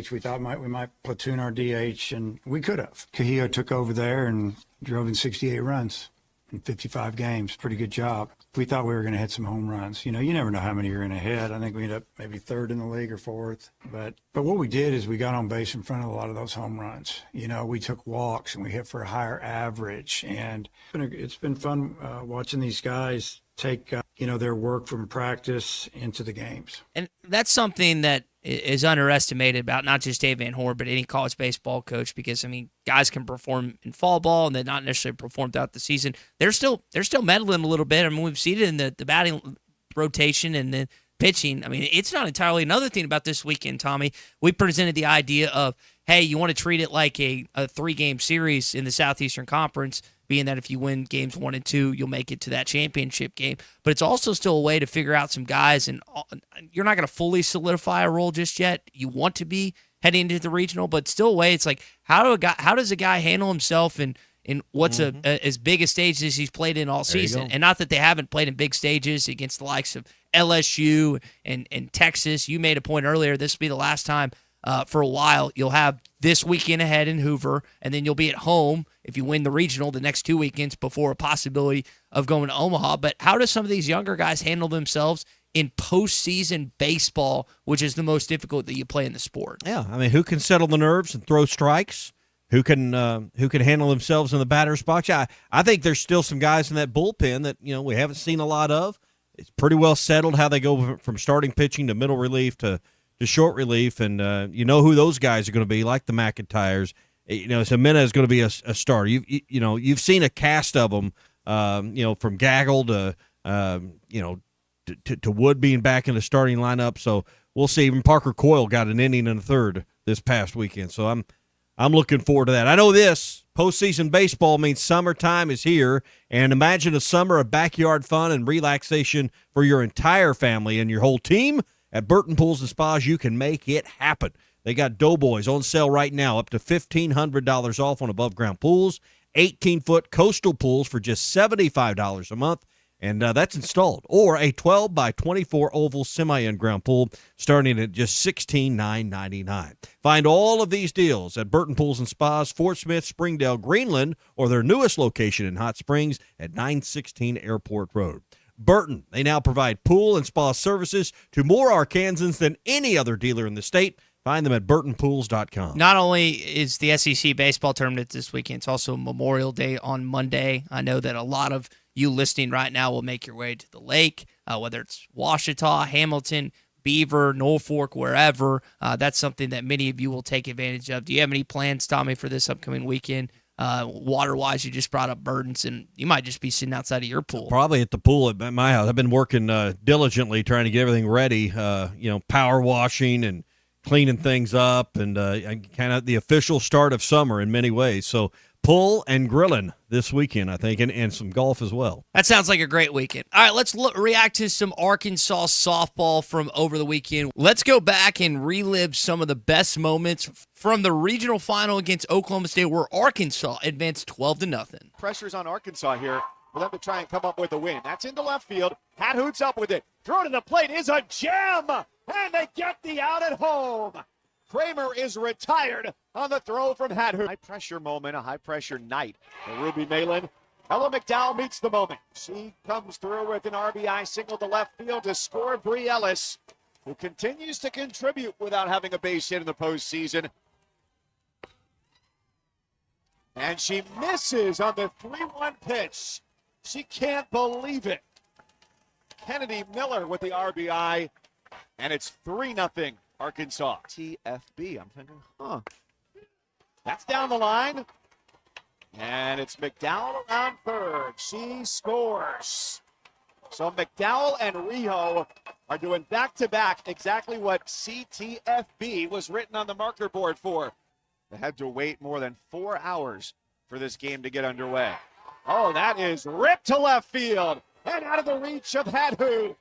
S7: DH. We thought we might platoon our DH, and we could have. Cahillo took over there and drove in 68 runs in 55 games. Pretty good job. We thought we were going to hit some home runs. You never know how many you're going to hit. I think we ended up maybe third in the league or fourth. But what we did is we got on base in front of a lot of those home runs. We took walks and we hit for a higher average. And it's been fun watching these guys take their work from practice into the games.
S9: And that's something that is underestimated about not just Dave Van Horn, but any college baseball coach, because, guys can perform in fall ball and then not necessarily perform throughout the season. They're still meddling a little bit. We've seen it in the batting rotation and the pitching. It's not entirely another thing about this weekend, Tommy. We presented the idea of, hey, you want to treat it like a 3-game series in the Southeastern Conference, being that if you win games 1 and 2, you'll make it to that championship game. But it's also still a way to figure out some guys, and you're not going to fully solidify a role just yet. You want to be heading into the regional, but still a way. It's like, how does a guy handle himself in what's as big a stage as he's played in all season? And not that they haven't played in big stages against the likes of LSU and Texas. You made a point earlier, this will be the last time for a while. You'll have this weekend ahead in Hoover, and then you'll be at home if you win the regional the next 2 weekends before a possibility of going to Omaha. But how do some of these younger guys handle themselves in postseason baseball, which is the most difficult that you play in the sport?
S8: Yeah, who can settle the nerves and throw strikes? Who can handle themselves in the batter's box? I think there's still some guys in that bullpen that we haven't seen a lot of. It's pretty well settled how they go from starting pitching to middle relief to short relief, and who those guys are going to be, like the McIntyres. Semena is going to be a starter. You've seen a cast of them, from Gaggle to Wood being back in the starting lineup. So we'll see. Even Parker Coyle got an inning and a third this past weekend. So I'm looking forward to that. I know this. Postseason baseball means summertime is here, and imagine a summer of backyard fun and relaxation for your entire family and your whole team. At Burton Pools and Spas, you can make it happen. They got Doughboys on sale right now, up to $1,500 off on above-ground pools, 18-foot coastal pools for just $75 a month, and that's installed. Or a 12 by 24 oval semi-in-ground pool starting at just $16,999. Find all of these deals at Burton Pools and Spas, Fort Smith, Springdale, Greenland, or their newest location in Hot Springs at 916 Airport Road. Burton, they now provide pool and spa services to more Arkansans than any other dealer in the state. Find them at burtonpools.com.
S9: Not only is the SEC baseball tournament this weekend, it's also Memorial Day on Monday. I know that a lot of you listening right now will make your way to the lake, whether it's Washita, Hamilton, Beaver, Norfolk, wherever. That's something that many of you will take advantage of. Do you have any plans, Tommy, for this upcoming weekend? Water-wise, you just brought up burdens, and you might just be sitting outside of your pool.
S8: Probably at the pool at my house. I've been working diligently trying to get everything ready, power washing and cleaning things up, and kind of the official start of summer in many ways. So pool and grilling this weekend, I think, and some golf as well.
S9: That sounds like a great weekend. All right, let's react to some Arkansas softball from over the weekend. Let's go back and relive some of the best moments from the regional final against Oklahoma State, where Arkansas advanced 12-0.
S4: Pressure's on Arkansas here for them to try and come up with a win. That's into left field. Hat Hoots up with it. Throw to the plate is a gem, and they get the out at home. Kramer is retired on the throw from Hat Hoots. High-pressure moment, a high-pressure night for Ruby Malin. Ella McDowell meets the moment. She comes through with an RBI single to left field to score Bree Ellis, who continues to contribute without having a base hit in the postseason. And she misses on the 3-1 pitch. She can't believe it. Kennedy Miller with the RBI, and it's 3-0 Arkansas. TFB. I'm thinking, that's down the line. And it's McDowell around third. She scores. So McDowell and Riho are doing back-to-back exactly what CTFB was written on the marker board for. They had to wait more than 4 hours for this game to get underway. Oh, that is ripped to left field and out of the reach of Hat Hoot.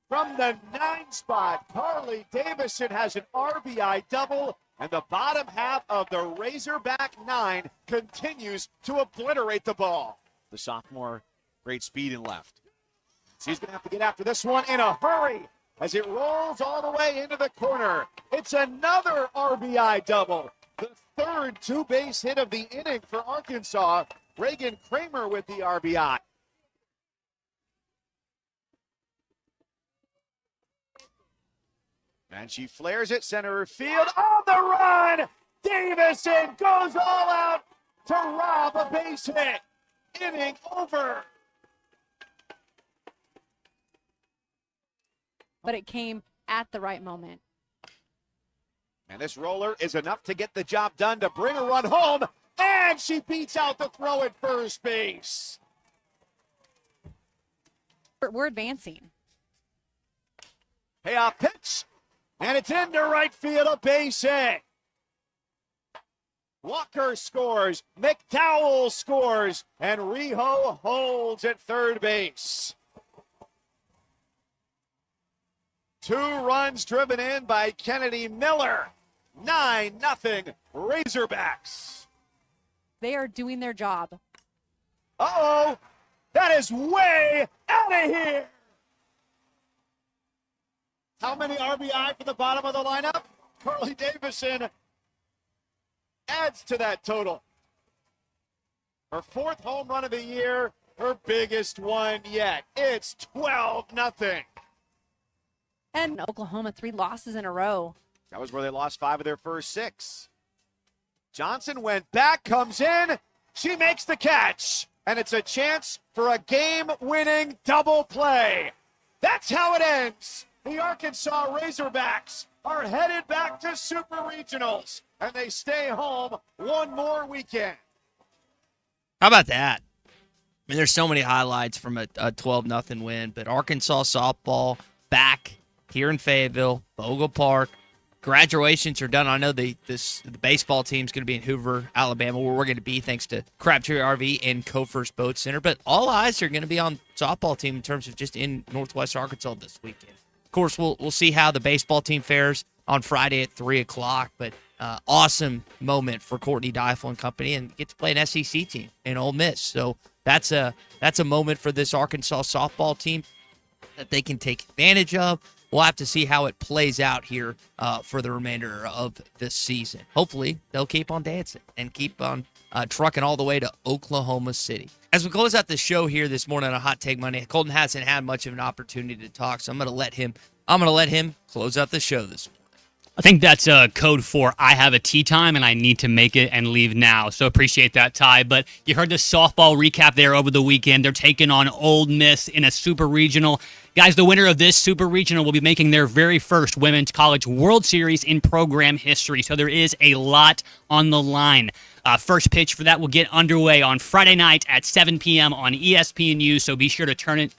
S4: From the 9 spot, Carly Davison has an RBI double, and the bottom half of the Razorback 9 continues to obliterate the ball. The sophomore, great speed and left. She's going to have to get after this one in a hurry as it rolls all the way into the corner. It's another RBI double. The third two-base hit of the inning for Arkansas. Reagan Kramer with the RBI. And she flares it center field on the run. Davison goes all out to rob a base hit. Inning over.
S10: But it came at the right moment.
S4: And this roller is enough to get the job done to bring a run home. And she beats out the throw at first base.
S10: We're advancing.
S4: Payoff pitch. And it's into right field, a base hit. Walker scores, McDowell scores, and Riho holds at third base. 2 runs driven in by Kennedy Miller. 9-0 Razorbacks.
S10: They are doing their job.
S4: Uh-oh, that is way out of here. How many RBI for the bottom of the lineup? Carly Davison adds to that total. Her 4th home run of the year, her biggest one yet. It's 12-0.
S10: And Oklahoma, 3 losses in a row.
S4: That was where they lost 5 of their first 6. Johnson went back, comes in, she makes the catch, and it's a chance for a game-winning double play. That's how it ends. The Arkansas Razorbacks are headed back to Super Regionals, and they stay home one more weekend.
S9: How about that? I mean, there's so many highlights from a 12-0 win, but Arkansas softball back here in Fayetteville, Bogle Park, graduations are done. I know the baseball team's going to be in Hoover, Alabama, where we're going to be thanks to Crabtree RV and Co-First Boat Center. But all eyes are going to be on softball team in terms of just in Northwest Arkansas this weekend. Of course, we'll see how the baseball team fares on Friday at 3 o'clock. But awesome moment for Courtney Deifel and company, and get to play an SEC team in Ole Miss. So that's a moment for this Arkansas softball team that they can take advantage of. We'll have to see how it plays out here for the remainder of this season. Hopefully, they'll keep on dancing and keep on trucking all the way to Oklahoma City. As we close out the show here this morning on a Hot Take Monday, Colton hasn't had much of an opportunity to talk, so I'm going to let him close out the show this morning.
S11: I think that's code for I have a tea time and I need to make it and leave now. So appreciate that, Ty. But you heard the softball recap there over the weekend. They're taking on Ole Miss in a super regional. Guys, the winner of this super regional will be making their very first Women's College World Series in program history. So there is a lot on the line. First pitch for that will get underway on Friday night at 7 p.m. on ESPNU. So be sure to tune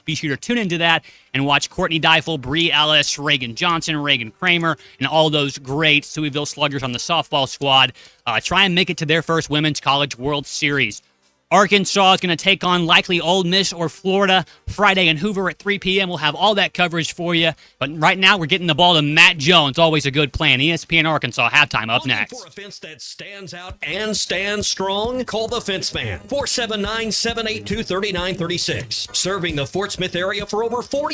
S11: into that and watch Courtney Deifel, Bree Ellis, Reagan Johnson, Reagan Kramer, and all those great Sueyville Sluggers on the softball squad try and make it to their first Women's College World Series. Arkansas is going to take on likely Ole Miss or Florida Friday in Hoover at 3 p.m. We'll have all that coverage for you. But right now, we're getting the ball to Matt Jones. Always a good plan. ESPN Arkansas halftime up next.
S23: For a fence that stands out and stands strong, call the Fence Man. 479-782-3936. Serving the Fort Smith area for over 40